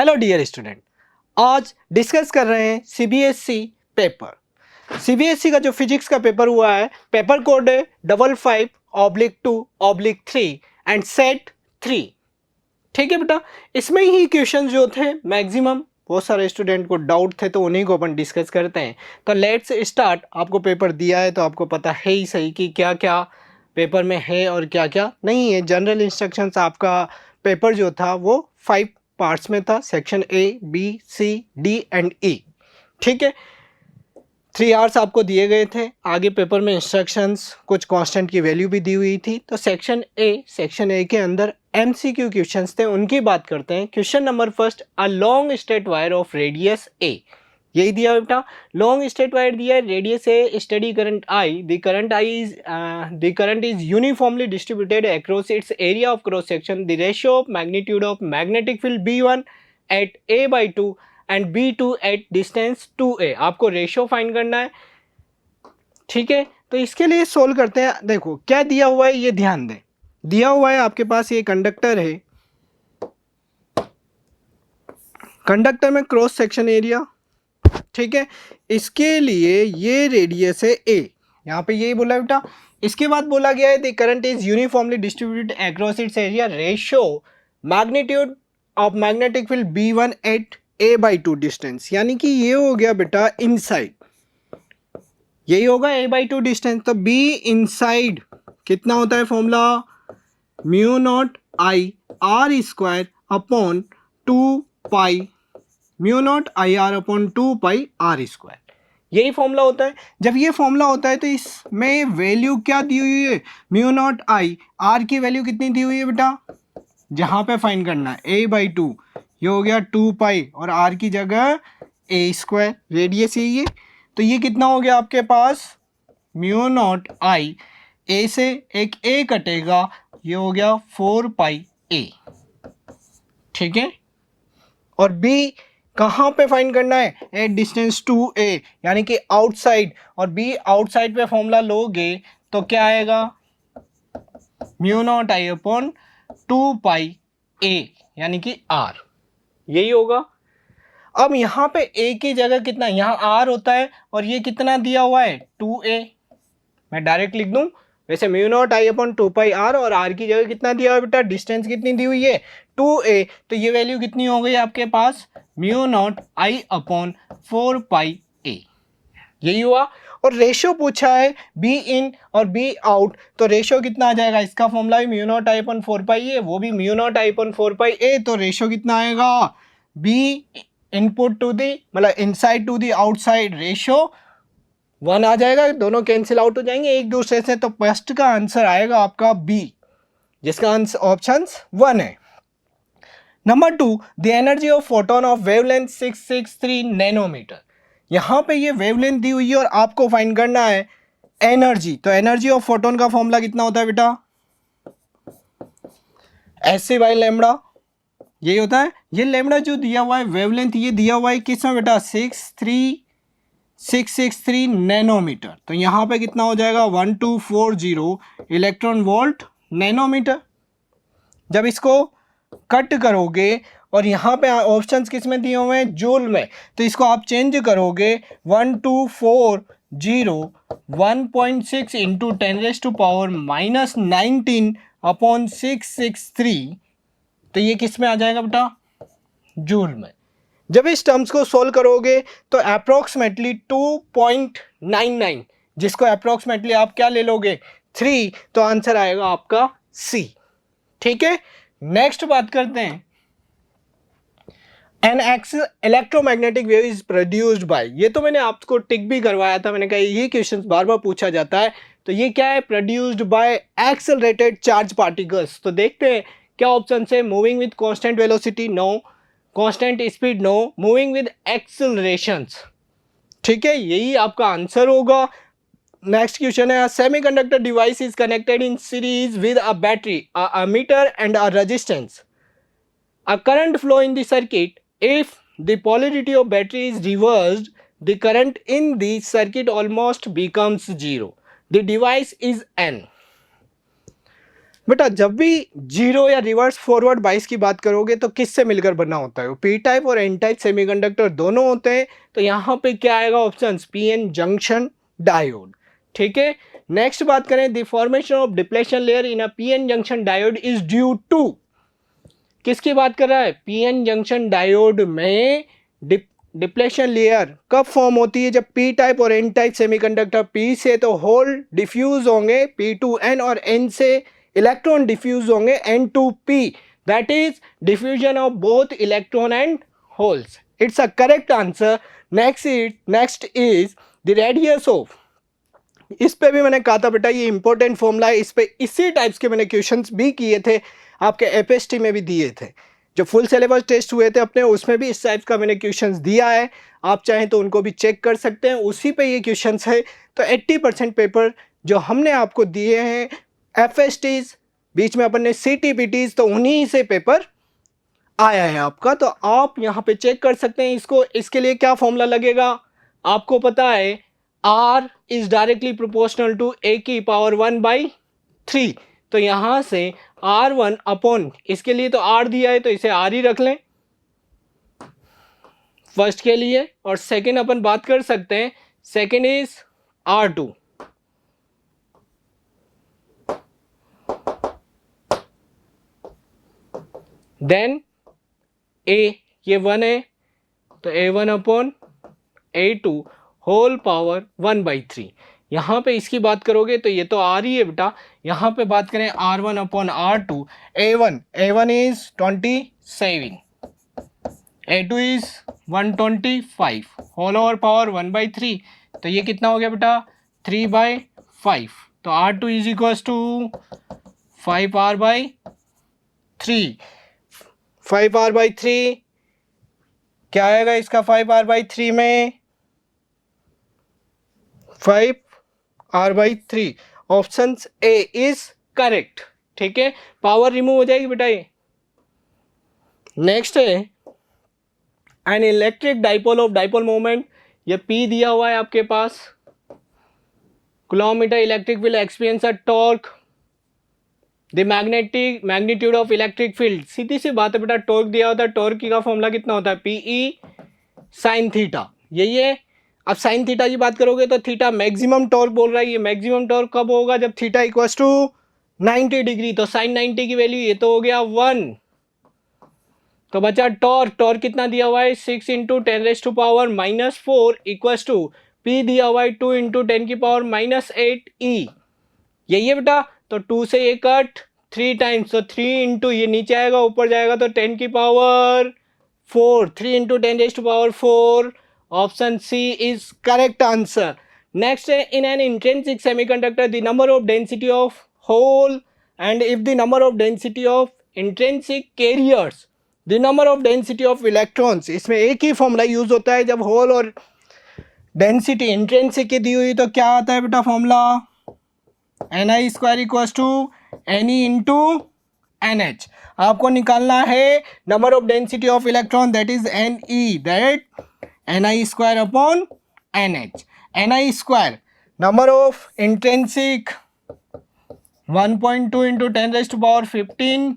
Hello dear student, आज discuss कर रहे हैं सीबीएसई पेपर। सीबीएसई का जो फिजिक्स का पेपर हुआ है, पेपर कोड है 55/2/3 एंड सेट 3। ठीक है बेटा, इसमें ही क्वेश्चन जो थे मैक्सिमम बहुत सारे स्टूडेंट को डाउट थे तो उन्हीं को अपन डिस्कस करते हैं। तो लेट्स स्टार्ट। आपको पेपर दिया है तो आपको पता है ही सही कि क्या क्या पेपर में है और क्या क्या नहीं है। जनरल इंस्ट्रक्शंस आपका पेपर जो था वो 5 पार्ट्स में था, section A, B, C, D and E. ठीक है, 3 आवर्स आपको दिए गए थे। आगे पेपर में इंस्ट्रक्शंस कुछ कांस्टेंट की वैल्यू भी दी हुई थी। तो सेक्शन ए के अंदर एमसीक्यू क्वेश्चंस थे, उनकी बात करते हैं। Question number first, a long straight wire of radius a, यही दिया बेटा। लॉन्ग स्ट्रेट वायर दिया है, radius a, steady current I, the current is uniformly distributed across its area of cross section, the ratio of magnitude of magnetic field B1 at A/2 and B2 at distance 2a। आपको ratio find करना है। ठीक है, तो इसके लिए solve करते हैं। देखो क्या दिया हुआ है, ये ध्यान दें। दिया हुआ है आपके पास ये कंडक्टर है, कंडक्टर में क्रॉस सेक्शन एरिया। ठीक है, इसके लिए ये रेडियस है a, यहाँ पे यही बोला है बेटा। इसके बाद बोला गया है the current is uniformly distributed across its area, ratio magnitude of magnetic field B1 at A/2 distance, यानी कि ये हो गया बेटा इनसाइड, यही होगा A/2 डिस्टेंस। तो B इनसाइड कितना होता है formula, mu naught I R square upon 2 mu naught I R upon 2 R square, यही फॉर्मूला होता है। जब ये फॉर्मूला होता है तो इसमें वैल्यू क्या दी हुई है, म्यू नॉट आई आर की वैल्यू कितनी दी हुई है बेटा, जहां पे फाइंड करना है A/2, ये हो गया 2 और आर की जगह A स्क्वायर, रेडियस यही है। तो ये कितना हो गया आपके पास, म्यू नॉट आई, ए से एक A कटेगा, ये हो गया 4πA। ठीक है, और B कहाँ पे फाइंड करना है, एट डिस्टेंस 2a, यानी कि आउटसाइड। और B आउटसाइड पे फॉर्मूला लोगे तो क्या आएगा, म्यू नॉट आई अपॉन 2πA, यानी कि R, यही होगा। अब यहाँ पे A की जगह कितना, यहाँ R होता है और ये कितना दिया हुआ है 2a, मैं डायरेक्ट लिख दूं वैसे, म्यू नॉट आई अपॉन 2πR, और R की जगह कितना दिया हुआ है बेटा, डिस्टेंस कितनी दी हुई है 2a। तो ये वैल्यू कितनी हो गई आपके पास, म्यू नॉट आई अपॉन 4πA, यही हुआ। और रेशियो पूछा है B इन और B आउट, तो रेशियो कितना आ जाएगा, इसका फॉर्मूला भी म्यू नॉट आई अपॉन 4πA, वो भी म्यू नॉट आई अपॉन 4πA। तो रेशियो कितना आएगा, B इनपुट टू दी मतलब inside to the outside, ratio 1 आ जाएगा, दोनों कैंसिल आउट हो जाएंगे एक दूसरे से। तो फर्स्ट का आंसर आएगा आपका B, जिसका आंसर ऑप्शन 1 है। Number 2, the energy of photon of wavelength 663 nanometre, यहाँ पे ये वेवलेंथ दी हुई है और आपको फाइंड करना है एनर्जी। तो एनर्जी ऑफ फोटोन का फॉर्मूला कितना होता है बेटा, Sc/λ, यही होता है। ये लैम्बडा जो दिया हुआ है वेवलेंथ, ये दिया हुआ है किस में बेटा, 663 नैनोमीटर। तो यहाँ पे कितना हो जाएगा, 1240 इलेक्ट्रॉन वोल्ट नैनोमीटर। जब इसको कट करोगे और यहाँ पे ऑप्शंस किस में दिए हुए हैं, जूल में, तो इसको आप चेंज करोगे 1240 1.6 इंटू 10⁻⁻19 अपॉन 663, तो ये किस में आ जाएगा बेटा, जूल में। जब इस टर्म्स को सोल्व करोगे तो अप्रोक्सीमेटली 2.99, जिसको अप्रोक्सीमेटली आप क्या ले लोगे 3, तो आंसर आएगा आपका C। ठीक है, नेक्स्ट बात करते हैं, an electromagnetic wave is produced by, ये तो मैंने आपको टिक भी करवाया था, मैंने कहा ये क्वेश्चन बार बार पूछा जाता है। तो ये क्या है, produced by accelerated charge particles. तो देखते हैं क्या ऑप्शन है, moving with constant velocity no, constant speed no, moving with accelerations. ठीक है, यही आपका आंसर होगा। नेक्स्ट क्वेश्चन है, semiconductor device is connected in series with a battery, a ammeter and a resistance, a current flow in the circuit. If the polarity of battery is reversed, the current in the circuit almost becomes 0. The device is N. बेटा जब भी zero या reverse forward बाइस की बात करोगे तो किससे मिलकर बना होता है? पी टाइप और एन टाइप सेमीकंडक्टर दोनों होते हैं। तो यहाँ पे क्या आएगा ऑप्शन? PN junction diode. ठीक है, नेक्स्ट बात करें, the formation of depletion layer in a PN junction diode is due to, किसकी बात कर रहा है? पीएन जंक्शन डायोड में डिप्लेशन लेयर कब फॉर्म होती है? जब पी टाइप और एन टाइप सेमीकंडक्टर, पी से तो होल डिफ्यूज होंगे P2N और एन से इलेक्ट्रॉन डिफ्यूज होंगे N2P, that is diffusion of both electron and holes. It's a correct answer. Next is the radius of, इस पे भी मैंने कहा था बेटा ये इंपॉर्टेंट फॉर्मूला है, इस पे इसी टाइप्स के मैंने क्वेश्चंस भी किए थे, आपके एपीएसटी में भी दिए थे, जो फुल सिलेबस टेस्ट हुए थे अपने उसमें भी इस टाइप का मैंने क्वेश्चंस दिया है। आप चाहें तो उनको भी चेक कर सकते हैं, उसी पे ये क्वेश्चंस है। तो 80% पेपर जो हमने आपको दिए हैं एफएसटीज, बीच में अपन ने सीटीपीटीज, तो उन्हीं से पेपर आया है आपका। तो आप यहाँ पे चेक कर सकते हैं इसको। इसके लिए क्या फॉर्मूला लगेगा आपको पता है? R is directly proportional to A की पावर 1/3। तो यहाँ से R1 अपॉन, इसके लिए तो R दिया है तो इसे R ही रख लें फर्स्ट के लिए, और सेकंड अपन बात कर सकते हैं, second is R2। Then A, ये 1 है तो A1 upon A2 whole power 1/3। यहाँ पे इसकी बात करोगे तो ये तो R ही है बेटा। यहाँ पे बात करें R1 upon R2, A1 is 27, A2 is 125 whole over power 1/3। तो ये कितना हो गया बेटा? 3/5। तो R2 is equals to 5R/3। 5R/3 क्या आएगा इसका? 5R/3 में 5R/3, option A is correct. ठीक है, पावर रिमूव हो जाएगी बेटा ये। नेक्स्ट है an electric dipole of dipole moment, ये P दिया हुआ है आपके पास। Kilometre electric will experience a torque, the magnetic magnitude of electric field, सीधी सी बात है बेटा, टॉर्क दिया होता है, टॉर्क का फॉर्मूला कितना होता है? PE साइन थीटा, यही है। अब साइन थीटा की बात करोगे तो थीटा मैक्सिमम टॉर्क बोल रहा है, ये मैक्सिमम टॉर्क कब होगा? जब थीटा इक्वल्स टू 90 डिग्री। तो साइन 90 की वैल्यू ये तो हो गया 1। तो बचा टॉर्क, टॉर्क कितना दिया हुआ है? 6 इंटू 10⁻⁻4 इक्वल्स टू P दिया हुआ है 2 इंटू 10⁻⁻8 E, यही है बेटा। तो 2 से ये कट 3 टाइम्स, तो 3 इंटू, ये नीचे आएगा ऊपर जाएगा तो 10⁻4, 3 into 10⁻4, option C is correct answer. Next है, in an intrinsic semiconductor the number of density of hole and if the number of density of intrinsic carriers the number of density of electrons, इसमें एक ही formula use होता है जब whole और density intrinsic की दी हुई, तो क्या आता है बेटा formula? Ni square equals to Ne into NH। आपको निकालना है number of density of electron, that is Ne, that Ni square upon NH। Ni square number of intrinsic 1.2 into 10⁻15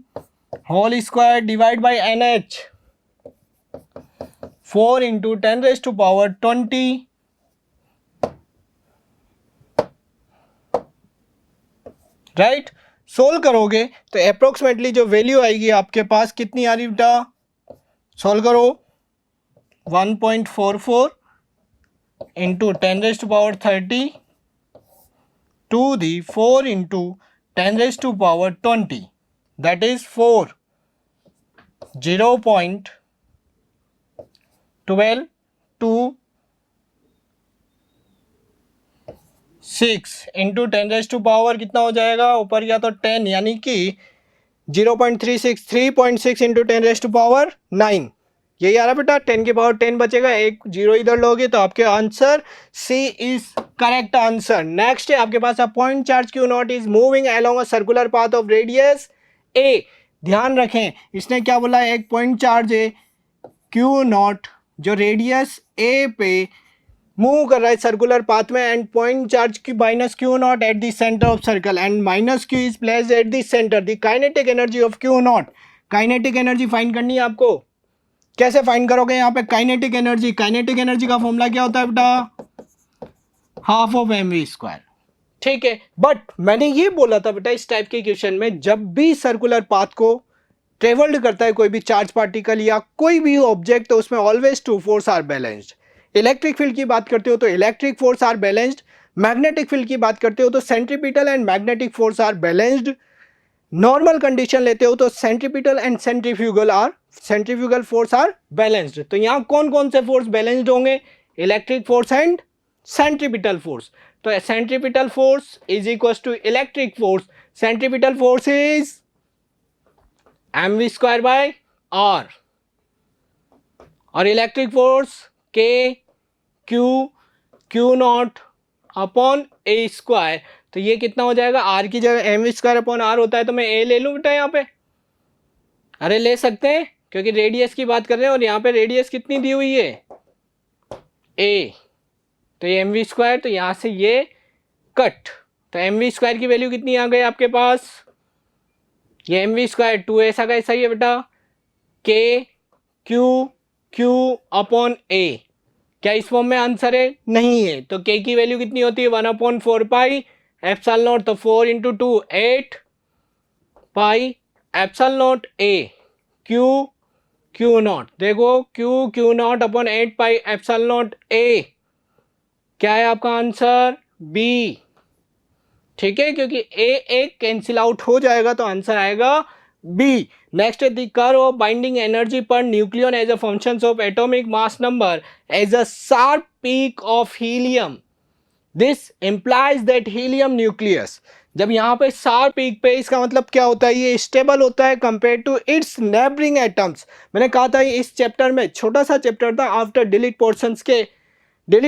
whole square divide by NH 4 into 10⁻20, right. Solve करोगे तो approximately जो value आएगी आपके पास कितनी आ रही बेटा? सोल्व करो, 1.44 into 10⁻30 to the 4 into 10⁻20, that is 4, 0.122 into 10⁻, कितना हो जाएगा ऊपर गया तो 10, यानी कि 0.36, 3.6 इंटू 10⁻9, यही आ रहा बेटा। 10⁻10 बचेगा, एक जीरो इधर लोगे तो आपके answer C is correct answer. Next है आपके पास, a point charge q naught is moving along a circular path of radius a. ध्यान रखें इसने क्या बोला है, एक पॉइंट चार्ज है क्यू नॉट जो रेडियस ए पे मूव कर रहा है सर्कुलर पाथ में एंड पॉइंट चार्ज की minus q naught at the centre of circle and minus q is placed at the centre, the kinetic energy of Q not. Kinetic energy find करनी है आपको। कैसे find करोगे यहाँ पे kinetic energy? Kinetic energy का formula क्या होता है बेटा? Half of mv square. ठीक है, बट मैंने ये बोला था बेटा इस टाइप के क्वेश्चन में जब भी सर्कुलर पाथ को ट्रेवल्ड करता है कोई भी चार्ज पार्टिकल या कोई भी ऑब्जेक्ट, तो उसमें always two force are balanced. Electric field की बात करते हो तो electric force are balanced, magnetic field की बात करते हो तो centripetal and magnetic force are balanced, normal condition लेते हो तो centripetal and centrifugal force are balanced. तो यहाँ कौन कौन से फोर्स बैलेंस्ड होंगे? Electric force and centripetal force. तो centripetal force is equal to electric force, centripetal force is mv square by r और electric force k Q naught upon A square. तो ये कितना हो जाएगा? r की जगह mv स्क्वायर अपॉन r होता है तो मैं a ले लूँ बेटा यहाँ पे? अरे ले सकते हैं क्योंकि रेडियस की बात कर रहे हैं और यहाँ पे रेडियस कितनी दी हुई है? a। तो ये mv स्क्वायर, तो यहाँ से ये कट, तो mv स्क्वायर की वैल्यू कितनी आ गई आपके पास? ये mv स्क्वायर 2 ऐसा का ऐसा ही है बेटा, k क्यू अपॉन a। क्या इस फॉर्म में आंसर है? नहीं है। तो k की वैल्यू कितनी होती है? 1/4 पाई एप्सिलॉन नॉट, तो 4 × 2 8 pi epsilon naught a q naught. देखो q naught upon 8 pi epsilon naught a, क्या है आपका आंसर? b। ठीक है, क्योंकि a एक कैंसिल आउट हो जाएगा तो आंसर आएगा b। Next, the curve of binding energy per nucleon as a function of atomic mass number as a sharp peak of helium, this implies that helium nucleus. जब यहाँ पे sharp peak पे, इसका मतलब क्या होता है? ये स्टेबल होता है compare to its neighbouring atoms. मैंने कहा था इस चैप्टर में, छोटा सा चैप्टर था, आफ्टर डिलीट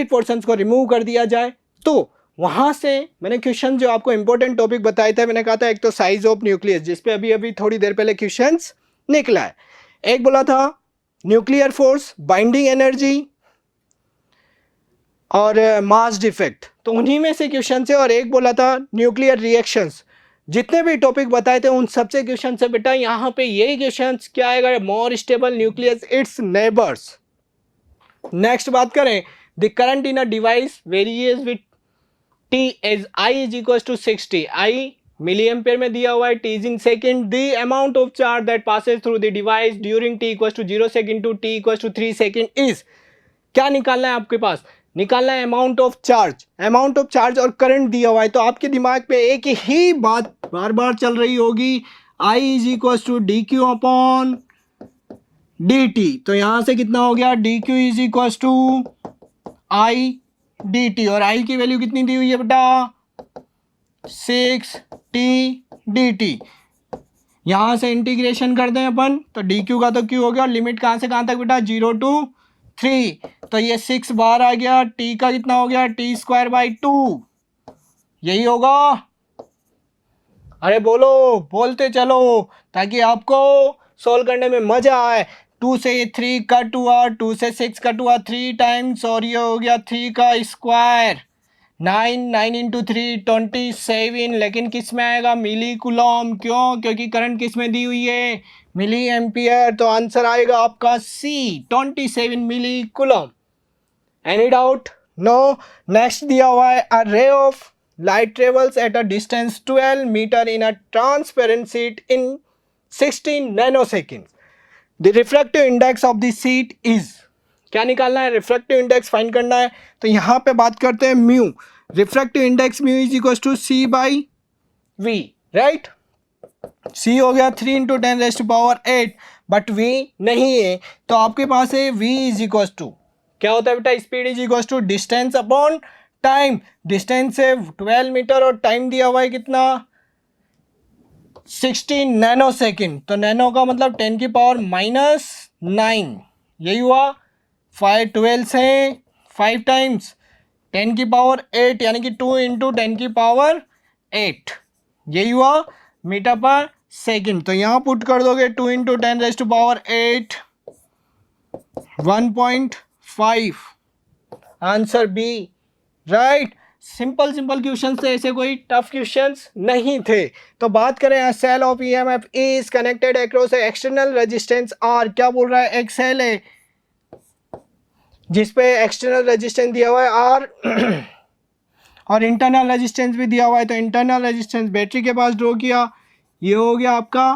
पोर्शंस को रिमूव कर दिया जाए तो वहाँ से मैंने क्वेश्चन जो आपको इंपॉर्टेंट टॉपिक बताए थे, मैंने कहा था एक तो साइज ऑफ न्यूक्लियस जिसपे अभी थोड़ी देर पहले क्वेश्चंस निकला है, एक बोला था न्यूक्लियर फोर्स, बाइंडिंग एनर्जी और मास डिफेक्ट, तो उन्हीं में से क्वेश्चन है, और एक बोला था न्यूक्लियर रिएक्शंस। जितने भी टॉपिक बताए थे उन सबसे क्वेश्चन से बेटा यहाँ पे यही क्वेश्चन क्या आएगा? More stable nucleus its neighbours. Next बात करें, the current in a device varies with T as I is equal to 60, I milliampere में दिया हुआ है, T is in second, the amount of charge that passes through the device during T equal to 0 second to T equal to 3 second is. क्या निकालना है आपके पास? निकालना है अमाउंट ऑफ चार्ज और करंट दिया हुआ है। तो आपके दिमाग पे एक ही बात बार बार चल रही होगी, I is equal to D Q upon D T. तो यहां से कितना हो गया? D Q is equal to I D T, और आई की वैल्यू कितनी दी हुई है बेटा? 6t dt। यहां से इंटीग्रेशन कर दें अपन तो डी क्यू का तो क्यू हो गया, और लिमिट कहां से कहां तक बेटा? 0 to 3, तो ये 6 बार आ गया, t का कितना हो गया? t स्क्वायर बाई 2, यही होगा। अरे बोलते चलो ताकि आपको सोल्व करने में मजा आए। 2 से 3 कट हुआ, 2 से 6 कट हुआ 3 टाइम्स, और ये हो गया 3 का स्क्वायर, 9 × 3 27, लेकिन किस में आएगा? मिली कूलम। क्यों? क्योंकि करंट किस में दी हुई है? Milli ampere. तो आंसर आएगा आपका C, 27 millicoulomb. Any doubt? No. Next दिया हुआ है, a ray of light travels at a distance 12 meter in a transparent sheet in 16 nanoseconds. The refractive index of the sheet is, क्या निकालना है? Refractive index find करना है। तो यहाँ पे बात करते हैं mu, refractive index mu is equal to c by v, right? C हो गया 3 × 10⁸, बट वी नहीं है, तो आपके पास है वी इज इक्वल टू, क्या होता है बेटा? Speed is equal to distance upon time. Distance है 12 मीटर और टाइम दिया हुआ है कितना? 16 नैनोसेकेंड। तो नैनो का मतलब 10⁻⁹, यही हुआ। 12 से 5 टाइम्स 10⁸, यानी कि 2 × 10⁸, यही हुआ मीटर पर सेकेंड। तो यहाँ पुट कर दोगे 2 × 10⁸, 1.5 answer B, right. Simple simple question थे, ऐसे कोई टफ क्वेश्चंस नहीं थे। तो बात करें cell of EMF is connected across external resistance R, क्या बोल रहा है, एक सेल है जिसपे एक्सटर्नल रेजिस्टेंस दिया हुआ है आर और इंटरनल रेजिस्टेंस भी दिया हुआ है। तो इंटरनल रेजिस्टेंस बैटरी के पास ड्रॉ किया, ये हो गया आपका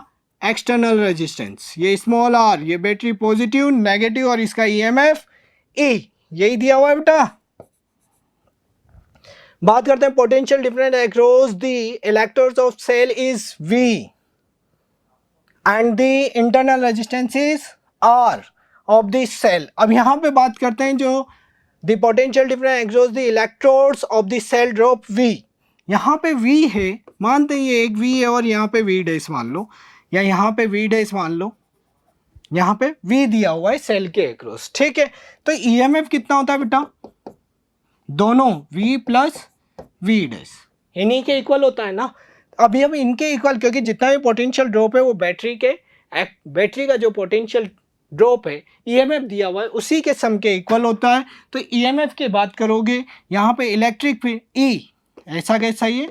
एक्सटर्नल रेजिस्टेंस, ये स्मॉल आर, ये बैटरी पॉजिटिव नेगेटिव और इसका ईएमएफ ई, यही दिया हुआ है बेटा। बात करते हैं potential difference across the electrodes of cell is V and the internal resistance is R of this cell. अब यहाँ पे बात करते हैं जो the potential difference across the electrodes of the cell drop V। यहाँ पे V है, मानते हैं ये एक V है और यहाँ पे V डैश मान लो, या यहाँ पे V डैश मान लो, यहाँ पे V दिया हुआ है सेल के अक्रॉस, ठीक है। तो EMF कितना होता है बेटा, दोनों V प्लस V डैश इन्हीं के इक्वल होता है ना। अभी हम इनके इक्वल, क्योंकि जितना भी पोटेंशियल ड्रॉप है वो बैटरी का जो पोटेंशियल ड्रॉप है ईएमएफ दिया हुआ है उसी के सम के इक्वल होता है। तो ईएमएफ की बात करोगे यहाँ पे इलेक्ट्रिक फील्ड ई, ऐसा कैसा ही है,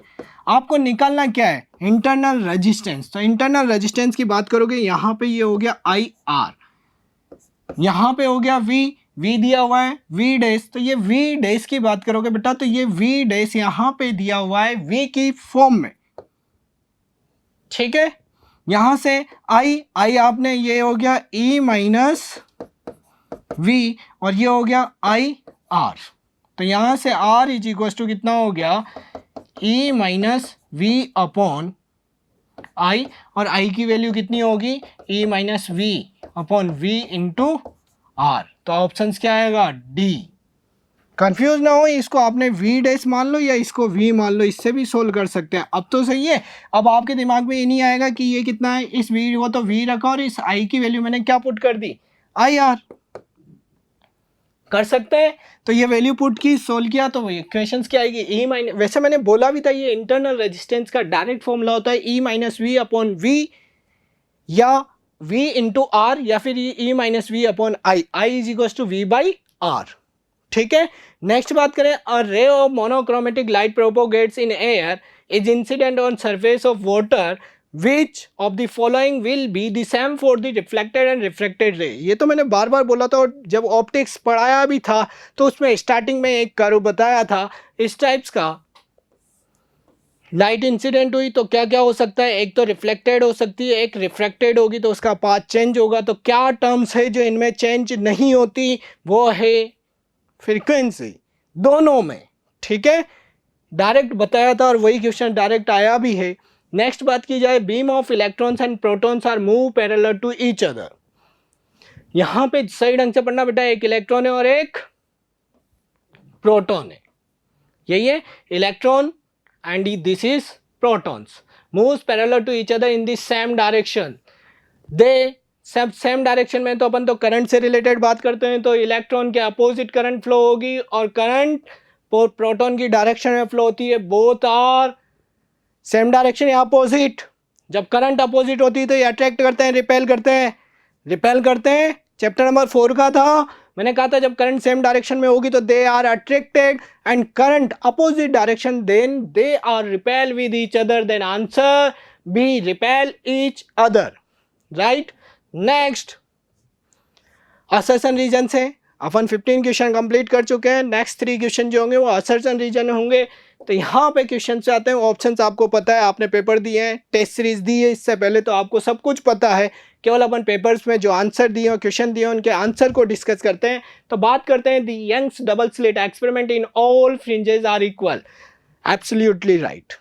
आपको निकालना क्या है, इंटरनल रेजिस्टेंस। तो इंटरनल रेजिस्टेंस की बात करोगे यहाँ पे ये हो गया आई आर, यहाँ पे हो गया वी दिया हुआ है वी डैश। तो ये वी डैश की बात करोगे बेटा, तो ये वी डैश यहाँ पे दिया हुआ है वी की फॉर्म में, ठीक है। यहां से आई आपने, ये हो गया E माइनस वी और ये हो गया आई आर। तो यहां से R इज इक्वल टू कितना हो गया, E minus we upon I, और I की वैल्यू कितनी होगी, E minus we upon V into R. तो ऑप्शंस क्या आएगा, डी। कंफ्यूज ना हो, इसको आपने V डैश मान लो या इसको V मान लो, इससे भी सोल्व कर सकते हैं। अब तो सही है, अब आपके दिमाग में ये नहीं आएगा कि ये कितना है, इस V को तो V रखा और इस I की वैल्यू मैंने क्या पुट कर दी, IR कर सकते हैं। तो ये वैल्यू पुट की, सोल्व किया, तो इक्वेशन क्या आएगी, E माइनस, वैसे मैंने बोला भी था ये इंटरनल रेजिस्टेंस का डायरेक्ट फॉर्मूला होता है E minus we upon v, या V इंटू आर, या फिर E minus we upon I is equal to V by r, ठीक है। नेक्स्ट बात करें, a ray of monochromatic light propagates in air is incident on surface of water, which of the following will be the same for the reflected and refracted ray. ये तो मैंने बार बार बोला था, और जब ऑप्टिक्स पढ़ाया भी था तो उसमें स्टार्टिंग में एक कर्व बताया था इस टाइप्स का, लाइट इंसिडेंट हुई तो क्या क्या हो सकता है, एक तो रिफ्लेक्टेड हो सकती है, एक रिफ्रैक्टेड होगी तो उसका पाथ चेंज होगा। तो क्या टर्म्स है जो इनमें चेंज नहीं होती, वो है फ्रीक्वेंसी, दोनों में, ठीक है। डायरेक्ट बताया था और वही क्वेश्चन डायरेक्ट आया भी है। नेक्स्ट बात की जाए, beam of electrons and protons are move parallel to each other. यहां पे सही ढंग से पढ़ना बेटा, एक इलेक्ट्रॉन है और एक प्रोटॉन है, यही है electron and this is protons, moves parallel to each other in the same direction. They सब सेम डायरेक्शन में, तो अपन तो करंट से रिलेटेड बात करते हैं, तो इलेक्ट्रॉन के अपोजिट करंट फ्लो होगी और करंट प्रोटॉन की डायरेक्शन में फ्लो होती है, बोथ आर सेम डायरेक्शन या अपोजिट। जब करंट अपोजिट होती है तो ये अट्रैक्ट करते हैं, रिपेल करते हैं। चैप्टर नंबर 4 का था, मैंने कहा था जब करंट सेम डायरेक्शन में होगी तो they are attracted, and current opposite direction then they are repel with each other. Then answer B, repel each other, right. Next assertion reason से अपन 15 क्वेश्चन कंप्लीट कर चुके हैं। नेक्स्ट 3 क्वेश्चन जो होंगे वो असर्शन रीजन में होंगे। तो यहाँ पे क्वेश्चन से आते हैं, ऑप्शंस आपको पता है, आपने पेपर दिए हैं, टेस्ट सीरीज दी है इससे पहले, तो आपको सब कुछ पता है। केवल अपन पेपर्स में जो आंसर दिए और क्वेश्चन दिए उनके आंसर को डिस्कस करते हैं। तो बात करते हैं, the Young's double slit experiment in all fringes are equal, absolutely right.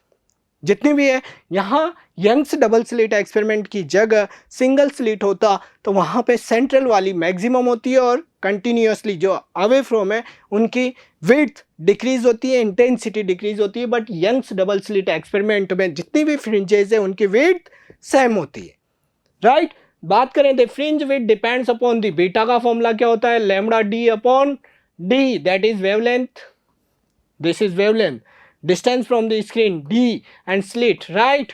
जितनी भी है, यहाँ यंग्स डबल स्लिट एक्सपेरिमेंट की जगह सिंगल स्लिट होता तो वहाँ पे सेंट्रल वाली मैक्सिमम होती है और कंटिन्यूसली जो अवे फ्रॉम है उनकी विड्थ डिक्रीज होती है, इंटेंसिटी डिक्रीज होती है। But Young's double slit experiment में जितनी भी फ्रिंजेस है उनकी विड्थ सेम होती है, राइट। बात करें the fringe width depends upon the beta का फॉर्मूला क्या होता है, lambda D upon D, that is wavelength, this is wavelength, distance from the screen d and slit, right,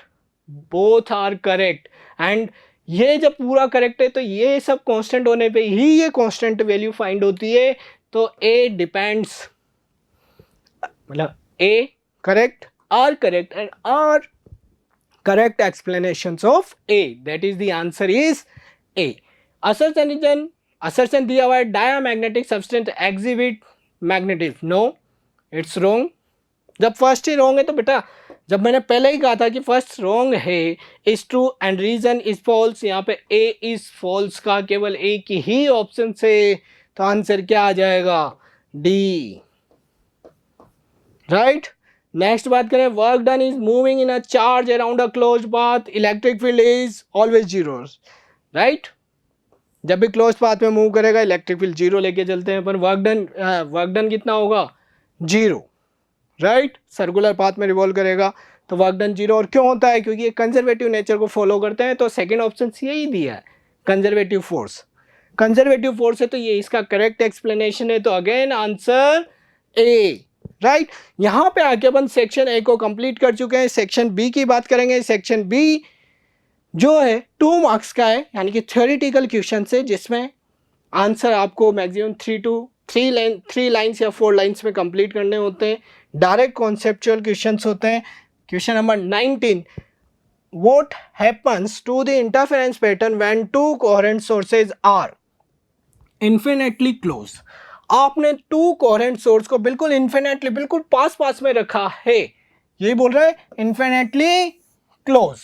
both are correct। and ये जब पूरा correct है तो ये सब कांस्टेंट होने पे ही ये कांस्टेंट वैल्यू फाइंड होती है। तो a डिपेंड्स मतलब A correct, R correct and R correct explanations of A. That is the answer is A. Assertion दिया हुआ है diamagnetic substance exhibit magnetism. No, it's wrong. जब फर्स्ट ही रॉन्ग है तो बेटा, जब मैंने पहले ही कहा था कि फर्स्ट रॉन्ग है, is true and reason is false, यहाँ पे ए इज फॉल्स का केवल एक ही ऑप्शन से, तो आंसर क्या आ जाएगा? D, right. नेक्स्ट बात करें, work done is moving in a charge around a closed path, electric field is always zero, right. जब भी क्लोज पाथ में मूव करेगा इलेक्ट्रिक फील्ड जीरो लेके चलते हैं, पर वर्क डन कितना होगा? Zero, right. सर्कुलर पाथ में रिवॉल्व करेगा तो वर्क डन जीरो। और क्यों होता है? क्योंकि ये कंजर्वेटिव नेचर को फॉलो करते हैं, तो सेकंड ऑप्शन यही दिया है, कंजर्वेटिव फोर्स। कंजर्वेटिव फोर्स है तो ये इसका करेक्ट एक्सप्लेनेशन है, तो अगेन आंसर ए, राइट। यहां पे आके अपन सेक्शन ए को कंप्लीट कर चुके हैं। सेक्शन बी की बात करेंगे। सेक्शन बी जो है 2 मार्क्स का है, यानी कि थ्योरेटिकल क्वेश्चन है, जिसमें आंसर आपको मैक्सिमम 3 लाइन्स या 4 लाइन्स में कंप्लीट करने होते हैं। डायरेक्ट कॉन्सेप्चुअल क्वेश्चंस होते हैं। Question number 19, what happens to the interference pattern when 2 coherent sources are infinitely close. आपने 2 कोहेरेंट सोर्स को बिल्कुल इन्फिनेटली, बिल्कुल पास पास में रखा है, यही बोल रहा है इन्फिनेटली क्लोज।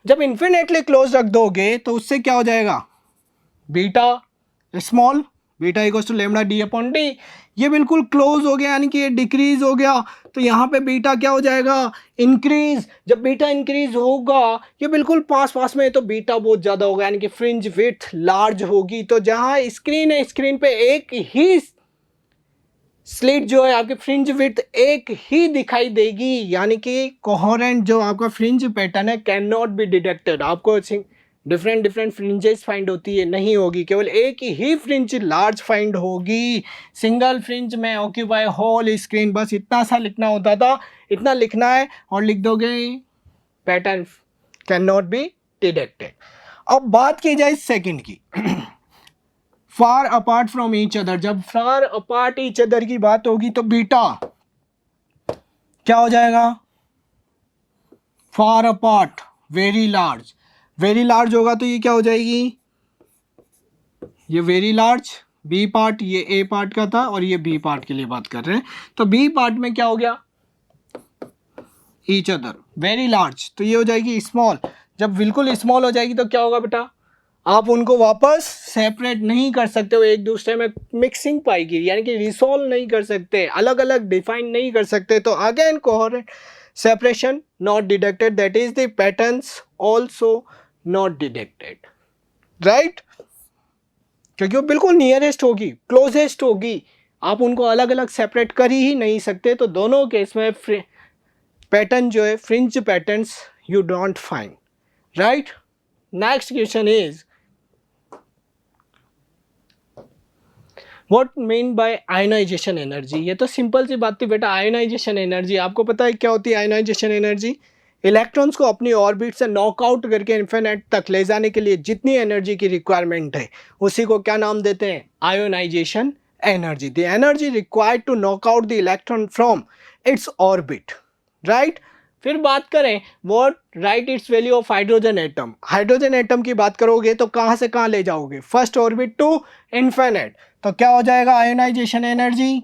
जब इन्फिनेटली क्लोज रख दोगे तो उससे क्या हो जाएगा? Beta small, beta equals to lambda D upon D, ये बिल्कुल क्लोज हो गया, यानी कि ये डिक्रीज हो गया, तो यहाँ पे बीटा क्या हो जाएगा? इंक्रीज। जब बीटा इंक्रीज होगा, ये बिल्कुल पास पास में है, तो बीटा बहुत ज़्यादा होगा, यानी कि फ्रिंज विड्थ लार्ज होगी। तो जहाँ स्क्रीन है, स्क्रीन पे एक ही स्लिट जो है आपकी फ्रिंज विड्थ एक ही दिखाई देगी, यानी कि कोहेरेंट जो आपका फ्रिंज पैटर्न है कैन नॉट बी डिटेक्टेड। आपको डिफरेंट फ्रिंजेस फाइंड होती है, नहीं होगी, केवल एक ही फ्रिंज लार्ज फाइंड होगी। सिंगल फ्रिंज में ऑक्यूपाई होल स्क्रीन, बस इतना सा लिखना होता था, इतना लिखना है और लिख दोगे pattern can not be detected. अब बात की जाए सेकंड की, far apart from each other. जब फार अपार्ट ईच अदर की बात होगी तो बीटा क्या हो जाएगा? Far apart very large. Very large होगा तो ये क्या हो जाएगी? ये वेरी लार्ज बी पार्ट, ये ए पार्ट का था और ये बी पार्ट के लिए बात कर रहे हैं, तो बी पार्ट में क्या हो गया? ईच अदर, वेरी लार्ज, तो ये हो जाएगी स्मॉल। जब बिल्कुल स्मॉल हो जाएगी तो क्या होगा बेटा? आप उनको वापस सेपरेट नहीं कर सकते हो, एक दूसरे में मिक्सिंग पाएगी, यानी कि रिसॉल्व नहीं कर सकते, अलग अलग डिफाइन नहीं कर सकते। तो again coherent separation not detected, that is the patterns also not detected, right. क्योंकि वो बिल्कुल नियरेस्ट होगी, क्लोजेस्ट होगी, आप उनको अलग अलग सेपरेट कर ही नहीं सकते। तो दोनों केस में पैटर्न जो है fringe patterns you don't find, right. Next question is what mean by ionisation energy. ये तो सिंपल सी बात थी बेटा, आयोनाइजेशन एनर्जी आपको पता है क्या होती है? आयोनाइजेशन एनर्जी इलेक्ट्रॉन्स को अपनी ऑर्बिट से नॉकआउट करके इन्फिनिट तक ले जाने के लिए जितनी एनर्जी की रिक्वायरमेंट है, उसी को क्या नाम देते हैं? Ionisation energy. The energy required to knock out the electron from its orbit, right. फिर बात करें what right its value of hydrogen atom. Hydrogen atom की बात करोगे तो कहाँ से कहाँ ले जाओगे? फर्स्ट ऑर्बिट टू इन्फिनिट, तो क्या हो जाएगा आयोनाइजेशन एनर्जी?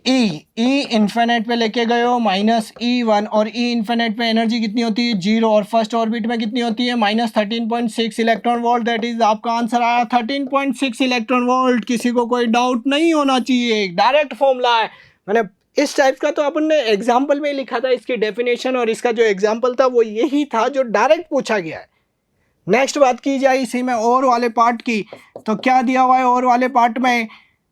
ई इन्फिनिट पे लेके गए हो -E1, और ई इन्फिनिट पे एनर्जी कितनी होती है? 0, और फर्स्ट ऑर्बिट में कितनी होती है? -13.6 इलेक्ट्रॉन वोल्ट। दैट इज आपका आंसर आया 13.6 इलेक्ट्रॉन वोल्ट। किसी को कोई डाउट नहीं होना चाहिए, डायरेक्ट फॉर्मूला है। मैंने इस टाइप का तो अपन ने एग्जाम्पल में लिखा था इसकी डेफिनेशन, और इसका जो एग्जाम्पल था वो यही था जो डायरेक्ट पूछा गया है। नेक्स्ट बात की जाए इसी में और वाले पार्ट की, तो क्या दिया हुआ है और वाले पार्ट में?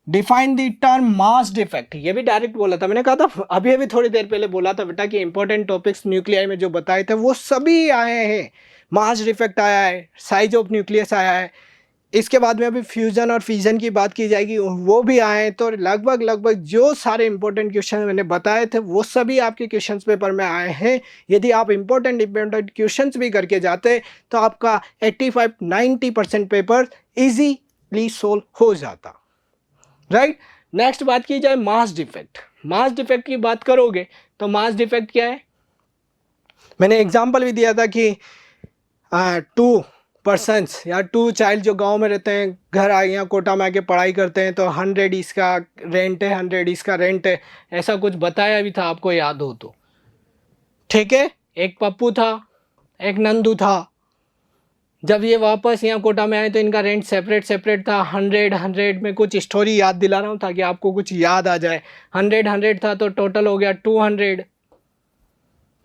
Define the term mass defect. ये भी डायरेक्ट बोला था, मैंने कहा था अभी थोड़ी देर पहले बोला था बेटा कि इंपॉर्टेंट टॉपिक्स न्यूक्लियाई में जो बताए थे वो सभी आए हैं। मास डिफेक्ट आया है, साइज ऑफ न्यूक्लियस आया है, इसके बाद में अभी फ्यूजन और फिजन की बात की जाएगी, वो भी आए हैं। तो लगभग जो सारे इंपॉर्टेंट क्वेश्चन मैंने बताए थे वो सभी आपके क्वेश्चन पेपर में आए हैं। यदि आप इंपॉर्टेंट क्वेश्चन भी करके जाते तो आपका 85-90% पेपर ईजीली सोल्व हो जाता, राइट। नेक्स्ट बात की जाए मास डिफेक्ट। मास डिफेक्ट की बात करोगे तो मास डिफेक्ट क्या है, मैंने एग्जांपल भी दिया था कि 2 पर्सन्स या 2 चाइल्ड जो गांव में रहते हैं, घर आ यहाँ कोटा में आके पढ़ाई करते हैं, तो 100 इसका रेंट है, 100 इसका रेंट है, ऐसा कुछ बताया भी था, आपको याद हो तो। ठीक है, एक पप्पू था, एक नंदू था। जब ये वापस यहाँ कोटा में आए तो इनका रेंट सेपरेट सेपरेट था। 100 में कुछ स्टोरी याद दिला रहा हूँ ताकि आपको कुछ याद आ जाए। 100 था तो टोटल हो गया 200।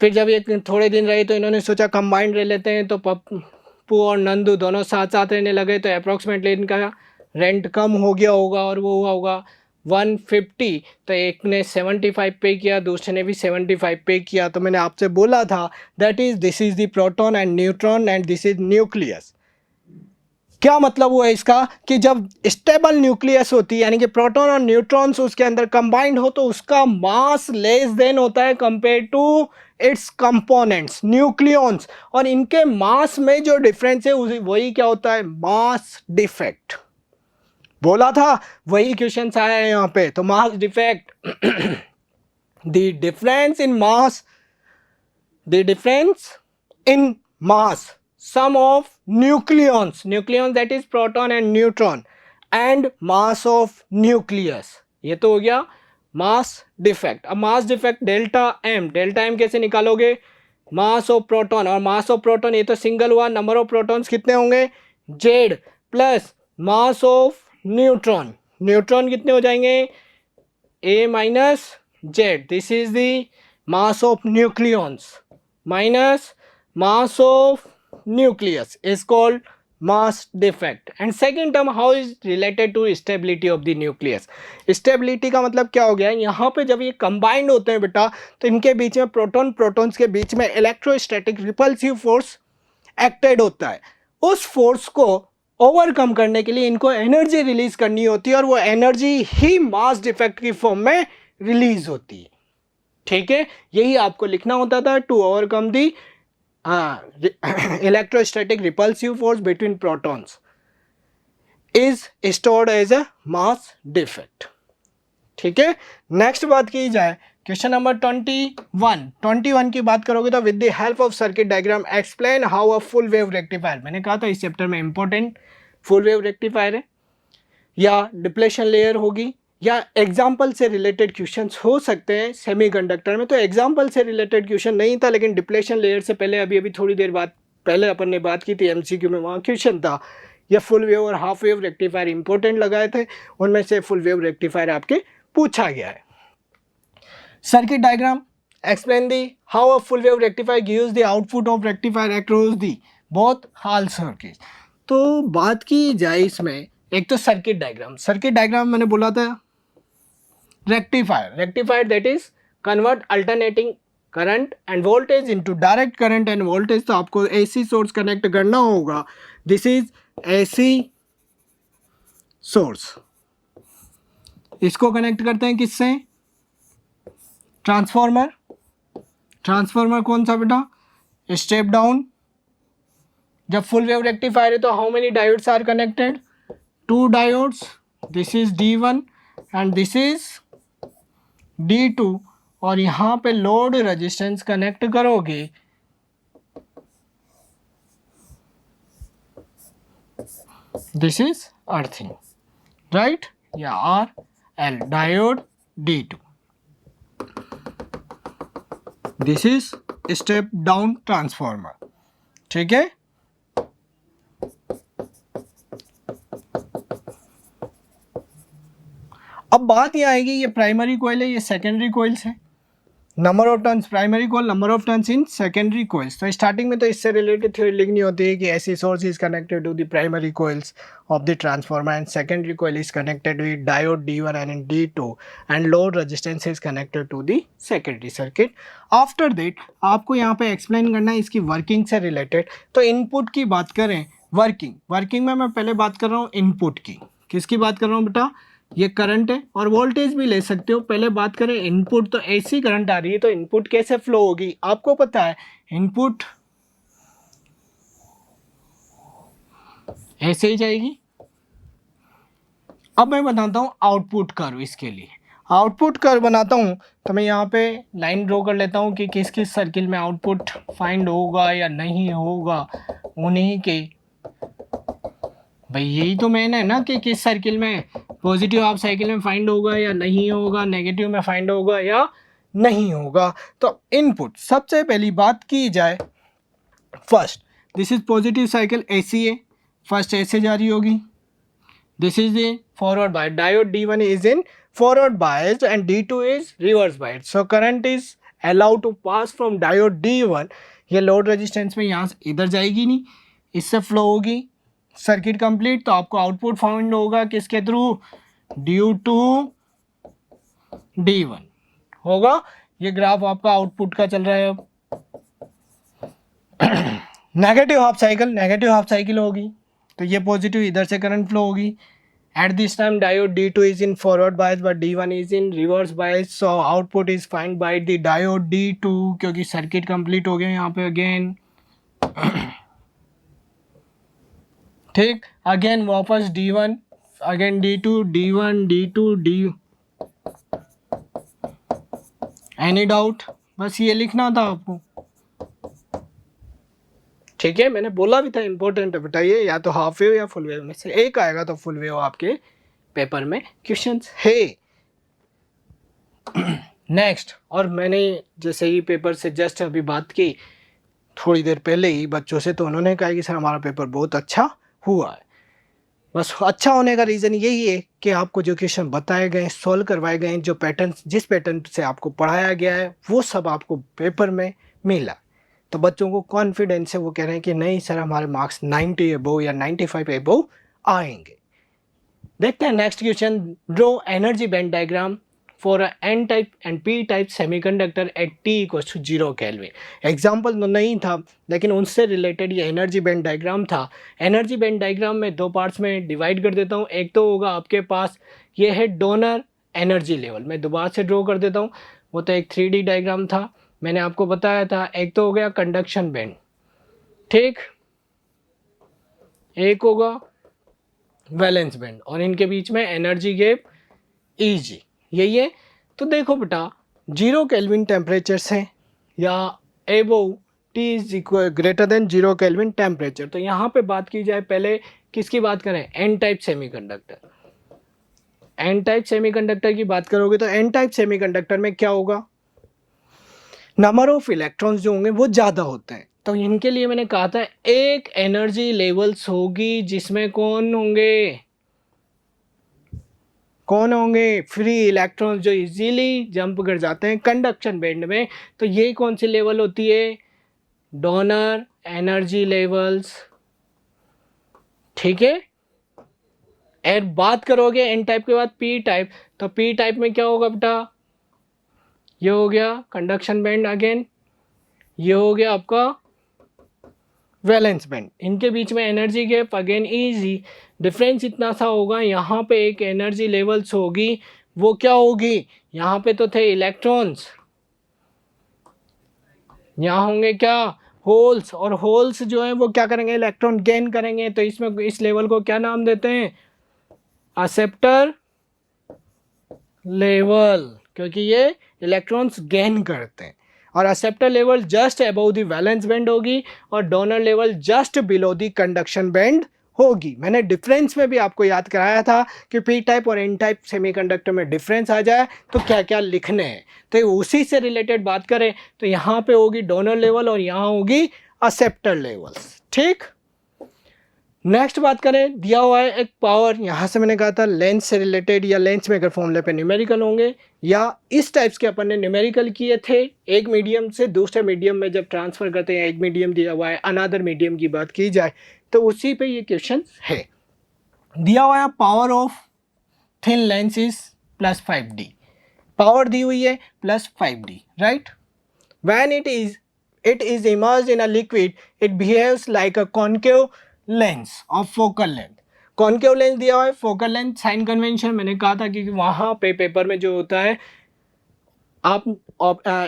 फिर जब ये थोड़े दिन रहे तो इन्होंने सोचा कंबाइंड रह लेते हैं, तो पप्पू और नंदू दोनों साथ साथ रहने लगे, तो अप्रॉक्सीमेटली इनका रेंट कम हो गया होगा और वो हुआ होगा 150। तो एक ने 75 पे किया, दूसरे ने भी 75 पे किया। तो मैंने आपसे बोला था that is this is the proton and neutron and this is nucleus. क्या मतलब हुआ इसका कि जब स्टेबल न्यूक्लियस होती है यानी कि प्रोटॉन और न्यूट्रॉन्स उसके अंदर कंबाइंड हो तो उसका मास लेस देन होता है compare to its components nucleons, और इनके मास में जो डिफरेंस है वही क्या होता है, मास डिफेक्ट। बोला था, वही क्वेश्चन आया है यहाँ पे। तो mass defect the difference in mass, the difference in mass sum of nucleons that is proton and neutron and mass of nucleus, ये तो हो गया मास डिफेक्ट। अब मास डिफेक्ट डेल्टा एम कैसे निकालोगे, मास ऑफ प्रोटॉन, और mass of proton ये तो सिंगल हुआ, नंबर ऑफ प्रोटॉन्स कितने होंगे Z, plus mass of neutron, neutron कितने हो जाएंगे A minus Z, this is the mass of nucleons minus mass of nucleus is called mass defect. And second term, how is related to stability of the nucleus? Stability का मतलब क्या हो गया, यहाँ पे जब ये कंबाइंड होते हैं बेटा तो इनके बीच में प्रोटॉन्स के बीच में इलेक्ट्रोस्टैटिक रिपल्सिव फोर्स एक्टेड होता है। उस फोर्स को ओवरकम करने के लिए इनको एनर्जी रिलीज करनी होती है और वो एनर्जी ही मास डिफेक्ट की फॉर्म में रिलीज होती है। ठीक है, यही आपको लिखना होता था, to overcome the electrostatic repulsive force between protons is stored as a mass defect। ठीक है, नेक्स्ट बात की जाए क्वेश्चन नंबर 21 की बात करोगे तो with the help of circuit diagram explain how a full wave rectifier, मैंने कहा था इस चैप्टर में इंपॉर्टेंट फुल वेव रेक्टिफायर है, या डिप्लेशन लेयर होगी, या एग्जाम्पल से रिलेटेड क्वेश्चंस हो सकते हैं सेमीकंडक्टर में। तो एग्जाम्पल से रिलेटेड क्वेश्चन नहीं था, लेकिन डिप्लेशन लेयर से पहले अभी थोड़ी देर बाद पहले अपन ने बात की थी एमसीक्यू में, वहाँ क्वेश्चन था। या फुल वेव और हाफ वेव रेक्टिफायर इंपॉर्टेंट लगाए थे, उनमें से फुल वेव रेक्टिफायर आपके पूछा गया है। Circuit diagram explain the how a full wave rectifier gives the output of rectifier across the both hall circuit. तो बात की जाए इसमें, एक तो सर्किट डायग्राम मैंने बोला था rectifier that is convert alternating current and voltage into direct current and voltage. तो आपको एसी सोर्स कनेक्ट करना होगा, दिस इज एसी सोर्स। इसको कनेक्ट करते हैं किससे, ट्रांसफॉर्मर कौन सा बेटा, स्टेप डाउन। जब फुल वेव रेक्टिफायर है तो how many diodes are connected, 2 diodes, this is D1 and this is D2, और यहाँ पे लोड रेजिस्टेंस कनेक्ट करोगे, दिस इज अर्थिंग, राइट, या RL diode D2, this is step down transformer. ठीक है, अब बात ये आएगी, ये प्राइमरी कॉइल है, ये सेकेंडरी कॉइल्स है, number of turns primary coil, number of turns in secondary coils. तो स्टार्टिंग में तो इससे रिलेटेड थ्योरी लिखनी होती है कि AC source is connected to the primary coils of the transformer and secondary coil is connected with diode D1 and D2 and load resistance is connected to the secondary circuit. After that आपको यहाँ पे explain करना है इसकी working से related. तो input की बात करें, वर्किंग में मैं पहले बात कर रहा हूँ इनपुट की, किसकी बात कर रहा हूँ बेटा, ये करंट है और वोल्टेज भी ले सकते हो। पहले बात करें इनपुट, तो ऐसी करंट आ रही है तो इनपुट कैसे फ्लो होगी, आपको पता है इनपुट ऐसे ही जाएगी, अब मैं बताता हूँ आउटपुट कर्व। इसके लिए आउटपुट कर्व बनाता हूँ तो मैं यहाँ पे लाइन ड्रॉ कर लेता हूँ कि किस किस सर्किल में आउटपुट फाइंड होगा या नहीं होगा। उन्हीं के भाई यही तो मेन है ना कि किस सर्किल में पॉजिटिव हाफ साइकिल में फाइंड होगा या नहीं होगा, नेगेटिव में फाइंड होगा या नहीं होगा। तो इनपुट सबसे पहली बात की जाए, first this is positive cycle ACA, first ऐसे जा रही होगी। This is the forward bias. Diode D1 is in forward bias and D2 is reverse bias. So current is allowed to pass from diode D1. ये load resistance में यहाँ से इधर जाएगी नहीं, इससे फ्लो होगी, सर्किट कंप्लीट। तो आपको आउटपुट फाउंड होगा किसके थ्रू, ड्यू टू D1 होगा। ये ग्राफ आपका आउटपुट का चल रहा है। अब नेगेटिव हाफ साइकिल होगी तो ये पॉजिटिव, इधर से करंट फ्लो होगी। At this time diode D2 is in forward bias but D1 is in reverse bias, so output is find by the diode D2, क्योंकि सर्किट कंप्लीट हो गया यहाँ पे अगेन। ठीक, अगेन वापस D1, again D2, D1, D2, D। Any doubt? बस ये लिखना था आपको, ठीक है। मैंने बोला भी था इंपॉर्टेंट है बेटा, ये या तो हाफ वेव या फुल वेव में से एक आएगा, तो फुल वेव आपके पेपर में क्वेश्चंस है। नेक्स्ट, और मैंने जैसे ही पेपर से जस्ट अभी बात की थोड़ी देर पहले ही बच्चों से, तो उन्होंने कहा कि सर हमारा पेपर बहुत अच्छा हुआ है। बस अच्छा होने का रीज़न यही है कि आपको जो क्वेश्चन बताए गए, सॉल्व करवाए गए, जो पैटर्न, जिस पैटर्न से आपको पढ़ाया गया है वो सब आपको पेपर में मिला। तो बच्चों को कॉन्फिडेंस है, वो कह रहे हैं कि नहीं सर हमारे मार्क्स 90 अबव या 95 अबव आएंगे। देखते हैं next question. Draw energy band diagram for a N type and P type semiconductor at T = 0 kelvin. Example तो नहीं था लेकिन उनसे रिलेटेड ये एनर्जी बैंड डायग्राम था। एनर्जी बैंड डायग्राम में दो पार्ट्स में डिवाइड कर देता हूँ। एक तो होगा आपके पास ये है डोनर एनर्जी लेवल, मैं दोबारा से ड्रॉ कर देता हूँ, वो तो एक 3D डायग्राम था, मैंने आपको बताया था। एक तो हो गया कंडक्शन बैंड, ठीक, एक होगा वैलेंस बैंड, और इनके बीच में एनर्जी गैप Eg, यही है। तो देखो बेटा 0 केल्विन टेम्परेचर से या above T = greater than 0 kelvin temperature. तो यहाँ पे बात की जाए, पहले किसकी बात करें, N type semiconductor. N type semiconductor की बात करोगे तो एन टाइप सेमीकंडक्टर में क्या होगा, नंबर ऑफ इलेक्ट्रॉन्स जो होंगे वो ज़्यादा होते हैं। तो इनके लिए मैंने कहा था एक एनर्जी लेवल्स होगी जिसमें कौन होंगे, फ्री इलेक्ट्रॉन्स जो इजीली जंप कर जाते हैं कंडक्शन बैंड में। तो ये कौन सी लेवल होती है, डोनर एनर्जी लेवल्स, ठीक है। और बात करोगे एन टाइप के बाद पी टाइप, तो पी टाइप में क्या होगा बेटा, ये हो गया कंडक्शन बैंड अगेन, ये हो गया आपका वैलेंस बैंड, इनके बीच में energy gap again Eg। Difference इतना सा होगा, यहाँ पे एक एनर्जी लेवल्स होगी, वो क्या होगी, यहाँ पे तो थे इलेक्ट्रॉन्स, यहाँ होंगे क्या, होल्स, और होल्स जो है वो क्या करेंगे, इलेक्ट्रॉन गेन करेंगे। तो इसमें इस लेवल को क्या नाम देते हैं, एक्सेप्टर लेवल, क्योंकि ये इलेक्ट्रॉन्स गेन करते हैं। और acceptor level just above the valence band होगी और donor level just below the conduction band होगी। मैंने डिफरेंस में भी आपको याद कराया था कि पी टाइप और एन टाइप सेमीकंडक्टर में डिफरेंस आ जाए तो क्या क्या लिखने हैं। तो उसी से रिलेटेड बात करें तो यहाँ पे होगी डोनर लेवल और यहाँ होगी एक्सेप्टर लेवल्स, ठीक। नेक्स्ट बात करें, दिया हुआ है एक पावर, यहाँ से मैंने कहा था लेंस से रिलेटेड या लेंस मेकर फॉर्मूले पे न्यूमेरिकल होंगे, या इस टाइप्स के अपन ने न्यूमेरिकल किए थे। एक मीडियम से दूसरे मीडियम में जब ट्रांसफ़र करते हैं, एक मीडियम दिया हुआ है, अनदर मीडियम की बात की जाए तो उसी पे ये क्वेश्चन है। दिया हुआ है power of thin lens is +5D, power दी हुई है +5D, right. When it is immersed in a liquid it behaves like a concave lens of focal length. Concave lens दिया हुआ है, फोकल लेंथ, साइन कन्वेंशन मैंने कहा था कि वहाँ पे पेपर में जो होता है, आप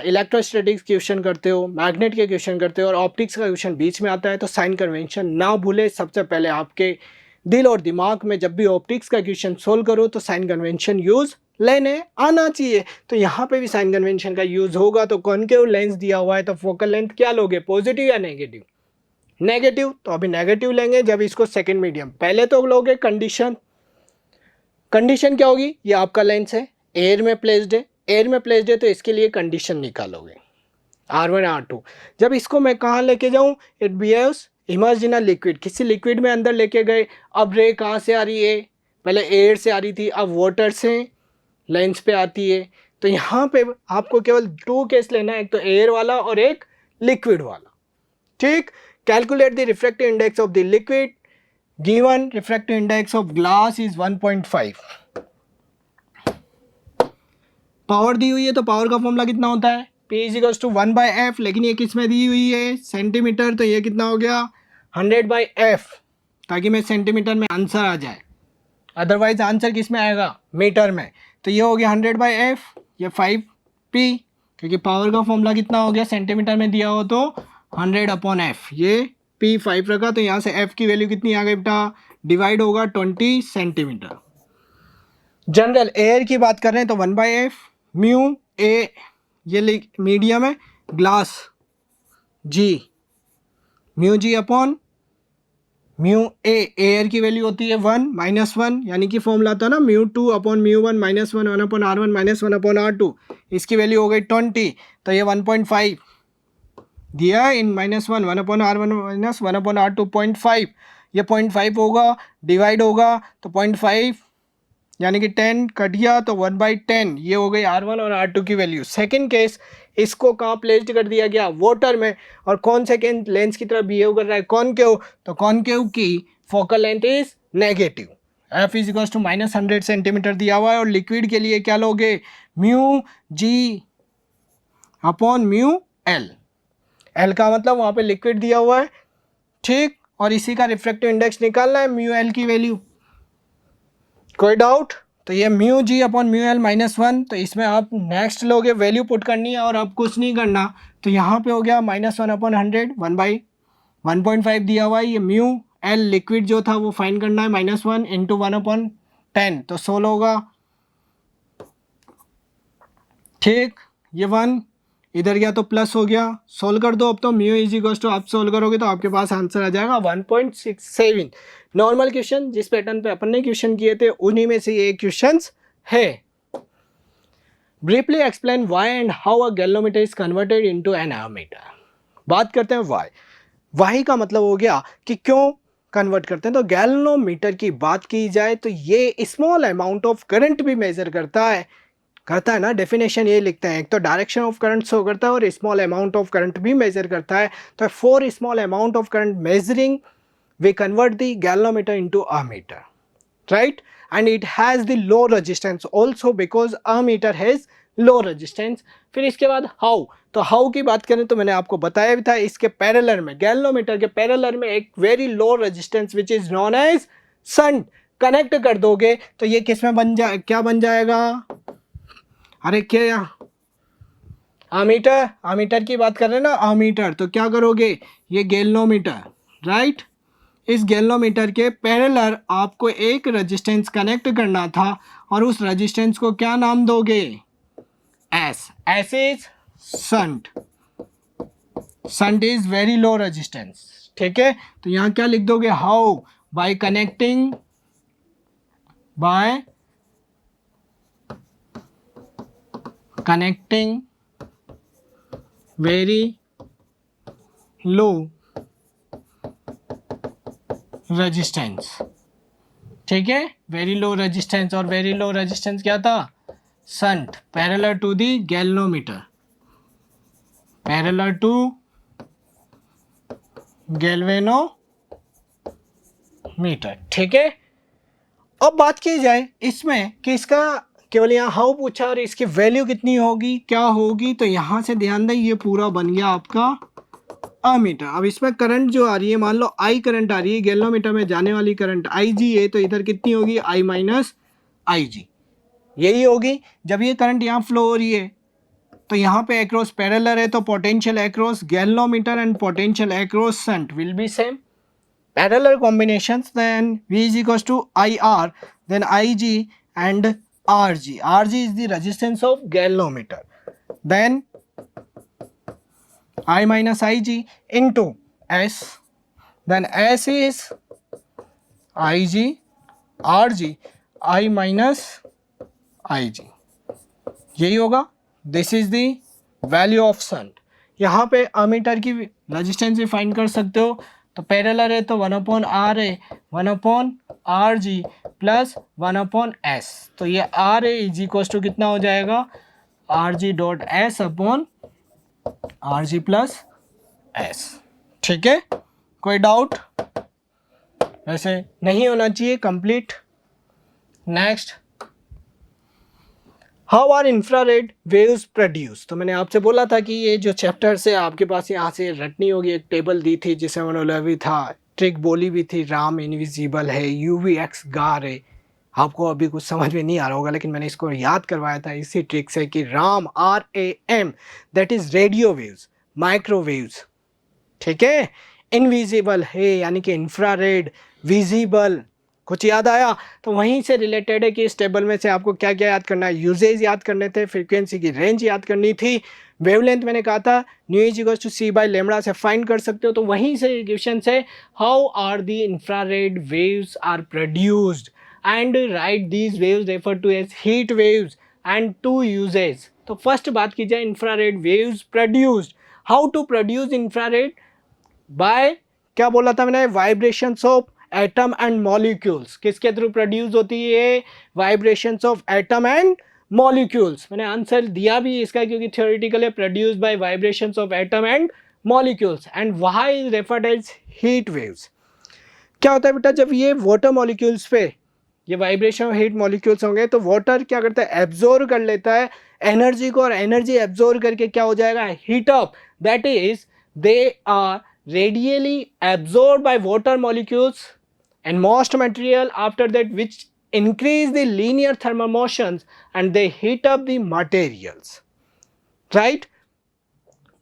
इलेक्ट्रोस्टैटिक्स क्वेश्चन करते हो, मैग्नेट के क्वेश्चन करते हो और ऑप्टिक्स का क्वेश्चन बीच में आता है, तो साइन कन्वेंशन ना भूले। सबसे पहले आपके दिल और दिमाग में जब भी ऑप्टिक्स का क्वेश्चन सोल्व करो तो साइन कन्वेंशन यूज लेने आना चाहिए। तो यहाँ पे भी साइन कन्वेंशन का यूज होगा। तो कॉनकेव लेंस दिया हुआ है तो फोकल लेंथ क्या लोगे, पॉजिटिव या नेगेटिव? नेगेटिव। तो अभी नेगेटिव लेंगे जब इसको सेकंड मीडियम। पहले तो लोगे कंडीशन। कंडीशन क्या होगी, ये आपका लेंस है, एयर में प्लेस्ड है, एयर में प्लेस्ड है तो इसके लिए कंडीशन निकालोगे R1 R2। जब इसको मैं कहाँ लेके जाऊँ, it behaves emerge in a liquid, किसी लिक्विड में अंदर लेके गए। अब रे कहाँ से आ रही है, पहले एयर से आ रही थी, अब वाटर से लेंस पे आती है। तो यहाँ पे आपको केवल 2 केस लेना है, एक तो एयर वाला और एक लिक्विड वाला। ठीक। Calculate the refractive index of the liquid, given refractive index of glass is 1.5। Power दी हुई है तो पावर का फॉर्मूला कितना होता है, P इज टू 1/f, लेकिन ये किस में दी हुई है, सेंटीमीटर, तो ये कितना हो गया 100/f, ताकि मैं सेंटीमीटर में आंसर आ जाए। अदरवाइज आंसर किस में आएगा, मीटर में। तो ये हो गया 100/f, ये 5p, क्योंकि पावर का फॉर्मूला कितना हो गया, सेंटीमीटर में दिया हो तो 100/f, ये p 5 रखा, तो यहाँ से f की वैल्यू कितनी आ गई बेटा, डिवाइड होगा 20 सेंटीमीटर। जनरल एयर की बात कर रहे हैं तो 1/f, म्यू ए ये मीडियम है, glass ji, mu G upon mu A, air की वैल्यू होती है 1 -1, यानी कि फॉर्मूला था ना mu 2 upon mu 1 -1 1/r1 -1 r2, इसकी वैल्यू हो गई 20, तो ये 1.5 दिया है इन -1 1/r1 -1/r2 0.5, ये 0.5 होगा, डिवाइड होगा तो 0.5 यानी कि 10 कट गया तो 1/10, ये हो गई R1 और R2 की वैल्यू। सेकंड केस, इसको कहाँ प्लेस्ड कर दिया गया, वाटर में, और कौन सेकंड लेंस की तरह बिहेव कर रहा है, कॉनकेव, तो कॉनकेव की focal length is negative, F is equal to -100 centimetre दिया हुआ है। और लिक्विड के लिए क्या लोगे, mu G upon mu L, L का मतलब वहाँ पे लिक्विड दिया हुआ है, ठीक, और इसी का रिफ्रैक्टिव इंडेक्स निकालना है, म्यू एल की वैल्यू। कोई डाउट, तो ये mu G upon mu L -1, तो इसमें आप नेक्स्ट लोगे, वैल्यू पुट करनी है और आप कुछ नहीं करना, तो यहाँ पे हो गया -1/100, 1/1.5 दिया हुआ है, ये म्यू एल लिक्विड जो था वो फाइंड करना है, -1 इंटू 1/10, तो 16 होगा, ठीक, ये 1 इधर गया तो प्लस हो गया, सोल्व कर दो अब, तो म्यू इज इक्वल टू, आप सोल्व करोगे तो आपके पास आंसर आ जाएगा 1.67। नॉर्मल क्वेश्चन जिस पैटर्न पे अपन ने क्वेश्चन किए थे उन्हीं में से ये क्वेश्चंस है। Briefly explain why and how a galvanometer is converted into an ammeter. बात करते हैं व्हाई। व्हाई का मतलब हो गया कि क्यों कन्वर्ट करते हैं। तो गैल्वेनोमीटर की बात की जाए तो ये स्मॉल अमाउंट ऑफ करंट भी मेजर करता है ना, डेफिनेशन ये लिखते हैं, एक तो डायरेक्शन ऑफ करंट शो करता है और स्मॉल अमाउंट ऑफ करंट भी मेजर करता है। तो for small amount of current measuring we convert the galvanometer into ammeter, right? And it has the low resistance also because ammeter has low resistance। फिर इसके बाद how, तो how की बात करें तो मैंने आपको बताया भी था, इसके पैरेलल में, गैल्वेनोमीटर के पैरेलल में एक very low resistance which is known as shunt connect कर दोगे तो ये किस में क्या बन जाएगा, अरे क्या आमीटर, आमीटर की बात कर रहे हैं ना, आमीटर, तो क्या करोगे, ये गैल्वेनोमीटर, राइट, इस गैल्वेनोमीटर के पैरेलल आपको एक रेजिस्टेंस कनेक्ट करना था और उस रेजिस्टेंस को क्या नाम दोगे, S, S is shunt, shunt is very low resistance, ठीक है। तो यहाँ क्या लिख दोगे, how, by connecting very low resistance, ठीक है, वेरी लो रेजिस्टेंस, और वेरी लो रेजिस्टेंस क्या था, shunt, parallel to the galvanometer, parallel to galvanometer, ठीक है। अब बात की जाए इसमें कि इसका केवल यहाँ हाउ पूछा और इसकी वैल्यू कितनी होगी, क्या होगी, तो यहाँ से ध्यान दें, ये पूरा बन गया आपका अमीटर। अब इसमें करंट जो आ रही है, मान लो आई करंट आ रही है, गैल्वेनोमीटर में जाने वाली करंट आई जी है, तो इधर कितनी होगी, आई माइनस आई जी, यही होगी। जब ये करंट यहाँ फ्लो हो रही है तो यहाँ पे एक्रॉस पैरेलल है, तो potential across galvanometer and potential across shunt will be same, parallel combinations, then V is equals to IR, then IG and RG. RG is the resistance of galvanometer. Then I minus IG into S, then S is IG, RG, I minus IG, यही होगा. This is the value of shunt. यहाँ पे ammeter की resistance भी find कर सकते हो. तो पैरेलल है तो 1/R है, 1/RG प्लस 1/S. तो ये R है इज इक्वल टू कितना हो जाएगा, RG dot S upon RG plus S. ठीक है, कोई डाउट? वैसे नहीं होना चाहिए. Complete. Next, how are infrared waves produce. तो मैंने आपसे बोला था कि ये जो चैप्टर से आपके पास यहाँ से रटनी होगी. एक टेबल दी थी जिसे उन्होंने भी था, ट्रिक बोली भी थी, राम इनविजिबल है, UVX गार है. आपको अभी कुछ समझ में नहीं आ रहा होगा, लेकिन मैंने इसको याद करवाया था इसी ट्रिक से कि Ram RAM that is radio waves, microwaves. ठीक है, इनविजिबल है यानी कि इंफ्रारेड, विजिबल. कुछ याद आया? तो वहीं से रिलेटेड है कि इस टेबल में से आपको क्या क्या याद करना है. यूजेज याद करने थे, फ्रीक्वेंसी की रेंज याद करनी थी, वेवलेंथ मैंने कहा था nu is equal to C by lambda से फाइंड कर सकते हो. तो वहीं से क्वेश्चन है how are the infrared waves are produced and write these waves refer to as heat waves and two uses. तो फर्स्ट बात की जाए infrared waves produced. How to produce infrared? By, क्या बोला था मैंने, vibrations of atom and molecules. किसके through produce होती है? Vibrations of atom and molecules. मैंने आंसर दिया भी इसका क्योंकि थ्योरेटिकल है, produce by vibrations of atom and molecules. And why is referred as heat waves. क्या होता है बेटा, जब ये वाटर मॉलिक्यूल्स पे ये वाइब्रेशन ऑफ हीट मॉलिक्यूल्स होंगे तो वाटर क्या करता है, एब्जॉर्ब कर लेता है एनर्जी को, और एनर्जी एब्जॉर्ब करके क्या हो जाएगा, heat up. That is they are radially absorbed by water molecules and most material after that which increase the linear thermal motions and they heat up the materials, right?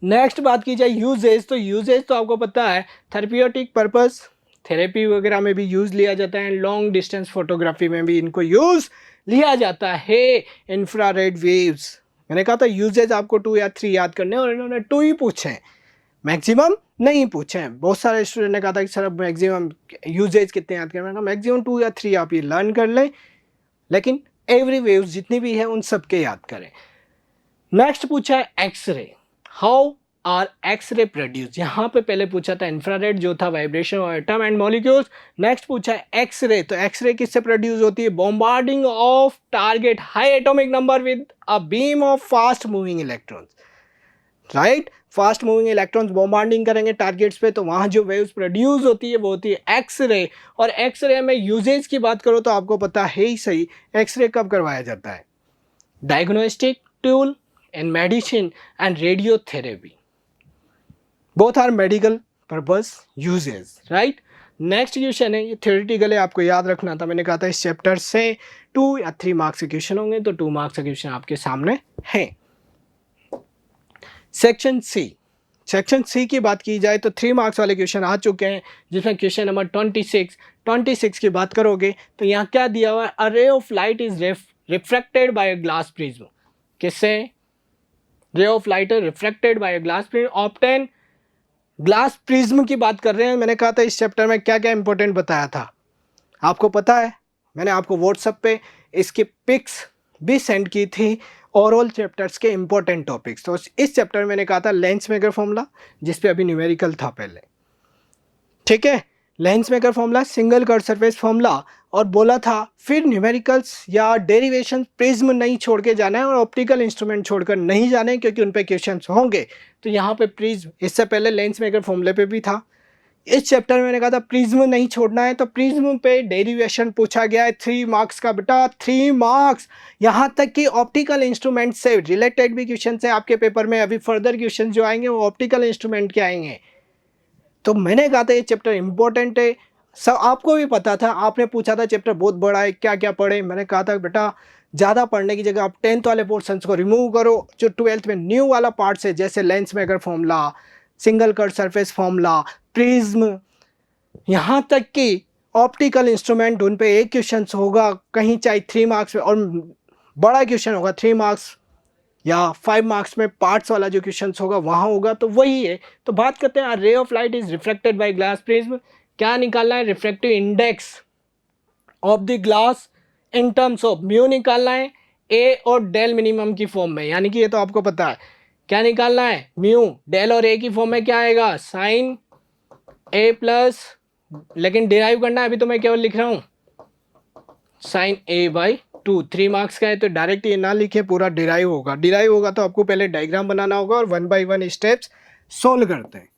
Next बात की जाए usage. तो usage तो आपको पता है, therapeutic purpose, therapy वगैरह में भी यूज लिया जाता है, लॉन्ग डिस्टेंस फोटोग्राफी में भी इनको यूज लिया जाता है. इंफ्रारेड वेव्स, मैंने कहा था यूजेज आपको 2 या 3 याद करने, और इन्होंने 2 ही पूछे हैं, मैक्सिमम नहीं पूछे हैं. बहुत सारे स्टूडेंट ने कहा था कि सर अब मैक्सिमम यूजेज कितने याद करें. मैक्सिमम 2 या 3 आप ये लर्न कर लें, लेकिन एवरी वेव्स जितनी भी है उन सबके याद करें. नेक्स्ट पूछा है X ray. How are X ray produce. यहाँ पे पहले पूछा था इंफ्रारेड जो था vibration of atom and molecules. Next पूछा है एक्सरे. तो एक्सरे किससे प्रोड्यूस होती है? Bombarding of target high atomic number with a beam of fast moving electrons. Right, fast moving electrons bombarding करेंगे टारगेट्स पे, तो वहाँ जो वेव्स प्रोड्यूस होती है वो होती है एक्सरे. और एक्सरे में यूजेज की बात करो तो आपको पता है ही सही, एक्सरे कब करवाया जाता है? Diagnostic tool in medicine and radiotherapy, both are medical purpose usages. Right, next question है, ये थ्योरेटिकल है, आपको याद रखना था. मैंने कहा था इस चैप्टर से 2 या 3 मार्क्स के क्वेश्चन होंगे, तो 2 मार्क्स के क्वेश्चन आपके सामने हैं. Section C. सेक्शन सी की बात की जाए तो 3 मार्क्स वाले क्वेश्चन आ चुके हैं, जिसमें क्वेश्चन नंबर 26 की बात करोगे तो यहाँ क्या दिया हुआ है, a ray of light is refracted by a glass prism. किससे? Ray of light is refracted by a glass prism obtain. Glass prism की बात कर रहे हैं. मैंने कहा था इस चैप्टर में क्या क्या इंपॉर्टेंट बताया था, आपको पता है. मैंने आपको व्हाट्सएप पे इसकी पिक्स भी सेंड की थी, ओवरऑल चैप्टर्स के इंपॉर्टेंट टॉपिक्स. तो इस चैप्टर में मैंने कहा था लेंस मेकर फॉर्मूला, जिस पे अभी न्यूमेरिकल था पहले. ठीक है, lens maker formula, single curve surface formula, और बोला था फिर न्यूमेरिकल्स या डेरिवेशन प्रिज्म नहीं छोड़ के जाना है और ऑप्टिकल इंस्ट्रूमेंट छोड़कर नहीं जाना है, क्योंकि उन पे क्वेश्चंस होंगे. तो यहाँ पे प्रिज्म, इससे पहले लेंस मेकर फॉर्मूले पे भी था. इस चैप्टर में मैंने कहा था प्रिज्म नहीं छोड़ना है, तो प्रिज्म पे डेरिवेशन पूछा गया है 3 मार्क्स का बेटा, 3 मार्क्स. यहाँ तक कि ऑप्टिकल इंस्ट्रूमेंट से रिलेटेड भी क्वेश्चन है आपके पेपर में. अभी फर्दर क्वेश्चन जो आएंगे वो ऑप्टिकल इंस्ट्रूमेंट के आएंगे. तो मैंने कहा था ये चैप्टर इंपॉर्टेंट है. सब आपको भी पता था, आपने पूछा था चैप्टर बहुत बड़ा है, क्या क्या पढ़े. मैंने कहा था बेटा ज़्यादा पढ़ने की जगह आप 10th वाले पोर्शंस को रिमूव करो, जो 12th में न्यू वाला पार्ट है, जैसे lens maker formula, single curve surface formula, prism, यहाँ तक कि ऑप्टिकल इंस्ट्रूमेंट उन पे एक क्वेश्चन होगा, कहीं चाहे 3 मार्क्स में, और बड़ा क्वेश्चन होगा 3 मार्क्स या 5 मार्क्स में पार्ट्स वाला जो क्वेश्चन होगा वहाँ होगा, तो वही है। तो बात करते हैं रे of light is reflected by glass prism, क्या निकालना है, refractive index of the glass in terms of mu निकालना है ए और डेल मिनिमम की फॉर्म में, यानी कि ये तो आपको पता है क्या निकालना है, म्यू डेल और ए की फॉर्म में क्या आएगा, साइन ए प्लस, लेकिन डिराइव करना है, अभी तो मैं केवल लिख रहा हूँ साइन ए बाई 2, 3 मार्क्स का है तो डायरेक्ट ये ना लिखे, पूरा डिराइव होगा। डिराइव होगा तो आपको पहले डायग्राम बनाना होगा और 1 बाई 1 स्टेप्स सोल्व करते हैं।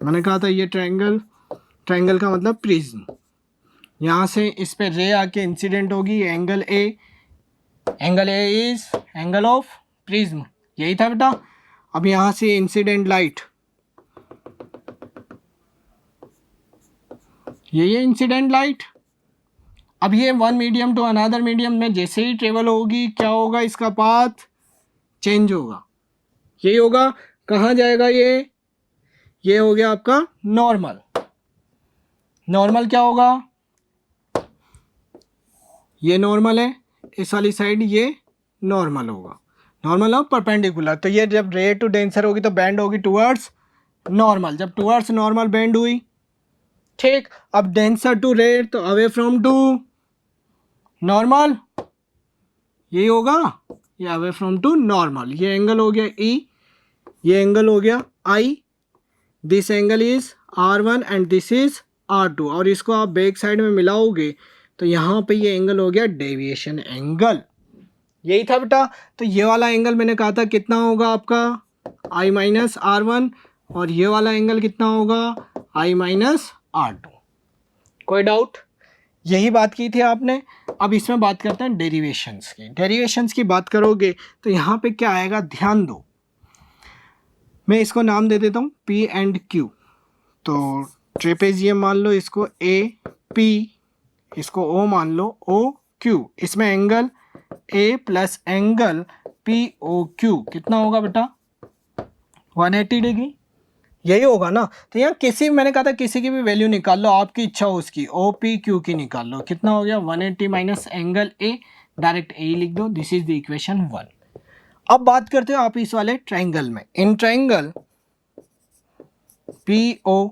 मैंने कहा था ये ट्रायंगल, ट्रायंगल का मतलब प्रिज्म, यहाँ से इस पे रे आके इंसिडेंट होगी, angle A is angle of prism, यही था बेटा। अब यहाँ से इंसिडेंट लाइट, यही है इंसिडेंट लाइट। अब ये one medium to another medium में जैसे ही ट्रेवल होगी क्या होगा, इसका पाथ चेंज होगा, यही होगा। कहाँ जाएगा ये हो गया आपका नॉर्मल। नॉर्मल क्या होगा, ये नॉर्मल है, इस वाली साइड ये नॉर्मल होगा, नॉर्मल ऑफ परपेंडिकुलर। तो ये जब रे टू डेंसर होगी तो बैंड होगी टुवर्ड्स नॉर्मल, जब टुवर्ड्स नॉर्मल बैंड हुई, ठीक। अब डेंसर टू रे तो अवे फ्रॉम टू नॉर्मल, यही होगा, ये अवे फ्रॉम टू नॉर्मल। ये एंगल हो गया ई, ये एंगल हो गया i, this angle is R1 and this is R2, और इसको आप बैक साइड में मिलाओगे तो यहाँ पे ये एंगल हो गया डेविएशन एंगल, यही था बेटा। तो ये वाला एंगल मैंने कहा था कितना होगा आपका I माइनस R1, और ये वाला एंगल कितना होगा I माइनस R2। कोई डाउट, यही बात की थी आपने। अब इसमें बात करते हैं डेरिवेशंस की। डेरिवेशंस की बात करोगे तो यहाँ पे क्या आएगा, ध्यान दो, मैं इसको नाम दे देता हूँ P एंड Q। तो ट्रेपेजियम मान लो इसको A P, इसको O मान लो O Q, इसमें angle A plus angle P O Q कितना होगा बेटा, 180 डिग्री, यही होगा ना। तो यहाँ किसी, मैंने कहा था किसी की भी वैल्यू निकाल लो, आपकी इच्छा हो उसकी, ओ पी क्यू की निकाल लो, कितना हो गया 180 माइनस एंगल ए, डायरेक्ट ए लिख दो, दिस इज द इक्वेशन 1। अब बात करते हो आप इस वाले ट्रायंगल में, in triangle P O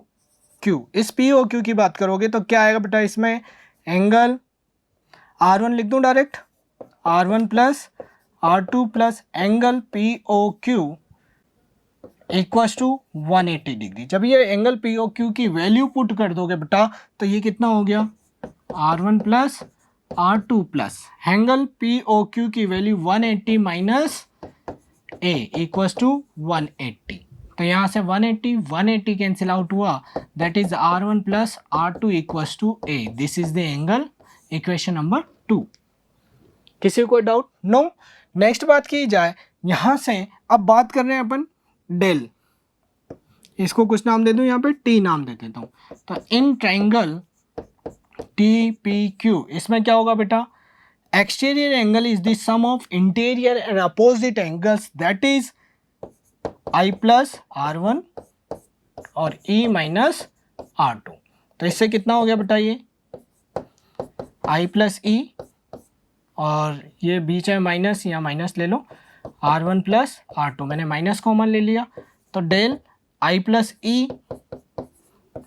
Q, इस पी ओ क्यू की बात करोगे तो क्या आएगा बेटा, इसमें एंगल R1 लिख दूँ direct, R1 plus R2 plus angle P O Q equals to 180 डिग्री। जब ये एंगल पी ओ क्यू की वैल्यू पुट कर दोगे बेटा तो ये कितना हो गया, R1 plus R2 plus angle P O Q की value 180 minus A equals to 180। तो यहाँ से 180 कैंसिल आउट हुआ, that is R1 plus R2 equals to A, this is the angle, equation number 2। किसी को डाउट, नो। नेक्स्ट बात की जाए, यहाँ से अब बात कर रहे हैं अपन डेल, इसको कुछ नाम दे दूं, यहाँ पे टी नाम दे देता हूँ। तो in triangle T P Q, इसमें क्या होगा बेटा, exterior angle is the sum of interior and opposite angles, that is I plus R1 और ई माइनस R2। तो इससे कितना हो गया बेटा, ये आई प्लस ई, और ये बीच में माइनस, या माइनस ले लो, R1 प्लस R2, मैंने माइनस कॉमन ले लिया, तो del I plus E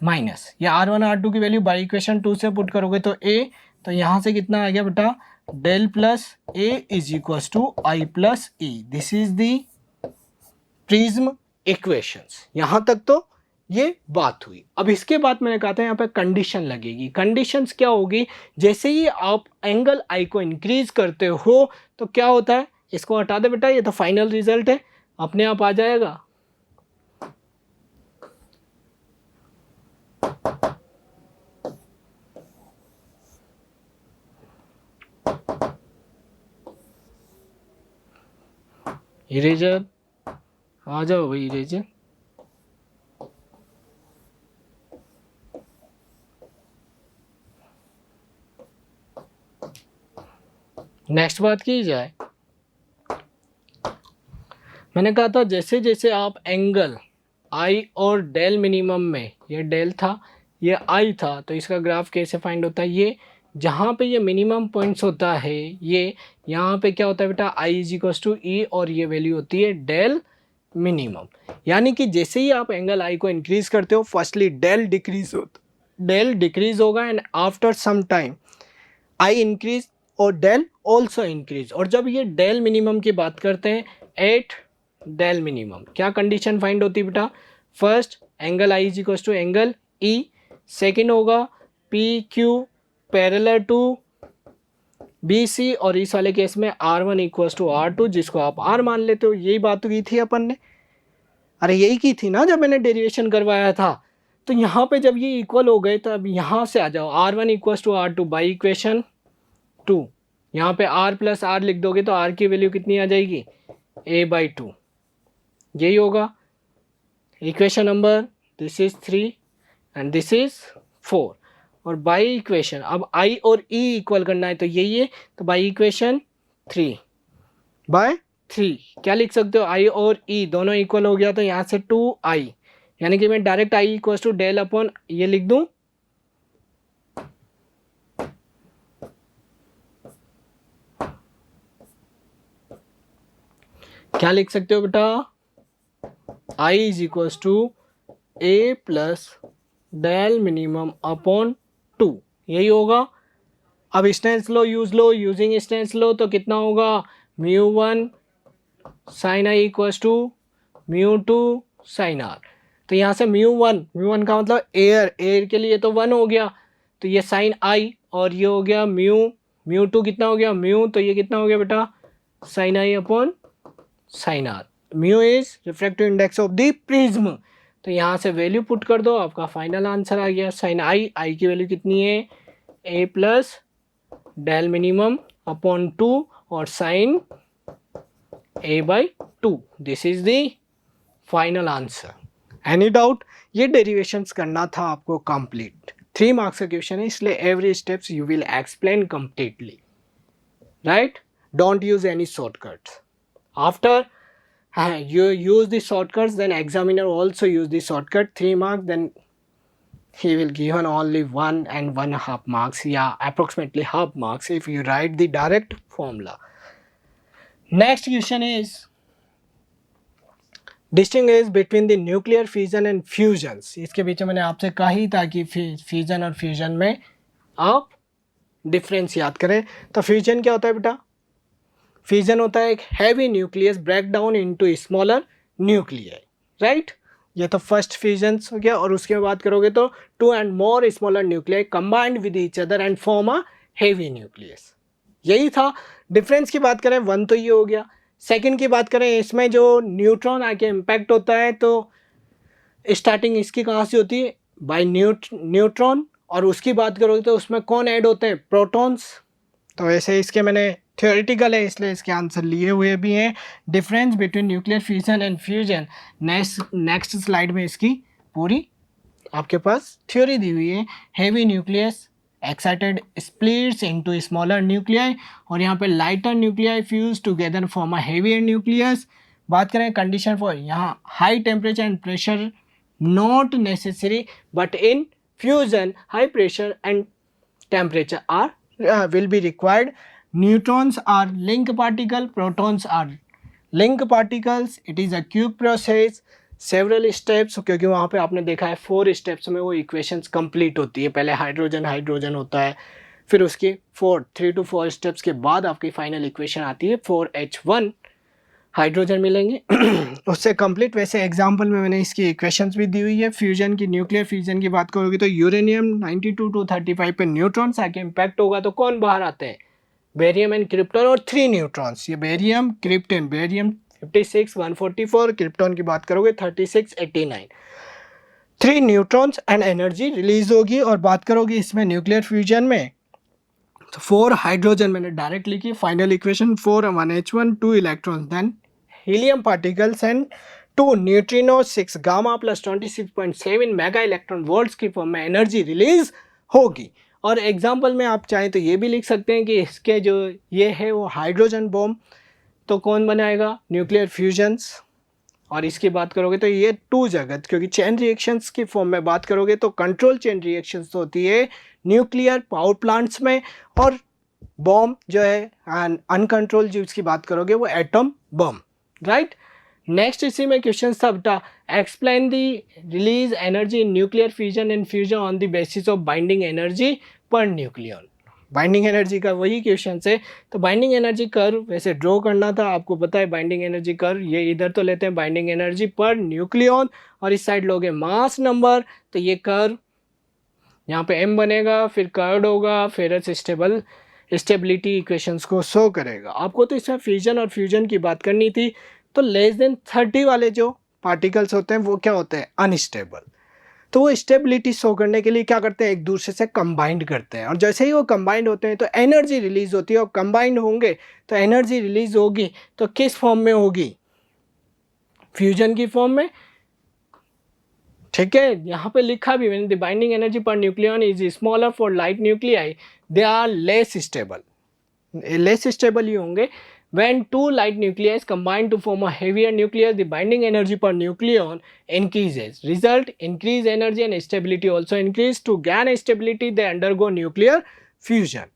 minus, ये R1 R2 की वैल्यू बाई इक्वेशन 2 से पुट करोगे तो A, तो यहाँ से कितना आ गया बेटा, del plus A is equals to I plus E, this is the prism equations. यहाँ तक तो ये बात हुई। अब इसके बाद मैंने कहा था यहाँ पे कंडीशन लगेगी। कंडीशंस क्या होगी, जैसे ही आप एंगल आई को इंक्रीज करते हो तो क्या होता है, इसको हटा दे बेटा, ये तो फाइनल रिजल्ट है, अपने आप आ जाएगा। इरेजर आ जाओ भाई, इरेजर। नेक्स्ट बात की जाए, मैंने कहा था जैसे जैसे आप एंगल आई और डेल मिनिमम में, ये डेल था ये आई था, तो इसका ग्राफ कैसे फाइंड होता है, ये जहाँ पे ये मिनिमम पॉइंट्स होता है ये यहाँ पे क्या होता है बेटा, आई इज इक्वल्स टू ई और ये वैल्यू होती है डेल मिनिमम। यानी कि जैसे ही आप एंगल आई को इंक्रीज करते हो, फर्स्टली डेल डिक्रीज होगा and after some time i increase और डेल ऑल्सो इंक्रीज। और जब ये डेल मिनिमम की बात करते हैं, एट डेल मिनिमम क्या कंडीशन फाइंड होती है बेटा, first angle i is equals to angle e, second होगा P Q parallel to B C, और इस वाले केस में R1 इक्वल्स टू R2 जिसको आप R मान लेते हो। यही बात की थी अपन ने, अरे यही की थी ना जब मैंने डेरिवेशन करवाया था। तो यहाँ पे जब ये इक्वल हो गए तो अब यहाँ से आ जाओ, R1 equals to R2 by equation 2, यहाँ पे R प्लस R लिख दोगे तो R की वैल्यू कितनी आ जाएगी, A/2, यही होगा equation number, this is 3 and this is 4। और बाई इक्वेशन अब I और E इक्वल करना है तो यही है, तो बाई इक्वेशन 3/3 क्या लिख सकते हो, I और E दोनों इक्वल हो गया तो यहाँ से 2I, यानी कि मैं direct I equals to del upon ये लिख दूँ, क्या लिख सकते हो बेटा, I is equals to A plus del minimum upon 2, यही होगा। अब स्टेन्स लो यूज लो, यूजिंग स्टेन्स लो तो कितना होगा, μ1 sine i equals to μ2 sine r. तो यहाँ से μ1 का मतलब एयर के लिए तो 1 हो गया, तो ये साइन आई और ये हो गया μ2 कितना हो गया तो ये कितना हो गया बेटा, sine I upon sine R. Mu is refractive index of the prism, तो यहाँ से वैल्यू पुट कर दो, आपका फाइनल आंसर आ गया साइन आई की वैल्यू कितनी है, A plus del minimum upon 2 और sine A/2, this is the final answer. Any doubt, ये डेरिवेशंस करना था आपको कंप्लीट, 3 मार्क्स का क्वेश्चन है इसलिए every steps you will explain completely, right, don't use any shortcuts. After you use the shortcuts, then examiner also use the shortcut 3 marks, then he will given only 1 and 1/2 marks, yeah, approximately half marks if you write the direct formula. Next question is distinguish between the nuclear fission and fusions। इसके बीच में मैंने आपसे कहा ही था कि fusion और fusion में आप डिफरेंस याद करें। तो फ्यूजन क्या होता है बेटा, फ्यूजन होता है एक heavy nucleus break down into smaller nuclei, right, ये तो फर्स्ट फ्यूजन हो गया। और उसके बाद करोगे तो 2 and more smaller nuclei combined with each other and form a heavy nucleus, यही था। डिफरेंस की बात करें 1 तो ये हो गया, सेकंड की बात करें इसमें जो न्यूट्रॉन आके इम्पैक्ट होता है तो स्टार्टिंग इसकी कहाँ से होती है, बाय न्यूट्रॉन, और उसकी बात करोगे तो उसमें कौन ऐड होते हैं, प्रोटॉन्स। तो ऐसे इसके मैंने थियोरेटिकल है इसलिए इसके आंसर लिए हुए भी हैं। Difference between nuclear fusion and fusion next slide में इसकी पूरी आपके पास थ्योरी दी हुई है। Heavy nucleus excited splits into smaller nuclei, और यहाँ पे lighter nuclei fuse together form a heavier nucleus. बात करें कंडीशन फॉर, यहाँ high temperature and pressure not necessary, but in fusion high pressure and temperature are will be required. Neutrons are link particle, protons are link particles. It is a quick process, several steps, क्योंकि वहाँ पे आपने देखा है 4 steps में वो equations complete होती है। पहले हाइड्रोजन होता है, फिर उसके 3 to 4 स्टेप्स के बाद आपकी फाइनल इक्वेशन आती है 4H1 हाइड्रोजन मिलेंगे उससे कंप्लीट। वैसे एग्जांपल में मैंने इसकी इक्वेशंस भी दी हुई है। फ्यूजन की, न्यूक्लियर फ्यूजन की बात करोगे तो यूरेनियम 92 to 35 पे न्यूट्रॉन्स आके इम्पैक्ट होगा तो कौन बाहर आते हैं, बेरियम एंड क्रिप्टॉन और 3 न्यूट्रॉन्स, ये बेरियम क्रिप्टन, बेरियम 56 144, क्रिप्टॉन की बात करोगे 36 89, 3 न्यूट्रॉन्स एंड एनर्जी रिलीज होगी। और बात करोगे इसमें न्यूक्लियर फ्यूजन में तो 4 हाइड्रोजन मैंने डायरेक्ट लिखी, final equation 4 1H1 2 electrons, then helium particles and 2 neutrino 6 gamma plus 26.7 mega electron volts की फॉर्म में एनर्जी रिलीज होगी। और एग्जाम्पल में आप चाहें तो ये भी लिख सकते हैं कि इसके जो ये है वो हाइड्रोजन बॉम्ब तो कौन बनाएगा, न्यूक्लियर फ्यूजन्स, और इसकी बात करोगे तो ये 2 जगह, क्योंकि चेन रिएक्शंस की फॉर्म में बात करोगे तो कंट्रोल चेन रिएक्शंस होती है न्यूक्लियर पावर प्लांट्स में, और बॉम्ब जो है अनकंट्रोल जिसकी बात करोगे वो एटम बम, राइट। नेक्स्ट इसी में क्वेश्चन था बेटा, explain the release energy in nuclear fusion and fusion on the basis of binding energy per nucleon. Binding energy का वही क्वेश्चन है। तो बाइंडिंग एनर्जी कर्व वैसे ड्रॉ करना था, आपको पता है बाइंडिंग एनर्जी कर्व, ये इधर तो लेते हैं बाइंडिंग एनर्जी पर न्यूक्लियन और इस साइड लोगे मास नंबर, तो ये कर्व यहाँ पे m बनेगा, फिर कर्व होगा, फिर स्टेबिलिटी इक्वेशंस को शो करेगा। आपको तो इसमें फ्यूजन और फ्यूजन की बात करनी थी। तो लेस देन 30 वाले जो पार्टिकल्स होते हैं वो क्या होते हैं, अनस्टेबल। तो वो स्टेबिलिटी शो करने के लिए क्या करते हैं, एक दूसरे से कंबाइंड करते हैं, और जैसे ही वो कंबाइंड होते हैं तो एनर्जी रिलीज होती है, और कंबाइंड होंगे तो एनर्जी रिलीज होगी तो किस फॉर्म में होगी, फ्यूजन की फॉर्म में, ठीक है। यहाँ पे लिखा भी मैंने, the binding energy per nucleon is smaller for light nuclei, they are less stable. Less stable ही होंगे। When two light nuclei combine to form a heavier nucleus, the binding energy per nucleon increases. Result, increase energy and stability also increase. To gain stability, they undergo nuclear fusion.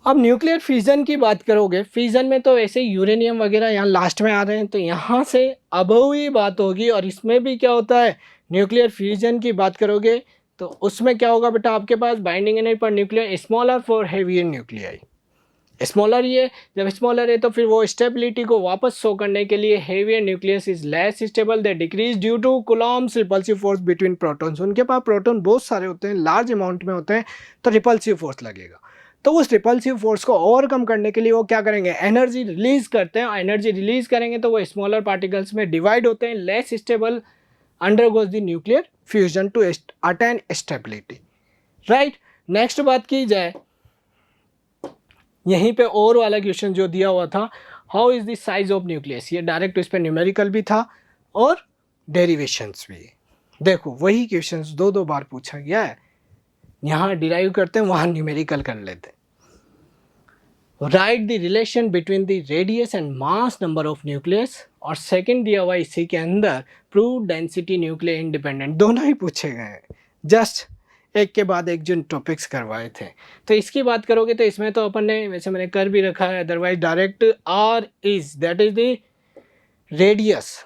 अब nuclear fusion की बात करोगे, fusion में तो ऐसे uranium वगैरह यहाँ last में आ रहे हैं, तो यहाँ से अब ही बात होगी। और इसमें भी क्या होता है, न्यूक्लियर फ्यूजन की बात करोगे तो उसमें क्या होगा बेटा, आपके पास binding energy per nuclear smaller for heavier nuclei, smaller ही है। जब स्मॉलर है तो फिर वो स्टेबिलिटी को वापस शो करने के लिए heavier nucleus is less stable, they decrease due to Coulomb's repulsive force between protons. उनके पास प्रोटॉन बहुत सारे होते हैं, लार्ज अमाउंट में होते हैं, तो रिपल्सिव फोर्स लगेगा। तो उस रिपल्सिव फोर्स को ओवरकम करने के लिए वो क्या करेंगे, एनर्जी रिलीज करते हैं। एनर्जी रिलीज करेंगे तो वो स्मॉलर पार्टिकल्स में डिवाइड होते हैं, less stable, undergoes the nuclear fusion to attain stability, right. Next बात की जाए, यहीं पे और वाला क्वेश्चन जो दिया हुआ था, how is the size of nucleus, ये डायरेक्ट इस पर न्यूमेरिकल भी था और डेरिवेशंस भी। देखो वही क्वेश्चंस दो बार पूछा गया है, यहाँ डिराइव करते हैं वहाँ न्यूमेरिकल कर लेते हैं। Right the relation between the radius and mass number of nucleus, और सेकेंड दिया हुआ इसी के अंदर प्रूव डेंसिटी न्यूक्लियर इंडिपेंडेंट, दोनों ही पूछे गए हैं, जस्ट एक के बाद एक जो टॉपिक्स करवाए थे। तो इसकी बात करोगे तो इसमें तो अपन ने वैसे मैंने कर भी रखा है, otherwise direct R is that is the radius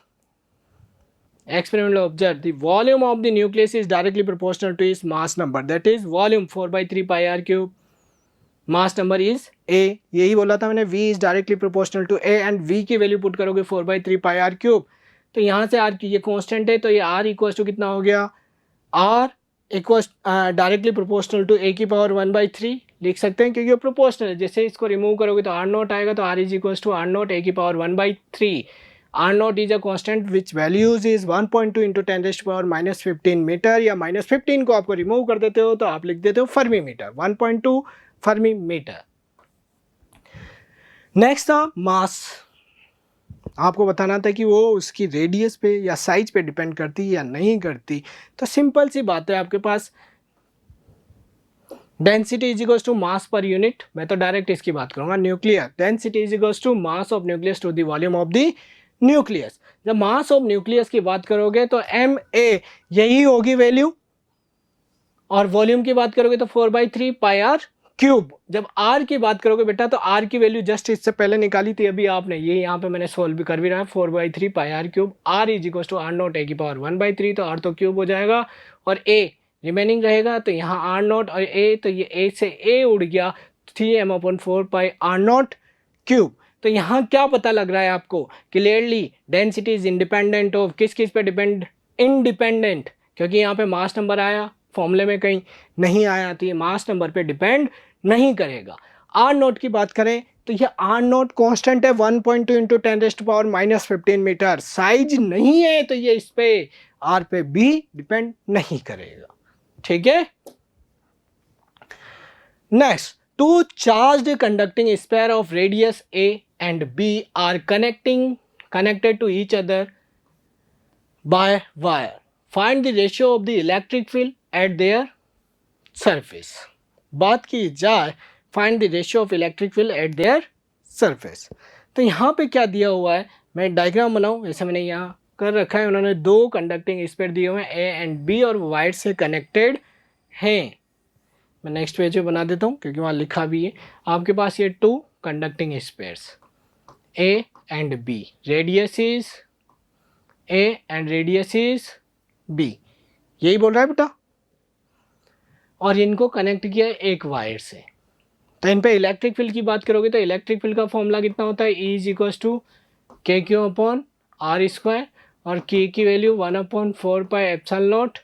experimental observe the volume of the nucleus is directly proportional to its mass number, that is volume 4/3 pi are cube, mass number is A, यही बोला था मैंने, v is directly proportional to A, and v की value put करोगे 4/3 pi are cube. तो यहाँ से r की ये कांस्टेंट है, तो ये r इक्वल टू कितना हो गया, r equal directly proportional to a की पावर 1/3 लिख सकते हैं, क्योंकि वो प्रोपोर्शनल है। जैसे इसको रिमूव करोगे तो r नॉट आएगा, तो r is equal to r not a की power 1/3। r nought is a constant which values is 1.2 into 10⁻⁻15 metre, या -15 को आपको रिमूव कर देते हो तो आप लिख देते हो fermi metre, 1.2 fermi metre. Next था मास, आपको बताना था कि वो उसकी रेडियस पे या साइज पे डिपेंड करती है या नहीं करती। तो सिंपल सी बात है, आपके पास density is equals to mass per unit, मैं तो डायरेक्ट इसकी बात करूंगा, nuclear density is equals to mass of nucleus to the volume of the nucleus. जब मास ऑफ न्यूक्लियस की बात करोगे तो ma यही होगी वैल्यू, और वॉल्यूम की बात करोगे तो 4/3 पाई आर क्यूब। जब r की बात करोगे बेटा तो r की वैल्यू जस्ट इससे पहले निकाली थी अभी आपने, ये यहाँ पे मैंने सोल्व भी कर भी रहा है, 4/3 pi are cube, r is equal to r not a की पावर 1/3, तो r तो क्यूब हो जाएगा और a रिमेनिंग रहेगा, तो यहाँ r नॉट और a, तो ये a से a उड़ गया, 3m/4 pi r not cube. तो यहाँ क्या पता लग रहा है आपको, clearly density is independent of किस पे डिपेंड, इंडिपेंडेंट, क्योंकि यहाँ पे मास नंबर आया, फॉर्मूले में कहीं नहीं आया, तो ये मास नंबर पे डिपेंड नहीं करेगा। आर नोट की बात करें तो ये आर नोट कॉन्स्टेंट है 1.2 इंटू 10⁻⁻15 मीटर, साइज नहीं है तो ये इस पे आर पे भी डिपेंड नहीं करेगा, ठीक है। Next, two charged conducting sphere of radius a and b are connected to each other by wire. Find the ratio of the electric field at their surface. बात की जाए find the ratio of electric field at their surface, तो यहाँ पे क्या दिया हुआ है, मैं डायग्राम बनाऊँ, ऐसे मैंने यहाँ कर रखा है, उन्होंने दो कंडक्टिंग स्पेयर दिए हुए हैं ए एंड बी और वायर से कनेक्टेड हैं। मैं नेक्स्ट पेज पे बना देता हूँ क्योंकि वहाँ लिखा भी है आपके पास ये two conducting spheres A and B, radius is A and radius is B, यही बोल रहा है बेटा। और इनको कनेक्ट किया है एक वायर से। तो इन पे इलेक्ट्रिक फील्ड की बात करोगे तो इलेक्ट्रिक फील्ड का फॉर्मूला कितना होता है, E इज इक्वल टू के क्यू अपॉन आर स्क्वायर, और के की वैल्यू 1/4πε0,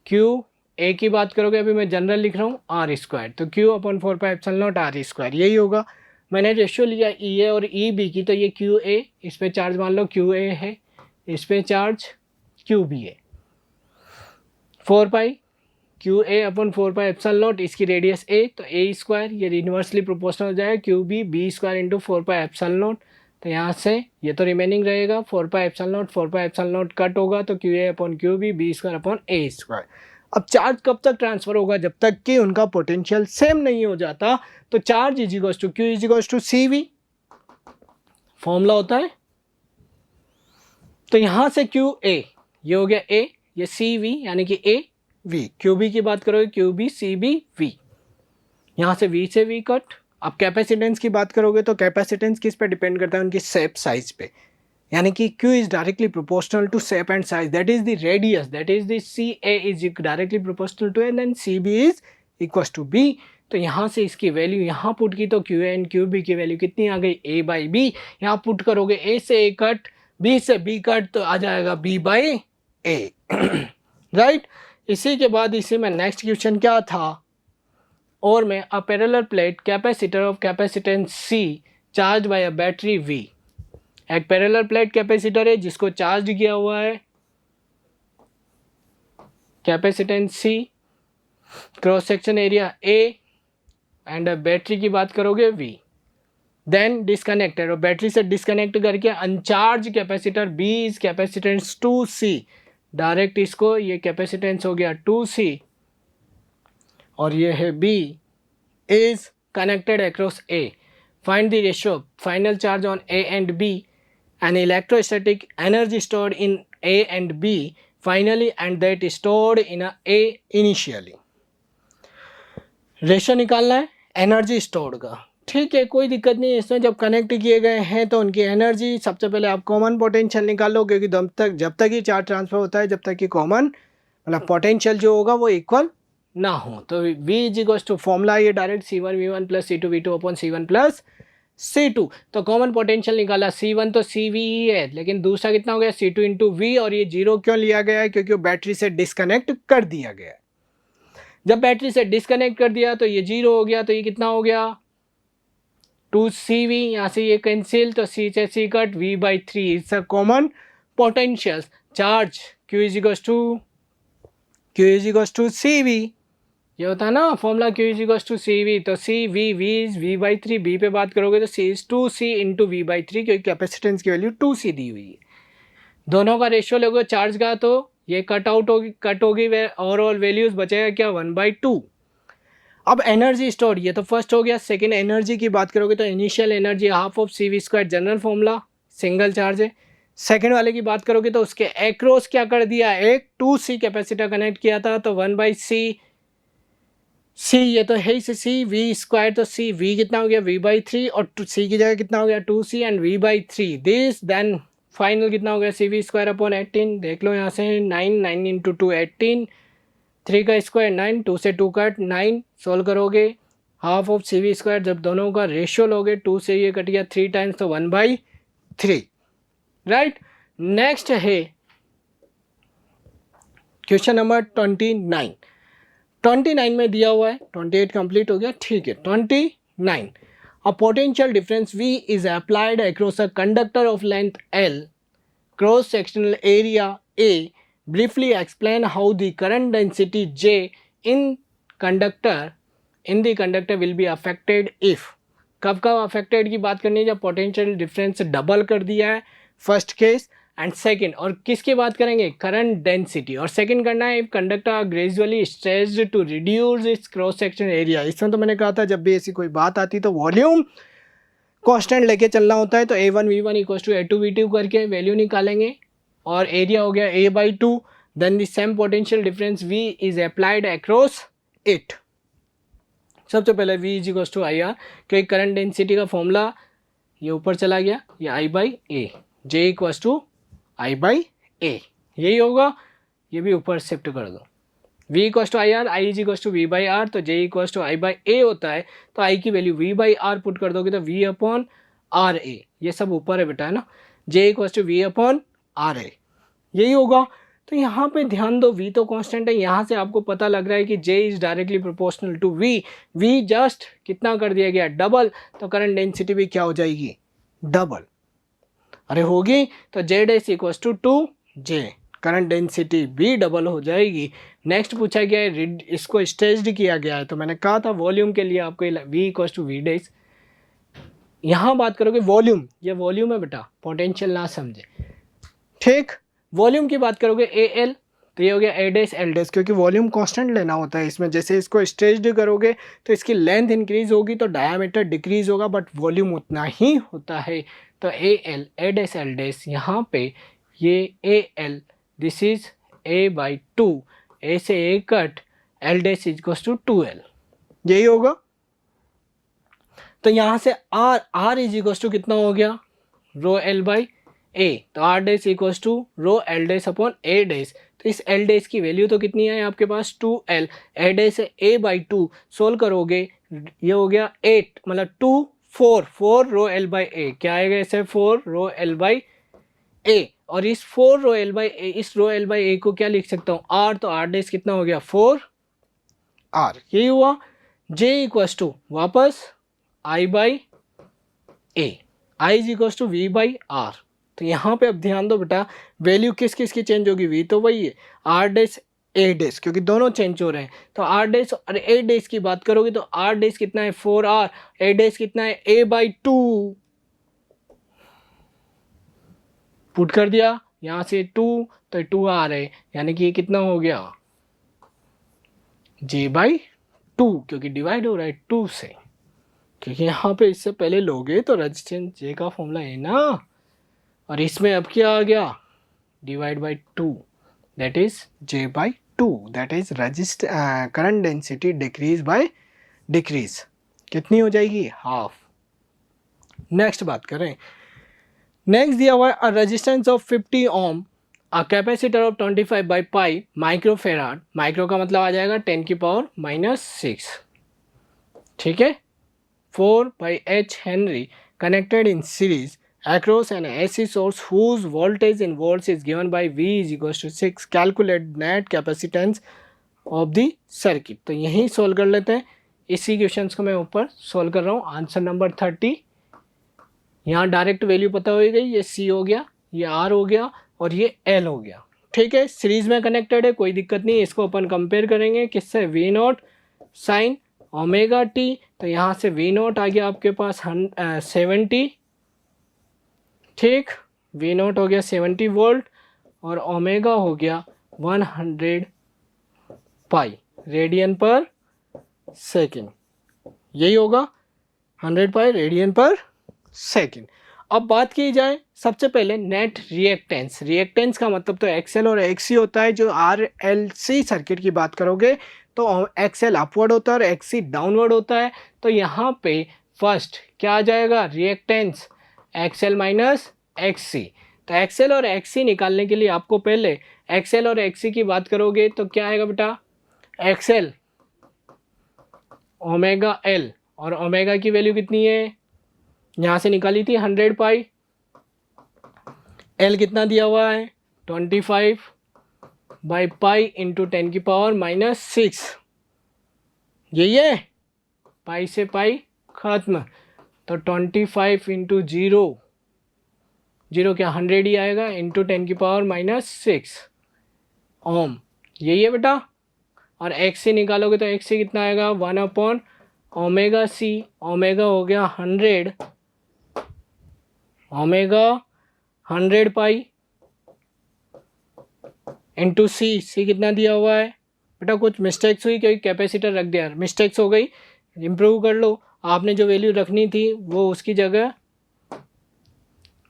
क्यू ए की बात करोगे अभी मैं जनरल लिख रहा हूँ आर स्क्वायर, तो क्यू अपॉन 4πε0 आर स्क्वायर, यही होगा। मैंने रेशियो लिया ई ए और ई बी की, तो ये क्यू ए, इस पे चार्ज मान लो क्यू ए है, इस पे चार्ज क्यू बी है, 4π क्यू ए अपॉन 4πε0, इसकी रेडियस ए, तो ए स्क्वायर ये इन्वर्सली प्रोपोर्शनल हो जाएगा q B B square into 4πε0, तो यहाँ से ये तो रिमेनिंग रहेगा 4πε0 कट होगा, तो Q A upon Q B B square upon A square. अब चार्ज कब तक ट्रांसफर होगा, जब तक कि उनका पोटेंशियल सेम नहीं हो जाता। तो charge is equal to Q is equal to C V, formula होता है। तो यहाँ से क्यू ए, ये हो गया ए, ये सी वी यानी कि ए वी, क्यू बी की बात करोगे Q B C B V, यहाँ से वी से वी कट। अब कैपेसिटेंस की बात करोगे तो कैपेसिटेंस किस पे डिपेंड करता है, उनकी शेप साइज पे, यानी कि Q is directly proportional to shape and size, that is the radius, that is the C A is directly proportional to N and C B is equal to B. तो यहाँ से इसकी value यहाँ put की तो Q A and Q B की value कितनी आ गई, ए बाई बी। यहाँ पुट करोगे ए से ए कट, बी से बी कट, तो आ जाएगा बी बाई ए, राइट। इसी के बाद इसी में नेक्स्ट क्वेश्चन क्या था, और में a parallel plate capacitor of capacitance C charge by a battery V, एक पैरेलल प्लेट कैपेसिटर है जिसको चार्ज किया हुआ है, capacitance C, cross section area A, and battery की बात करोगे V, देन डिस्कनेक्टेड, और बैटरी से डिस्कनेक्ट करके uncharged capacitor B is capacitance 2C, direct इसको ये कैपेसिटेंस हो गया 2C, और ये है B is connected across A, find the ratio final charge on A and B and electrostatic energy stored in A and B finally and that stored in A initially। Ratio निकालना है energy stored का, ठीक है, कोई दिक्कत नहीं है इसमें। जब कनेक्ट किए गए हैं तो उनकी एनर्जी, सबसे पहले आप कॉमन पोटेंशियल निकालो, क्योंकि जब तक ही चार्ज ट्रांसफर होता है जब तक कि कॉमन मतलब पोटेंशियल जो होगा वो इक्वल ना हो। तो V is equal to formula ये direct C1V1 plus C2V2 upon C1 plus C2, तो कॉमन पोटेंशियल निकाला C1 तो CV ही है, लेकिन दूसरा कितना हो गया C2 इंटू वी, और ये जीरो क्यों लिया गया है, क्योंकि वो बैटरी से डिस्कनेक्ट कर दिया गया है। जब बैटरी से डिस्कनेक्ट कर दिया तो ये जीरो हो गया, तो ये कितना हो गया 2CV, यहाँ से ये कैंसिल, तो C से C cut, V/3 it's a common potential charge, Q is equal to CV, ये होता है ना formula Q is equal to CV, तो C V is V/3, B पे बात करोगे तो C is 2C into V/3, क्योंकि कैपेसिटेंस की वैल्यू 2C दी हुई है। दोनों का रेशियो लोगे चार्ज का तो ये कट होगी ओवरऑल वैल्यूज, बचेगा क्या 1/2। अब एनर्जी स्टोर, ये तो फर्स्ट हो गया। सेकेंड एनर्जी की बात करोगे तो initial energy half of CV square, general formula, single charge है। सेकेंड वाले की बात करोगे तो उसके एक्रॉस क्या कर दिया, एक 2C कैपेसिटर कनेक्ट किया था, तो 1/C, ये तो है इसे C V स्क्वायर, तो C V कितना हो गया V/3, और C की जगह कितना हो गया 2C and V/3 this, then final कितना हो गया CV स्क्वायर अपॉन 18, देख लो यहाँ से 9 इंटू 2 18, 3 का स्क्वायर 9, 2 से 2 कट 9, सोल्व करोगे हाफ ऑफ CV स्क्वायर, जब दोनों का रेशियो लोगे 2 से ये कट गया 3 टाइम्स, तो 1/3, राइट। नेक्स्ट है क्वेश्चन नंबर 29 में दिया हुआ है, 28 कंप्लीट हो गया, ठीक है। 29, a potential difference V is applied across a conductor of length L, cross sectional area A, briefly explain how the current density J in the conductor will be affected if. कब affected की बात करनी है, जब potential difference double कर दिया है, first case, and second, और किसकी बात करेंगे, करंट डेंसिटी, और सेकेंड करना है conductor gradually stretched to reduce its cross section area. इसमें तो मैंने कहा था जब भी ऐसी कोई बात आती तो वॉल्यूम कांस्टेंट लेके चलना होता है, तो A1 V1 equal to A2 V2 करके वैल्यू निकालेंगे, और एरिया हो गया A/2, then the same potential difference V is applied across it. सबसे पहले V is equal to I R, क्योंकि करंट डेंसिटी का फॉर्मूला ये ऊपर चला गया, ये I/A, J equal to I/A, यही होगा, ये भी ऊपर शिफ्ट कर दो। V equal to I R, I is equal to V/R, तो J इक्वल टू I/A होता है, तो I की वैल्यू V/R पुट कर दोगे तो V/RA, ये सब ऊपर है बेटा, है ना, J इक्वल टू V/RA, यही होगा। तो यहाँ पे ध्यान दो, V तो कांस्टेंट है, यहाँ से आपको पता लग रहा है कि J is directly proportional to V, V just कितना कर दिया गया, डबल, तो करंट डेंसिटी भी क्या हो जाएगी, डबल। अरे होगी, तो Z equal to 2J, current density भी डबल हो जाएगी। नेक्स्ट पूछा गया है, इसको स्ट्रेच्ड किया गया है, तो मैंने कहा था वॉल्यूम के लिए आपको V equal to V dash, यहाँ बात करोगे वॉल्यूम, ये वॉल्यूम है बेटा, पोटेंशियल ना समझे, ठीक। वॉल्यूम की बात करोगे AL, तो ये हो गया A डैश L डैश, क्योंकि वॉल्यूम कांस्टेंट लेना होता है इसमें। जैसे इसको स्ट्रेच्ड करोगे तो इसकी लेंथ इंक्रीज होगी तो डायामीटर डिक्रीज होगा, बट वॉल्यूम उतना ही होता है। तो AL, A dash L dash, यहाँ पे ये AL, this is A/2, A से A cut, L dash is equal to 2L, यही होगा। तो यहाँ से R इज इक्वल टू कितना हो गया, रो L/A, तो R dash equal to rho L dash upon A dash, तो इस L डैश की वैल्यू तो कितनी है आपके पास, 2L, A डैश से A/2 सोल्व करोगे, ये हो गया 8, मतलब 2 4 रो L/A, क्या आएगा ऐसे, 4 रो L/A, और इस 4 रो L/A, इस रो L/A को क्या लिख सकता हूँ, R, तो R डैश कितना हो गया, 4R, यही हुआ। J इक्वल टू वापस I/A, I is equal to V/R, तो यहाँ पे अब ध्यान दो बेटा, वैल्यू किस किस की चेंज होगी, V तो वही है, R डैश A डैश, क्योंकि दोनों चेंज हो रहे हैं, तो R डैश और A डैश की बात करोगे तो R डैश कितना है 4R, A डैश कितना है A/2, पुट कर दिया, यहाँ से 2 तो 2R है, यानी कि ये कितना हो गया, J/2, क्योंकि डिवाइड हो रहा है 2 से, क्योंकि यहाँ पे इससे पहले लोगे तो रेजिस्टेंस J का फॉर्मूला है ना, और इसमें अब क्या आ गया, divide by 2, that is J/2, that is current density decrease by decrease, कितनी हो जाएगी, हाफ। नेक्स्ट बात करें, नेक्स्ट दिया हुआ है resistance of 50 ohm, a capacitor of 25 by pi microfarad, micro का मतलब आ जाएगा 10⁻⁻⁶, ठीक है, 4/H Henry connected in series across an AC source whose voltage in volts is given by V is equals to 6, calculate net capacitance of the circuit। तो यही solve कर लेते हैं, इसी क्वेश्चंस को मैं ऊपर सोल्व कर रहा हूँ। आंसर नंबर 30, यहाँ डायरेक्ट वैल्यू पता हो गई, ये C हो गया, ये R हो गया और ये L हो गया, ठीक है, सीरीज में कनेक्टेड है, कोई दिक्कत नहीं। इसको अपन कंपेयर करेंगे किससे, V0 साइन ओमेगा टी, तो यहाँ से V0 आ गया आपके पास 70, ठीक, V0 हो गया 70 वोल्ट और ओमेगा हो गया 100 पाई रेडियन पर सेकेंड, यही होगा 100 पाई रेडियन पर सेकेंड। अब बात की जाए सबसे पहले नेट रिएक्टेंस, रिएक्टेंस का मतलब तो एक्सएल और एक्सी होता है। जो RLC सर्किट की बात करोगे तो एक्सएल अपवर्ड होता है और एक्सी डाउनवर्ड होता है। तो यहाँ पे फर्स्ट क्या आ जाएगा, रिएक्टेंस एक्सएल माइनस एक्सी। तो एक्सएल और एक्सी निकालने के लिए आपको पहले एक्सएल और एक्सी की बात करोगे तो क्या आएगा बेटा, एक्सएल ओमेगा एल, और ओमेगा की वैल्यू कितनी है, यहाँ से निकाली थी 100 पाई, एल कितना दिया हुआ है 25 बाई पाई इंटू 10⁻⁻⁶, यही है, पाई से पाई खत्म, तो 25 इंटू 0 क्या 100 ही आएगा, इंटू 10⁻⁻⁶ ओम, यही है बेटा। और एक्स से निकालोगे तो एक्स से कितना आएगा 1/ओमेगा/c, ओमेगा हो गया 100, ओमेगा 100 पाई इंटू सी, सी कितना दिया हुआ है बेटा, कुछ मिस्टेक्स हुई क्योंकि कैपेसिटर रख दिया, मिस्टेक्स हो गई, इम्प्रूव कर लो। आपने जो वैल्यू रखनी थी वो उसकी जगह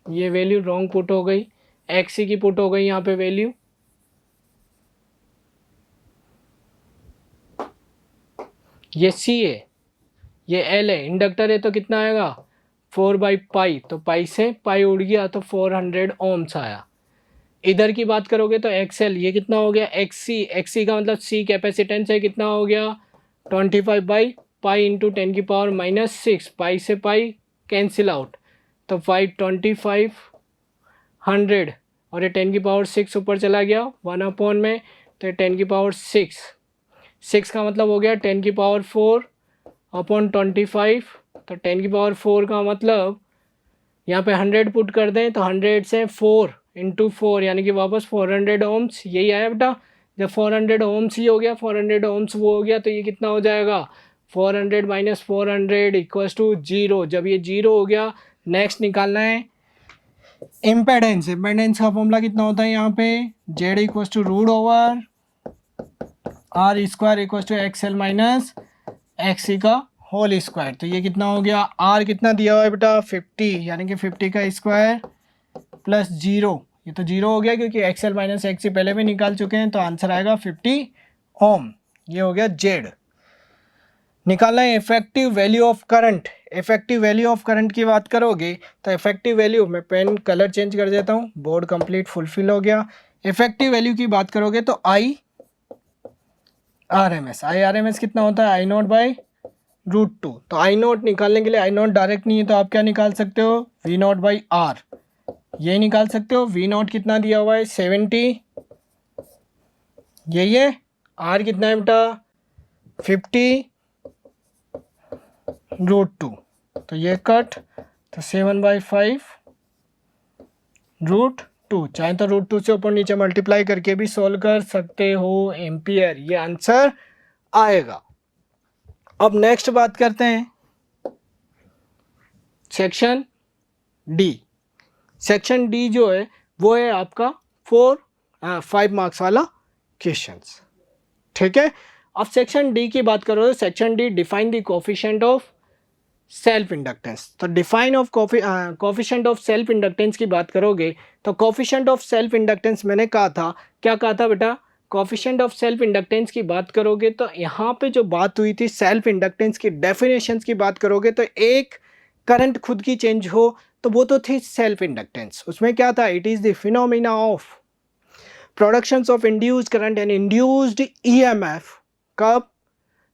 ये वैल्यू रॉन्ग पुट हो गई, XC की पुट हो गई यहाँ पे वैल्यू, ये C है, ये L है, इंडक्टर है तो कितना आएगा 4/पाई, तो पाई से पाई उड़ गया तो 400 ohms आया। इधर की बात करोगे तो XL, ये कितना हो गया XC का मतलब C कैपेसिटेंस है, कितना हो गया 25/पाई इंटू 10⁻⁻6, पाई से पाई कैंसिल आउट, तो 2500 और ये 10⁻6 ऊपर चला गया 1 में, तो ये 10⁻6, 6 का मतलब हो गया 10⁻4/25, तो 10⁻4 का मतलब यहाँ पे 100 पुट कर दें तो 100 से 4 इंटू 4 यानी कि वापस 400 ohms, यही आया बेटा। जब 400 ohms ही हो गया, 400 ohms वो हो गया, तो ये कितना हो जाएगा 400 - 400 इक्वल्स टू 0। जब ये 0 हो गया, नेक्स्ट निकालना है इम्पेडेंस। इम्पेडेंस का फॉर्मूला कितना होता है यहाँ पे, Z equals to √/R² equals to XL minus XC का होल स्क्वायर। तो ये कितना हो गया, R कितना दिया हुआ है बेटा 50, यानी कि 50 का स्क्वायर प्लस 0, ये तो 0 हो गया क्योंकि XL माइनस XC पहले भी निकाल चुके हैं, तो आंसर आएगा 50 ओम। ये हो गया Z। निकालना है effective value of current. Effective value of current की बात करोगे तो इफेक्टिव वैल्यू, मैं पेन कलर चेंज कर देता हूँ, बोर्ड कंप्लीट फुलफिल हो गया। इफेक्टिव वैल्यू की बात करोगे तो I/RMS कितना होता है I0/√2। तो I0 निकालने के लिए, I0 डायरेक्ट नहीं है तो आप क्या निकाल सकते हो V0/R, ये निकाल सकते हो। V0 कितना दिया हुआ है 70, यही है। R कितना है बेटा 50√2, तो ये कट, तो 7/5√2, चाहे तो √2 से ऊपर नीचे मल्टीप्लाई करके भी सोल्व कर सकते हो एम्पियर, ये आंसर आएगा। अब नेक्स्ट बात करते हैं सेक्शन डी। सेक्शन डी जो है वो है आपका 5 मार्क्स वाला क्वेश्चंस, ठीक है। अब सेक्शन डी की बात करो तो section D define the coefficient of self inductance. तो define of coefficient of self inductance की बात करोगे तो कोफिशिएंट ऑफ सेल्फ इंडक्टेंस मैंने कहा था, क्या कहा था बेटा, कोफिशिएंट ऑफ सेल्फ इंडक्टेंस की बात करोगे तो यहाँ पे जो बात हुई थी सेल्फ इंडक्टेंस की डेफिनेशंस की बात करोगे तो एक करंट खुद की चेंज हो तो वो तो थी सेल्फ इंडक्टेंस। उसमें क्या था, it is the phenomena of productions of induced current and induced EMF कब,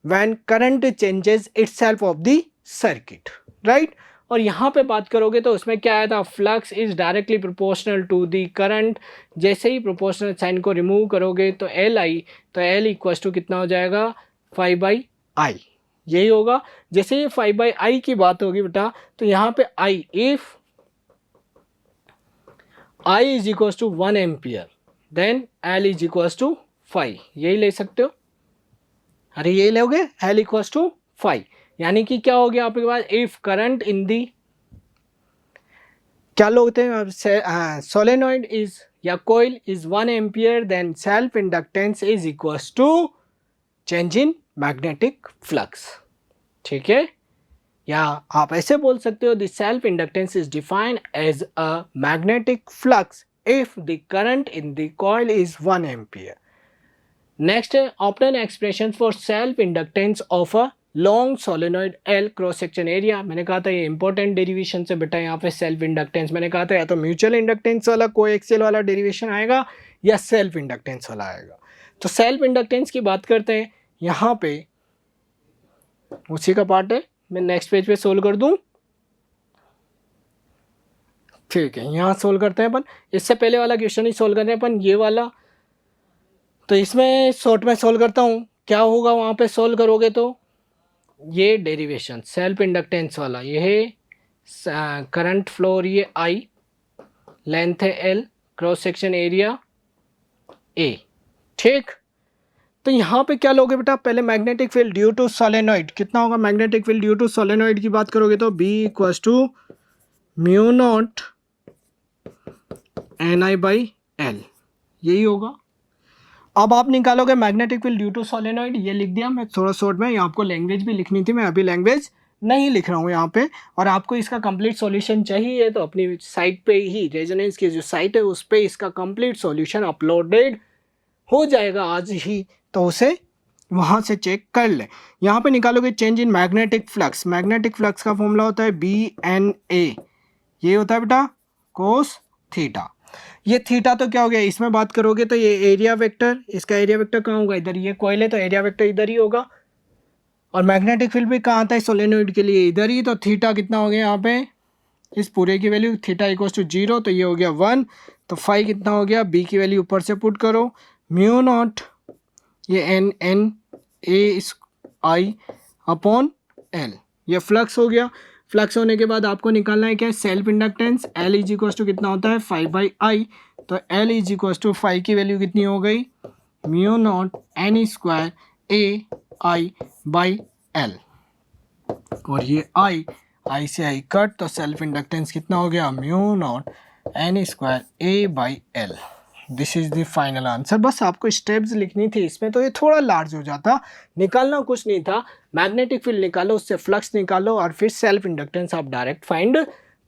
when current changes itself of the circuit, right. और यहाँ पे बात करोगे तो उसमें क्या आया था, flux is directly proportional to the current. जैसे ही प्रोपोर्शनल साइन को रिमूव करोगे तो LI, तो L इक्वल्स टू कितना हो जाएगा 5/I, यही होगा। जैसे ये 5/I की बात होगी बेटा तो यहाँ पे I, if I is equals to 1 ampere then L is equals to 5, यही ले सकते हो। अरे यही लोगे L इक्वल्स टू 5, यानी कि क्या हो गया आपके पास, इफ करंट इन दी, क्या लोग हैं सोलेनॉइड इज या coil is 1 ampere then self inductance is equals to change in magnetic flux, ठीक है। या आप ऐसे बोल सकते हो the self inductance is defined as a magnetic flux if the current in the coil is 1 ampere. Next है obtain expression for self inductance of a long solenoid L cross section area. मैंने कहा था ये important derivation से बेटा, यहाँ पे self inductance मैंने कहा था या तो म्यूचुअल इंडक्टेंस वाला कोएक्सियल वाला डेरिवेशन आएगा या सेल्फ इंडक्टेंस वाला आएगा। तो सेल्फ इंडक्टेंस की बात करते हैं, यहाँ पे उसी का पार्ट है, मैं नेक्स्ट पेज पे सोल्व कर दूं, ठीक है। यहाँ सोल्व करते हैं अपन, इससे पहले वाला क्वेश्चन ही सोल्व कर रहे हैं अपन, ये वाला। तो इसमें शॉर्ट में सोल्व करता हूँ, क्या होगा वहाँ पे सोल्व करोगे तो ये डेरिवेशन सेल्फ इंडक्टेंस वाला, ये है करंट फ्लोर, ये I, लेंथ है L, cross section area A, ठीक। तो यहाँ पे क्या लोगे बेटा, पहले magnetic field due to solenoid कितना होगा, magnetic field due to solenoid की बात करोगे तो B इक्वल्स टू μ0 Ni/L, यही होगा। अब आप निकालोगे magnetic field due to solenoid, ये लिख दिया मैं थोड़ा शॉर्ट में, आपको लैंग्वेज भी लिखनी थी, मैं अभी लैंग्वेज नहीं लिख रहा हूँ यहाँ पे, और आपको इसका कंप्लीट सॉल्यूशन चाहिए तो अपनी साइट पे ही, रेजोनेंस की जो साइट है उस पे इसका कंप्लीट सॉल्यूशन अपलोडेड हो जाएगा आज ही, तो उसे वहाँ से चेक कर ले। यहाँ पे निकालोगे change in magnetic flux. Magnetic flux का फॉर्मूला होता है BNA, ये होता है बेटा कोस थीटा। ये थीटा तो क्या हो गया, इसमें बात करोगे तो ये एरिया वेक्टर, इसका एरिया वेक्टर कहाँ होगा, इधर, ये कॉइल है तो एरिया वेक्टर इधर ही होगा, और मैग्नेटिक फील्ड भी कहाँ आता है सोलेनोइड के लिए, इधर ही। तो थीटा कितना हो गया यहाँ पे, इस पूरे की वैल्यू थीटा इक्वल टू 0, तो ये हो गया 1। तो फाई कितना हो गया, बी की वैल्यू ऊपर से पुट करो, म्यू नॉट ये n a I upon L, ये फ्लक्स हो गया। फ्लक्स होने के बाद आपको निकालना है क्या, self inductance. L is equal to कितना होता है 5/I, तो एल इज इक्वल टू 5 की वैल्यू कितनी हो गई, mu naught n square AI/L, और ये I से I कट, तो सेल्फ इंडक्टेंस कितना हो गया, mu naught n square A/L। This is the final answer. बस आपको स्टेप्स लिखनी थी इसमें, तो ये थोड़ा लार्ज हो जाता, निकालना कुछ नहीं था। मैग्नेटिक फील्ड निकालो, उससे फ्लक्स निकालो, और फिर सेल्फ इंडक्टेंस आप डायरेक्ट फाइंड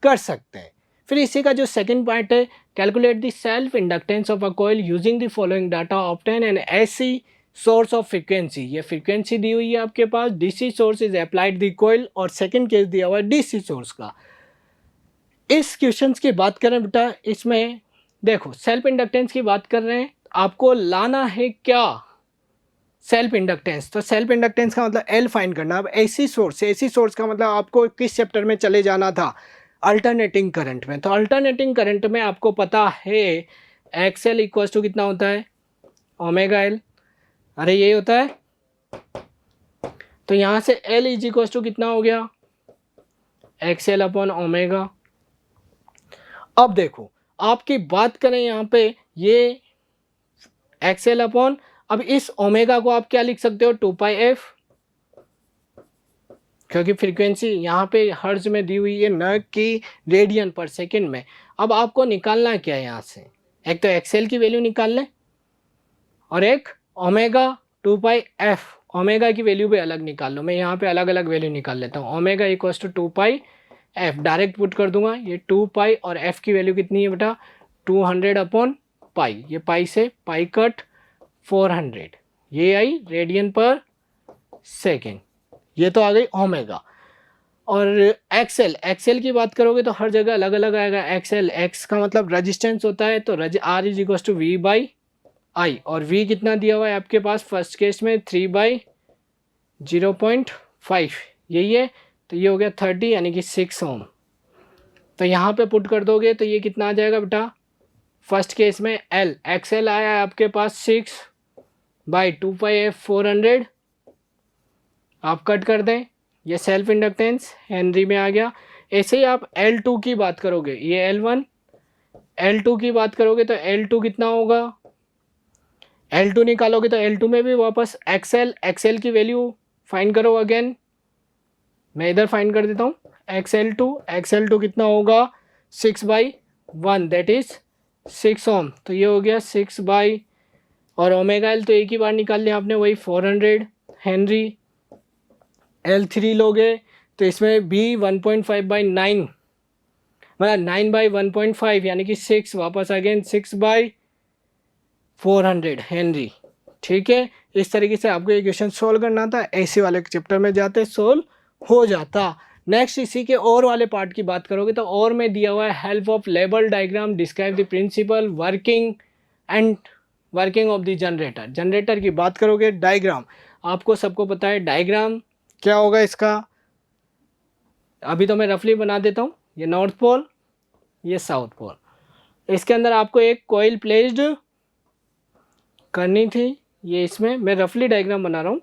कर सकते हैं। फिर इसी का जो सेकंड पार्ट है, calculate the self inductance of a coil using the following data, obtain an AC source of frequency. ये फ्रीक्वेंसी दी हुई है आपके पास, DC source is applied the coil, और सेकंड केस दिया हुआ है डीसी सोर्स का। इस क्वेश्चन की बात करें बेटा, इसमें देखो सेल्फ इंडक्टेंस की बात कर रहे हैं, आपको लाना है क्या, सेल्फ इंडक्टेंस। तो सेल्फ इंडक्टेंस का मतलब एल फाइंड करना। अब एसी सोर्स का मतलब आपको किस चैप्टर में चले जाना था, अल्टरनेटिंग करंट में। तो अल्टरनेटिंग करंट में आपको पता है एक्सएल इक्वल टू कितना होता है, ओमेगा एल, अरे ये होता है। तो यहाँ से एल इज इक्वल टू कितना हो गया, एक्सएल अपॉन ओमेगा। अब देखो आपकी बात करें यहाँ पे, ये एक्सएल अपॉन, अब इस ओमेगा को आप क्या लिख सकते हो, 2πf, क्योंकि फ्रीक्वेंसी यहाँ पे हर्ट्ज में दी हुई है, न कि रेडियन पर सेकंड में। अब आपको निकालना क्या है यहाँ से, एक तो एक्सएल की वैल्यू निकाल लें, और एक ओमेगा 2πf, ओमेगा की वैल्यू भी अलग निकाल लो। मैं यहाँ पे अलग अलग वैल्यू निकाल लेता हूँ। Omega equals to 2πf direct put कर दूंगा, ये 2π, और f की वैल्यू कितनी है बेटा 200 अपॉन पाई, ये पाई से पाई कट 400, ये आई रेडियन पर सेकेंड, ये तो आ गई ओमेगा। और एक्सएल की बात करोगे तो हर जगह अलग अलग आएगा। एक्सएल, एक्स का मतलब रेजिस्टेंस होता है, तो R is equal to V/I, और V कितना दिया हुआ है आपके पास, फर्स्ट केस में 3/0.5 यही है, तो ये हो गया 30 यानी कि 6 ओम। तो यहाँ पे पुट कर दोगे तो ये कितना आ जाएगा बेटा, फर्स्ट केस में L एक्सएल आया है आपके पास 6/2πf 400, आप कट कर दें, ये सेल्फ इंडक्टेंस हेनरी में आ गया। ऐसे ही आप L2 की बात करोगे, ये L1, L2 की बात करोगे तो L2 कितना होगा, L2 निकालोगे तो L2 में भी वापस एक्सएल की वैल्यू फाइंड करो अगेन, मैं इधर फाइंड कर देता हूँ। एक्सएल टू कितना होगा 6/1 दैट इज 6 ओम, तो ये हो गया 6 और ओमेगा एल तो एक ही बार निकाल लिया आपने, वही 400 हेनरी। L3 लोगे तो इसमें B 1.5/9 मतलब 9/1.5 यानी कि 6, वापस अगेन 6/400 हेनरी। ठीक है, इस तरीके से आपको इक्वेशन सोल्व करना था, ऐसे वाले चैप्टर में जाते सोल्व हो जाता। नेक्स्ट इसी के और वाले पार्ट की बात करोगे तो और में दिया हुआ है help of level diagram describe the principle working and working of the generator. Generator की बात करोगे, डायग्राम आपको सबको पता है डायग्राम क्या होगा इसका, अभी तो मैं रफली बना देता हूँ। ये नॉर्थ पोल, ये साउथ पोल, इसके अंदर आपको एक कॉइल प्लेस्ड करनी थी, ये इसमें मैं रफली डायग्राम बना रहा हूँ।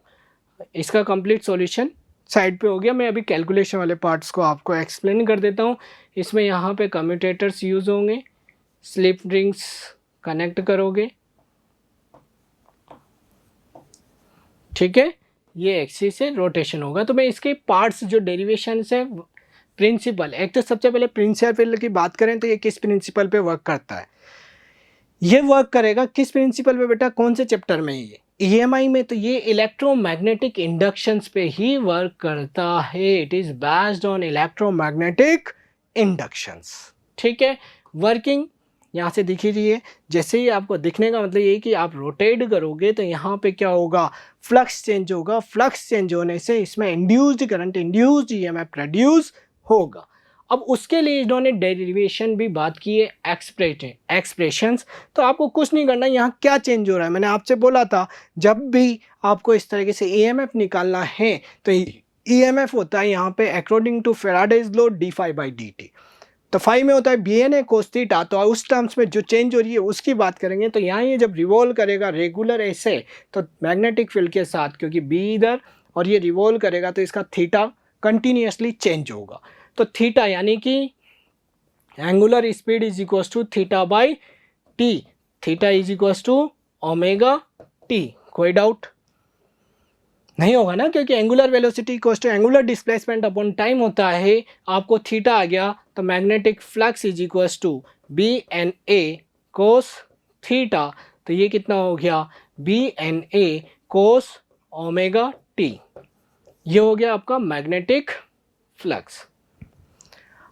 इसका कंप्लीट सॉल्यूशन साइड पे हो गया, मैं अभी कैलकुलेशन वाले पार्ट्स को आपको एक्सप्लेन कर देता हूँ। इसमें यहाँ पे कम्यूटेटर्स यूज़ होंगे, स्लिप रिंग्स कनेक्ट करोगे, ठीक है, ये एक्सिस से रोटेशन होगा। तो मैं इसके पार्ट्स जो डेरिवेशन है प्रिंसिपल, एक तो सबसे पहले प्रिंसिपल की बात करें तो ये किस प्रिंसिपल पे वर्क करता है, ये वर्क करेगा किस प्रिंसिपल पे बेटा, कौन से चैप्टर में, EMI में तो ये इलेक्ट्रोमैग्नेटिक इंडक्शंस पे ही वर्क करता है, it is based on electromagnetic inductions. ठीक है, वर्किंग यहाँ से दिख ही रही है, जैसे ही आपको दिखने का मतलब ये कि आप रोटेट करोगे तो यहाँ पे क्या होगा, फ्लक्स चेंज होगा, फ्लक्स चेंज होने से इसमें induced current, induced EMF produce होगा। अब उसके लिए इन्होंने डेरिवेशन भी बात की है, एक्सप्रेशंस। तो आपको कुछ नहीं करना, यहाँ क्या चेंज हो रहा है, मैंने आपसे बोला था जब भी आपको इस तरीके से ईएमएफ निकालना है तो ईएमएफ होता है यहाँ पे according to Faraday's law D phi by D T. तो फाई में होता है B N A cos theta, तो उस टर्म्स में जो चेंज हो रही है उसकी बात करेंगे। तो यहाँ ये जब रिवॉल्व करेगा रेगुलर ऐसे तो मैग्नेटिक फील्ड के साथ, क्योंकि बी इधर और ये रिवॉल्व करेगा तो इसका थीटा कंटिन्यूसली चेंज होगा। तो थीटा यानी कि angular speed is equal to theta by T, theta is equal to omega T. कोई डाउट नहीं होगा ना, क्योंकि angular velocity equal to angular displacement upon time होता है। आपको थीटा आ गया तो magnetic flux is equal to B N A cos theta, तो ये कितना हो गया, B N A cos omega T. ये हो गया आपका मैग्नेटिक फ्लक्स।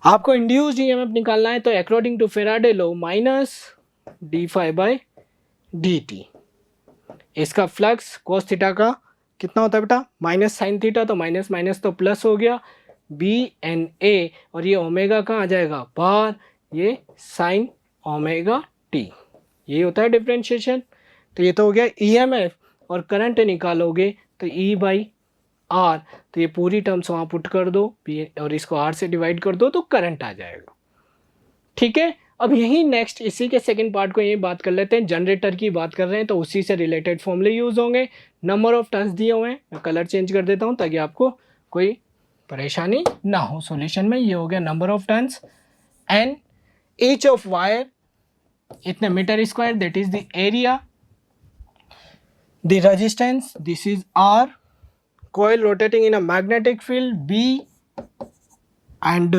आपको इंड्यूस्ड ईएमएफ निकालना है तो according to Faraday law minus D phi by D T, इसका फ्लक्स कोस थीटा का कितना होता है बेटा, माइनस साइन थीटा, तो माइनस माइनस तो प्लस हो गया, बी एन ए और ये ओमेगा कहाँ आ जाएगा बाहर, ये साइन ओमेगा टी। ये होता है डिफ्रेंशिएशन। तो ये तो हो गया ईएमएफ, और करंट निकालोगे तो ई बाई आर, तो ये पूरी टर्म्स वहाँ पुट कर दो और इसको आर से डिवाइड कर दो तो करंट आ जाएगा। ठीक है, अब यही नेक्स्ट इसी के सेकंड पार्ट को यही बात कर लेते हैं, जनरेटर की बात कर रहे हैं तो उसी से रिलेटेड फॉर्मूले यूज होंगे। नंबर ऑफ टर्न्स दिए हुए हैं, मैं कलर चेंज कर देता हूँ ताकि आपको कोई परेशानी ना हो सॉल्यूशन में। ये हो गया number of turns, N H of wire इतने metre square, that is the area, the resistance this is R, coil rotating in a magnetic field B, and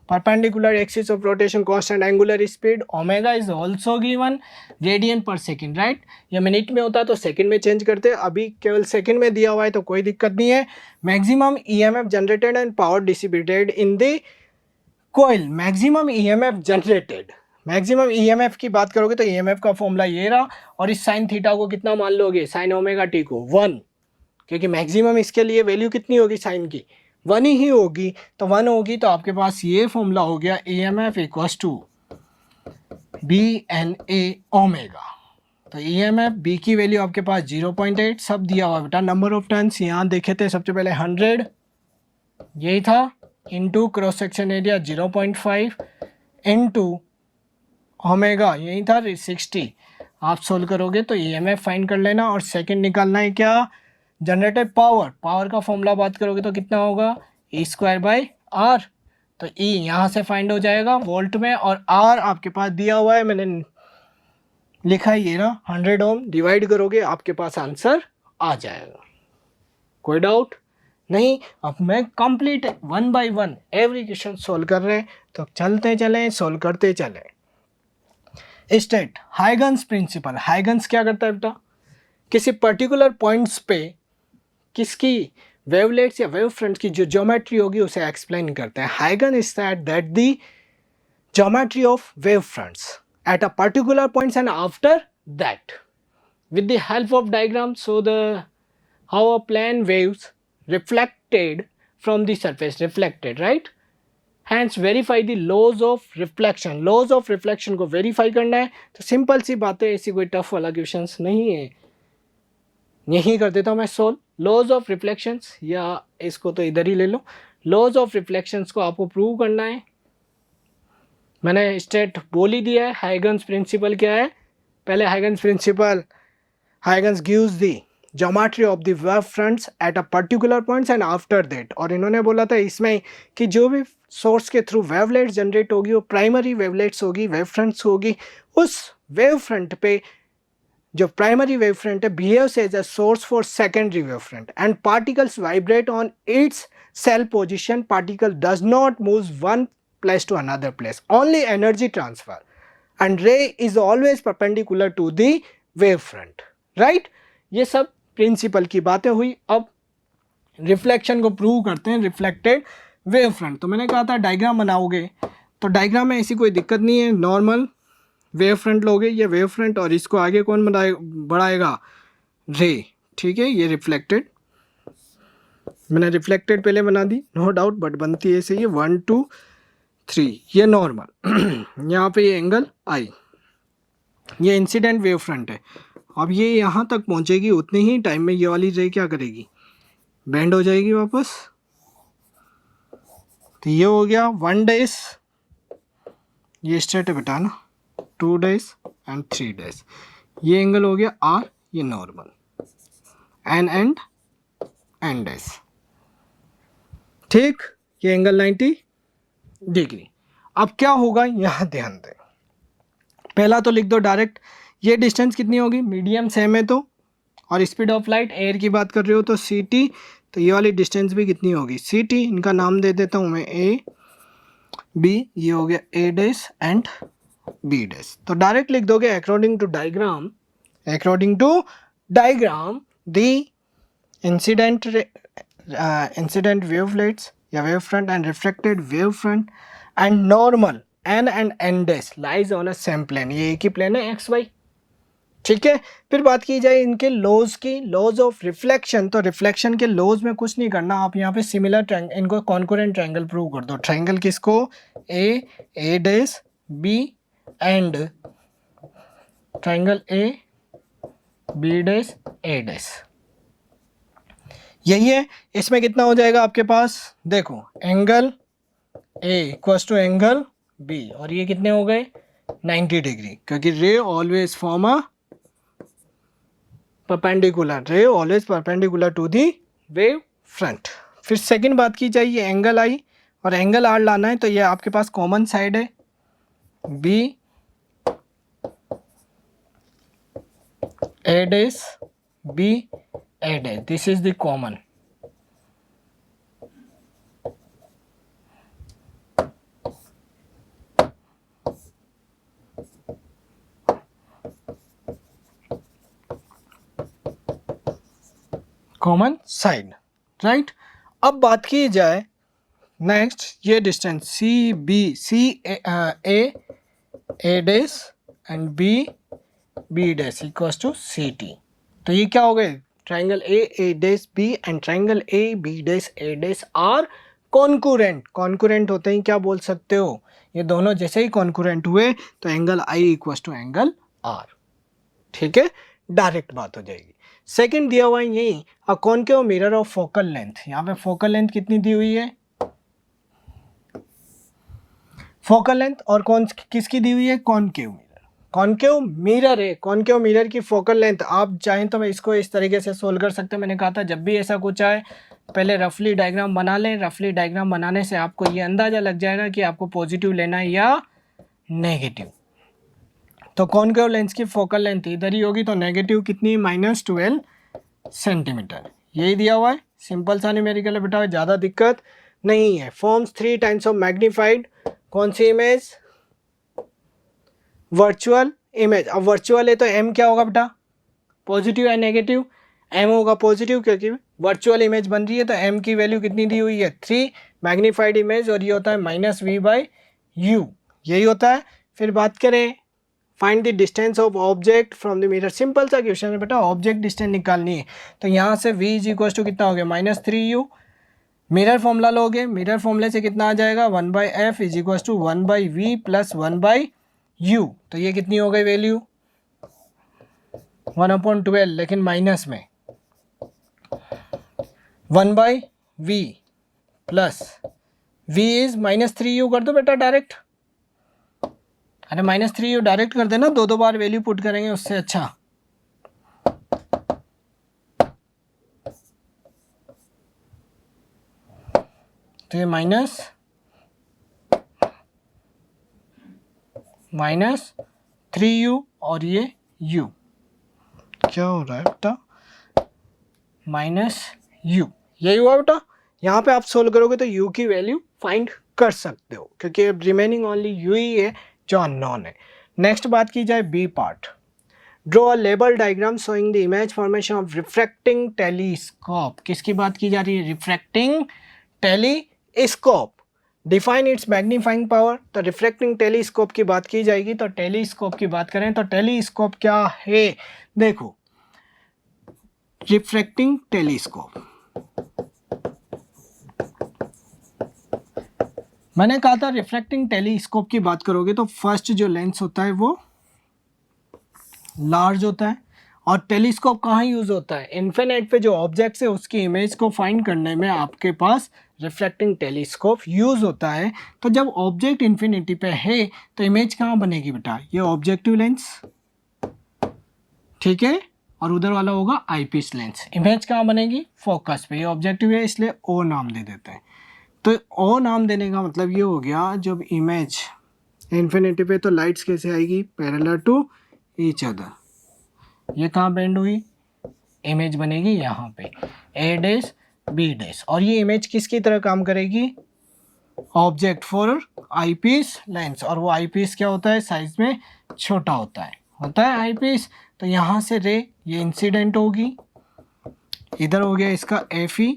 perpendicular axis of rotation constant angular speed omega is also given, radian पर second, right. या minute में होता तो second में change करते, अभी केवल second में दिया हुआ है तो कोई दिक्कत नहीं है। Maximum EMF generated and power dissipated in the coil, maximum EMF generated, maximum EMF की बात करोगे तो ईएमएफ का फॉर्मूला ये रहा, और इस साइन थीटा को कितना मान लोगे, साइन ओमेगा टी को 1, क्योंकि मैक्सिमम इसके लिए वैल्यू कितनी होगी साइन की, 1 ही होगी। तो 1 होगी तो आपके पास ये फॉर्मूला हो गया E M F equals to B N A omega. तो ई एम एफ बी की वैल्यू आपके पास 0.8 सब दिया हुआ बेटा। नंबर ऑफ टर्न्स यहाँ देखे थे सबसे पहले 100 यही था, into cross section area 0.5 into omega यही था 60। आप सोल्व करोगे तो ई एम एफ फाइंड कर लेना, और सेकेंड निकालना है क्या, जनरेटेड पावर, पावर का फॉर्मूला बात करोगे तो कितना होगा, ई स्क्वायर बाई आर। तो ई यहाँ से फाइंड हो जाएगा वोल्ट में, और आर आपके पास दिया हुआ है, मैंने लिखा है ये ना 100 ओम, डिवाइड करोगे आपके पास आंसर आ जाएगा। कोई डाउट नहीं। अब मैं complete 1 by 1 every question solve कर रहे हैं, तो चलते चलें सोल्व करते चलें। स्टेट हाइगन्स प्रिंसिपल, हाइगन्स क्या करता है बेटा, किसी पर्टिकुलर पॉइंट्स पे किसकी वेवलेट्स या वेव फ्रंट की जो ज्योमेट्री होगी उसे एक्सप्लेन करते हैं। हाइगन is that the geometry of wave fronts at a particular points and after that with the help of diagram show the how a plane waves reflected from the surface, reflected, right, hence verify the laws of reflection, laws of reflection को verify करना है। तो simple सी बात है, ऐसी कोई tough वाला questions नहीं है, यही कर देता हूँ मैं सोल्व। लॉज ऑफ रिफ्लेक्शंस, या इसको तो इधर ही ले लो, लॉज ऑफ रिफ्लेक्शंस को आपको प्रूव करना है। मैंने स्टेट बोल ही दिया है। हाइगन्स प्रिंसिपल क्या है, पहले Huygens principle, Huygens gives the geometry of the wave fronts at a particular points and after that, और इन्होंने बोला था इसमें कि जो भी सोर्स के थ्रू वेवलेट्स जनरेट होगी वो प्राइमरी वेवलेट्स होगी, वेव फ्रंट्स होगी, उस वेव फ्रंट पे जो प्राइमरी वेव फ्रंट है behaves as a source for secondary wave front and particles vibrate on its cell position, particle does not move one place to another place, only energy transfer, and ray is always perpendicular to the wave front, right। ये सब principal की बातें हुई। अब reflection को prove करते हैं, reflected wave front. तो मैंने कहा था डायग्राम बनाओगे, तो डायग्राम में ऐसी कोई दिक्कत नहीं है, नॉर्मल वेव फ्रंट लोगे, ये वेव फ्रंट, और इसको आगे कौन बढ़ाएगा, रे, ठीक है। ये रिफ्लेक्टेड, मैंने रिफ्लेक्टेड पहले बना दी, नो डाउट, बट बनती है ऐसे, ये 1 2 3, ये नॉर्मल यहाँ पे ये एंगल आई, ये इंसिडेंट वेव फ्रंट है। अब ये यहाँ तक पहुँचेगी, उतने ही टाइम में ये वाली रे क्या करेगी, बेंड हो जाएगी वापस। तो ये हो गया 1 डेज, ये स्ट्रेट है बेटा ना, 2 डेज एंड 3 डेज, ये एंगल हो गया आर, ये नॉर्मल, एंड डेज, ठीक, ये एंगल 90 डिग्री। अब क्या होगा यहाँ ध्यान दें, पहला तो लिख दो डायरेक्ट, ये डिस्टेंस कितनी होगी, मीडियम सेम है तो, और स्पीड ऑफ लाइट एयर की बात कर रहे हो तो ct, तो ये वाली डिस्टेंस भी कितनी होगी ct, इनका नाम दे देता हूँ मैं a b, ये हो गया a dash and b dash. तो डायरेक्ट लिख दोगे according to diagram the incident wavelets या wave front and reflected wave front and normal n and n dash lies on a same plane, ये एक ही plane है xy, ठीक है। फिर बात की जाए इनके लॉज की, लॉज ऑफ रिफ्लेक्शन, तो रिफ्लेक्शन के लॉज में कुछ नहीं करना, आप यहाँ पे सिमिलर ट्रायंगल, इनको कॉन्करेंट ट्रायंगल प्रूव कर दो। ट्रायंगल किसको, a dash b and triangle a b dash a dash, यही है। इसमें कितना हो जाएगा आपके पास, देखो angle a equals to angle b, और ये कितने हो गए 90 डिग्री, क्योंकि ray always form a perpendicular, ray always perpendicular to the wave front. फिर सेकंड बात की जाए, ये एंगल आई और एंगल आर लाना है, तो ये आपके पास कॉमन साइड है b a dash b a dash, this is the common, common side, right. अब बात की जाए नेक्स्ट, ये distance C B, C A dash and B dash equals to C T, तो ये क्या हो गए, triangle A dash B and triangle A B dash A dash are concurrent. Concurrent होते ही क्या बोल सकते हो, ये दोनों जैसे ही कॉन्कुरेंट हुए तो angle I equals to angle R, ठीक है, डायरेक्ट बात हो जाएगी। सेकंड दिया हुआ है यही, a concave mirror of focal length, यहाँ पे फोकल लेंथ कितनी दी हुई है, फोकल लेंथ, और कौन किसकी दी हुई है, कॉनकेव मिरर, कॉनकेव मिरर है, कॉनकेव मिरर की फोकल लेंथ। आप चाहें तो मैं इसको इस तरीके से सोल्व कर सकते हैं, मैंने कहा था जब भी ऐसा कुछ आए पहले रफली डायग्राम बना लें, रफली डायग्राम बनाने से आपको ये अंदाज़ा लग जाएगा कि आपको पॉजिटिव लेना है या नेगेटिव। तो कॉनकेव लेंस की फोकल लेंथ इधर ही होगी, तो नेगेटिव कितनी, -12 सेंटीमीटर, यही दिया हुआ है, सिंपल सा न्यूमेरिकल है बेटा, ज़्यादा दिक्कत नहीं है। फॉर्म्स 3 टाइम्स ऑफ मैग्नीफाइड, कौन सी इमेज, वर्चुअल इमेज। अब वर्चुअल है तो m क्या होगा बेटा, पॉजिटिव या नेगेटिव, m होगा पॉजिटिव, क्योंकि वर्चुअल इमेज बन रही है, तो m की वैल्यू कितनी दी हुई है 3, मैग्नीफाइड इमेज, और ये होता है -v/u, यही होता है। फिर बात करें find the distance of object from the mirror, simple सा क्वेश्चन है बेटा, ऑब्जेक्ट डिस्टेंस निकालनी है, तो यहाँ से v इज इक्वल टू कितना हो गया -3u, मिरर फॉर्मूला लोगे, मिरर फॉर्मूले से कितना आ जाएगा 1/f is equal to 1/v plus 1/u, तो ये कितनी हो गई वैल्यू 1/12, लेकिन माइनस में 1/v plus v is -3u कर दो बेटा डायरेक्ट, अरे -3u डायरेक्ट कर देना, दो बार वैल्यू पुट करेंगे उससे अच्छा। तो ये -3u और ये u, क्या हो रहा है बेटा, -u, यही हुआ बेटा। यहाँ पे आप सोल्व करोगे तो u की वैल्यू फाइंड कर सकते हो, क्योंकि रिमेनिंग ओनली u ही है जो अननोन है। नेक्स्ट बात की जाए B part, draw a label diagram showing the image formation of refracting telescope. किसकी बात की जा रही है? Refracting telescope. Define its magnifying power. तो रिफ्रैक्टिंग टेलीस्कोप की बात की जाएगी। तो टेलीस्कोप की बात करें तो टेलीस्कोप क्या है? देखो, रिफ्रैक्टिंग टेलीस्कोप, मैंने कहा था रिफ्रैक्टिंग टेलीस्कोप की बात करोगे तो फर्स्ट जो लेंस होता है वो लार्ज होता है। और टेलीस्कोप कहाँ यूज़ होता है? इन्फिनिट पे जो ऑब्जेक्ट्स है उसकी इमेज को फाइंड करने में आपके पास रिफ्लेक्टिंग टेलीस्कोप यूज़ होता है। तो जब ऑब्जेक्ट इन्फिनिटी पे है तो इमेज कहाँ बनेगी बेटा? ये ऑब्जेक्टिव लेंस, ठीक है, और उधर वाला होगा आईपीस लेंस। इमेज कहाँ बनेगी? फोकस पे। ये ऑब्जेक्टिव है इसलिए ओ नाम दे देते हैं। तो ओ नाम देने का मतलब ये हो गया, जब इमेज इन्फिनिटी पे तो लाइट्स कैसे आएगी? Parallel to each other. ये कहाँ बेंड हुई? इमेज बनेगी यहाँ पे, ए डैश बी डैश। और ये इमेज किसकी तरह काम करेगी? Object for eyepiece lens. और वो आईपीस क्या होता है? साइज में छोटा होता है आईपीस। तो यहाँ से रे ये इंसिडेंट होगी, इधर हो गया इसका एफ ई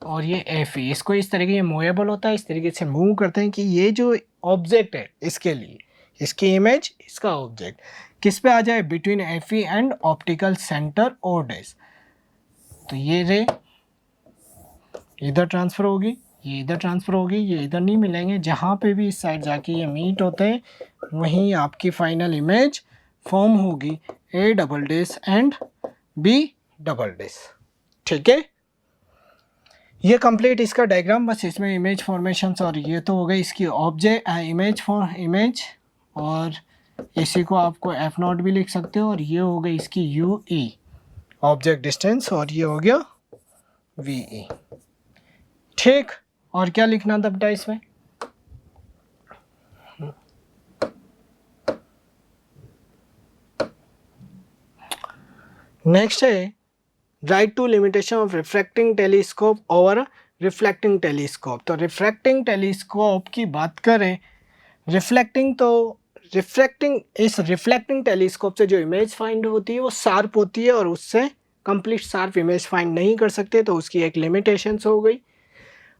और ये एफ ई। इसको इस तरीके, ये मूवेबल होता है, इस तरीके से मूव करते हैं कि ये जो ऑब्जेक्ट है इसके लिए, इसकी इमेज, इसका ऑब्जेक्ट किस पे आ जाए? Between F E and optical centre O dash. तो ये रे इधर ट्रांसफ़र होगी, ये इधर ट्रांसफ़र होगी, ये इधर नहीं मिलेंगे। जहाँ पे भी इस साइड जाके ये मीट होते हैं वहीं आपकी फाइनल इमेज फॉर्म होगी, A double dash and B double dash. ठीक है, ये कंप्लीट इसका डायग्राम। बस इसमें इमेज फॉर्मेशंस और ये तो हो गई इसकी ऑब्जेक्ट इमेज फॉर इमेज, और इसी को आपको एफ नॉट भी लिख सकते हो। और ये हो गई इसकी यू ई ऑब्जेक्ट डिस्टेंस, और ये हो गया वी ई। ठीक, और क्या लिखना था बेटा इसमें? नेक्स्ट है write two limitation of refracting telescope over reflecting telescope. तो रिफ्रैक्टिंग टेलीस्कोप की बात करें, रिफ्लेक्टिंग, तो रिफ्रैक्टिंग, इस रिफ्लेक्टिंग टेलीस्कोप से जो इमेज फाइंड होती है वो शार्प होती है, और उससे कंप्लीट शार्प इमेज फाइंड नहीं कर सकते, तो उसकी एक लिमिटेशंस हो गई।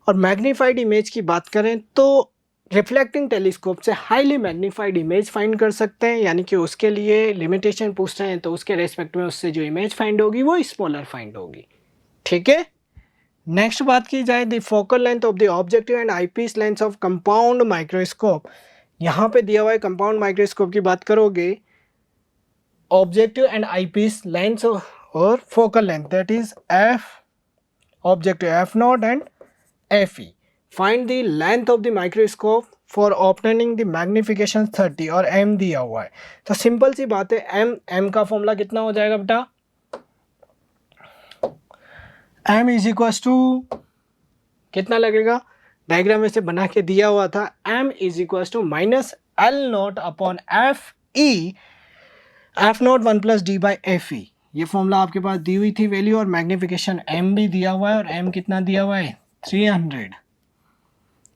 और मैग्नीफाइड इमेज की बात करें तो रिफ्लेक्टिंग टेलीस्कोप से हाईली मैग्नीफाइड इमेज फाइंड कर सकते हैं, यानी कि उसके लिए लिमिटेशन पूछ रहे हैं तो उसके रेस्पेक्ट में उससे जो इमेज फाइंड होगी वो स्मॉलर फाइंड होगी। ठीक है, नेक्स्ट बात की जाए the focal length of the objective and eyepiece lens of compound microscope. यहाँ पे दिया हुआ है कंपाउंड माइक्रोस्कोप की बात करोगे, ऑब्जेक्टिव एंड आईपीस लेंस और focal length, that is F objective F not and F E. Find the length of the microscope for obtaining the magnification 30, और एम दिया हुआ है। तो सिंपल सी बात है, एम का फॉर्मूला कितना हो जाएगा बेटा? एम इज इक्वल्स टू कितना लगेगा? डायग्राम में से बना के दिया हुआ था, M is equals to minus L not upon F E, F not 1 plus D by F E. ये फॉर्मूला आपके पास दी हुई थी वैल्यू, और मैग्निफिकेशन एम भी दिया हुआ है, और एम कितना दिया हुआ है? 300।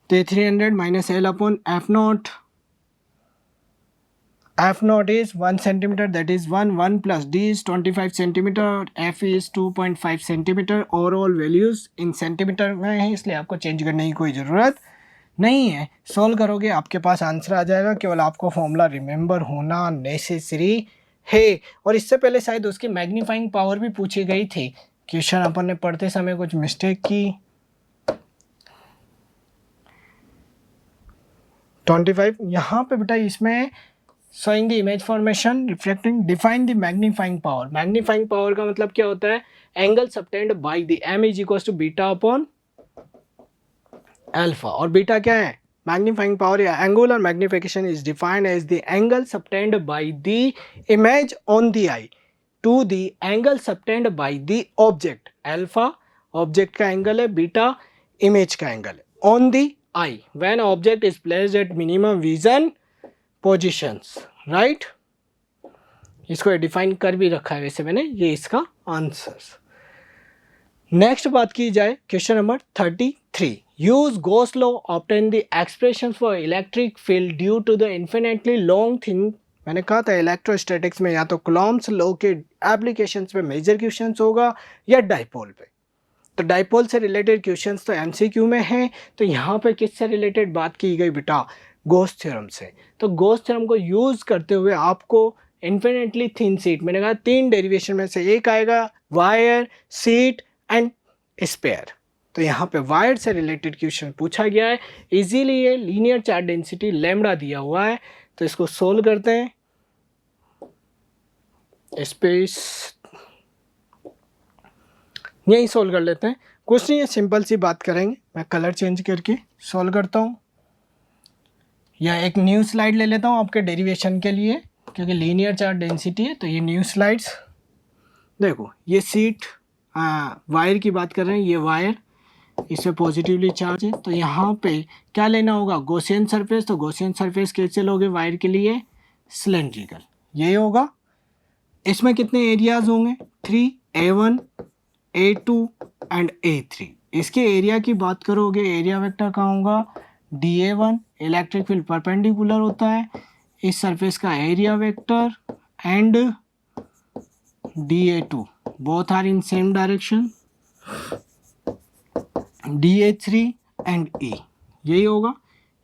तो 300 minus L upon F not is 1 centimeter, that is 1 plus d is 25 centimeter, और f is 2.5 centimeter। Overall values in centimetre में है, इसलिए आपको चेंज करने की कोई ज़रूरत नहीं है। सॉल्व करोगे आपके पास आंसर आ जाएगा, केवल आपको फॉर्मूला रिमेंबर होना नेसेसरी है। और इससे पहले शायद उसकी मैग्नीफाइंग पावर भी पूछी गई थी, क्वेश्चन अपन ने पढ़ते समय कुछ मिस्टेक की। 25 यहाँ पे बेटा इसमें showing the image formation reflecting, define the magnifying power। magnifying power का मतलब क्या होता है? Angle subtended by the m is equal to beta upon alpha. और बीटा क्या है? मैग्नीफाइंग पावर या angular magnification is defined as the angle subtended by the image on the eye to the angle subtended by the object. Alpha object का angle है, beta image का angle है, on the eye when object is placed at minimum vision positions, right. इसको define कर भी रखा है वैसे मैंने, ये इसका आंसर। नेक्स्ट बात की जाए question number 33, use Gauss law obtain the expression for electric field due to the infinitely long thin मैंने कहा था इलेक्ट्रोस्टैटिक्स में या तो कूलॉम्स लॉ के एप्लीकेशंस पे मेजर क्वेश्चंस होगा या डाइपोल पे। तो डाइपोल से रिलेटेड क्वेश्चंस तो एमसीक्यू में हैं। तो यहाँ पे किससे रिलेटेड बात की गई बेटा? गॉस थ्योरम से। तो गॉस थ्योरम को यूज़ करते हुए आपको इन्फिनिटली थिन शीट, मैंने कहा 3 डेरिवेशन में से एक आएगा, वायर, शीट एंड स्पेयर। तो यहाँ पे वायर से रिलेटेड क्वेश्चन पूछा गया है। इजीली ये लीनियर चार्ज डेंसिटी लैम्बडा दिया हुआ है, तो इसको सोल्व करते हैं। स्पेस यही सोल्व कर लेते हैं, कुछ नहीं है, सिंपल सी बात करेंगे। मैं कलर चेंज करके सोल्व करता हूँ, या एक न्यू स्लाइड ले लेता हूँ आपके डेरिवेशन के लिए, क्योंकि लीनियर चार्ज डेंसिटी है। तो ये न्यू स्लाइड्स देखो, ये सीट वायर की बात कर रहे हैं, ये वायर, इसमें पॉजिटिवली चार्ज है। तो यहाँ पे क्या लेना होगा? Gaussian surface. तो गॉसियन सरफेस कैसे लोगे वायर के लिए? सिलेंड्रिकल, यही होगा। इसमें कितने एरियाज होंगे? 3, A1, A2 एंड A3। इसके एरिया की बात करोगे, एरिया वेक्टर कहाँ होगा? DA1, इलेक्ट्रिक फील्ड परपेंडिकुलर होता है इस सरफेस का area vector, and DA2 both are in same direction, DA3 and E, यही होगा।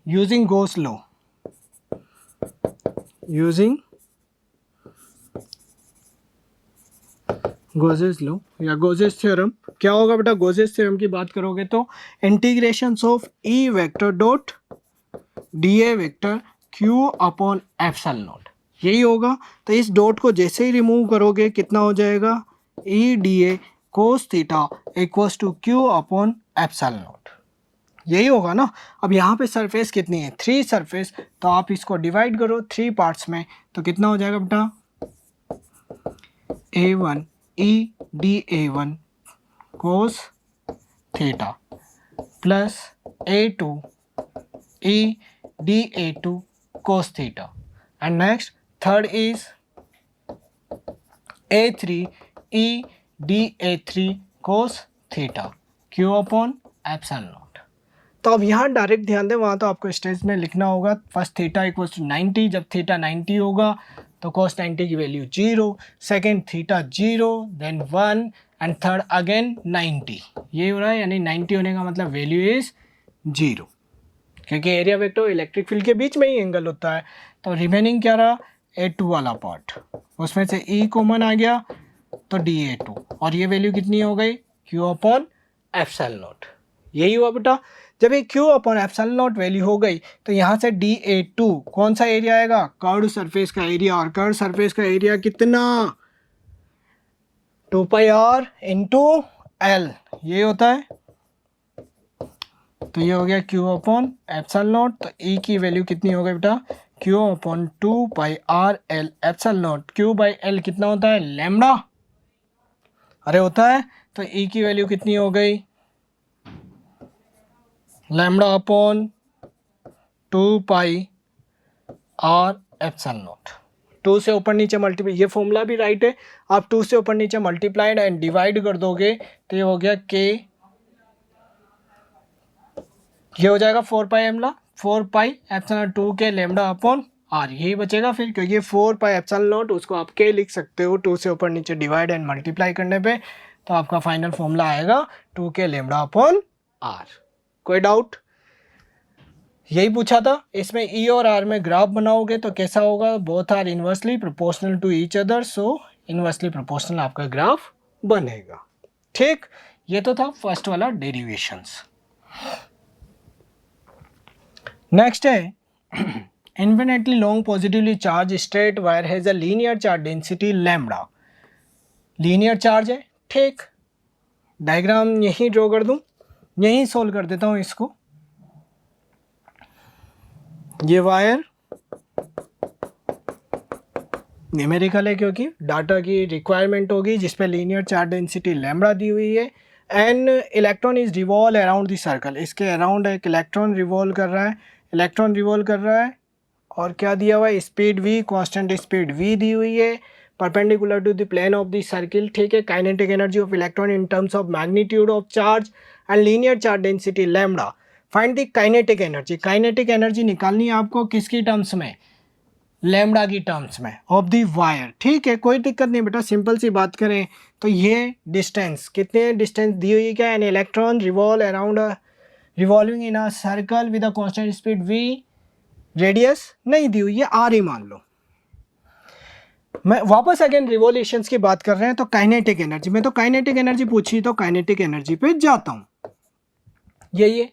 Using Gauss law, using Gauss's law या गॉसेस थ्योरम, क्या होगा बेटा? गॉसेस थ्योरम की बात करोगे तो integration of E vector dot DA vector Q upon epsilon not, यही होगा। तो इस डॉट को जैसे ही रिमूव करोगे कितना हो जाएगा? E DA cos theta equals to Q upon epsilon not, यही होगा ना। अब यहाँ पे सरफेस कितनी है? 3 सरफेस। तो आप इसको डिवाइड करो 3 पार्ट्स में, तो कितना हो जाएगा बेटा? A1 E DA1 cos theta plus A2 E DA2 cos theta, and next third is A3 E DA3 cos theta Q upon epsilon not. तो अब यहाँ डायरेक्ट ध्यान दें, वहाँ तो आपको स्टेज में लिखना होगा। फर्स्ट थीटा इक्वल्स टू 90, जब थीटा 90 होगा तो cos 90 की value 0, second theta 0, then 1 and third again 90, ये हो रहा है। यानी 90 होने का मतलब वैल्यू इज 0, क्योंकि एरिया वेक्टर इलेक्ट्रिक फील्ड के बीच में ही एंगल होता है। तो रिमेनिंग क्या रहा? A2 वाला पार्ट, उसमें से E कॉमन आ गया तो DA2, और ये वैल्यू कितनी हो गई? Q अपॉन एप्सिलॉन नॉट, यही हुआ बेटा। जब ये Q upon epsilon not value हो गई तो यहाँ से DA2 कौन सा एरिया आएगा? कर्व्ड सरफेस का एरिया, और कर्व्ड सरफेस का एरिया कितना? 2πr इंटू L, ये होता है। तो ये हो गया Q अपॉन एप्सिलॉन नॉट। तो E की वैल्यू कितनी हो गई बेटा? Q upon 2πr/L epsilon not. Q by L कितना होता है? लैम्बडा, अरे होता है। तो E की वैल्यू कितनी हो गई? Lambda upon 2πr epsilon not. 2 से ऊपर नीचे मल्टीप्लाई, ये फॉर्मूला भी राइट है। आप 2 से ऊपर नीचे मल्टीप्लाइड एंड डिवाइड कर दोगे तो ये हो गया K, ये हो जाएगा 4π epsilon 2K lambda upon R, यही बचेगा फिर, क्योंकि 4π एप्सिलॉन नॉट उसको आप K लिख सकते हो 2 से ऊपर नीचे डिवाइड एंड मल्टीप्लाई करने पे। तो आपका फाइनल फॉर्मूला आएगा 2K लैम्बडा अपॉन R। कोई डाउट? यही पूछा था। इसमें E और R में ग्राफ बनाओगे तो कैसा होगा? Both are inversely proportional to each other, so inversely proportional आपका ग्राफ बनेगा। ठीक, ये तो था फर्स्ट वाला डेरिवेशंस। नेक्स्ट है infinitely long positively charge straight wire has a linear charge density lambda. Linear charge है, ठीक। डायग्राम यहीं ड्रॉ कर दूं, यहीं सोल्व कर देता हूं इसको। ये वायर न्यूमेरिकल है क्योंकि डाटा की रिक्वायरमेंट होगी जिसपे लीनियर चार्ज डेंसिटी लैम्बडा दी हुई है, and electron is revolve around the circle. इसके अराउंड एक इलेक्ट्रॉन रिवॉल्व कर रहा है, और क्या दिया हुआ है? Speed v, constant speed v दी हुई है, perpendicular to the plane of the circle, ठीक है। Kinetic energy of electron in terms of magnitude of charge and linear charge density lambda. Find the kinetic energy. Kinetic energy निकालनी है आपको किसकी terms में? लैम्डा की टर्म्स में of the wire, ठीक है, कोई दिक्कत नहीं बेटा। सिंपल सी बात करें तो ये डिस्टेंस, कितने डिस्टेंस दी हुई है, क्या an electron revolve around revolving in a circle with a constant speed v, radius नहीं दी हुई है, r ही मान लो। मैं वापस अगेन रिवॉल्यूशंस की बात कर रहे हैं तो काइनेटिक एनर्जी में, तो काइनेटिक एनर्जी पूछी तो काइनेटिक एनर्जी पे जाता हूं। ये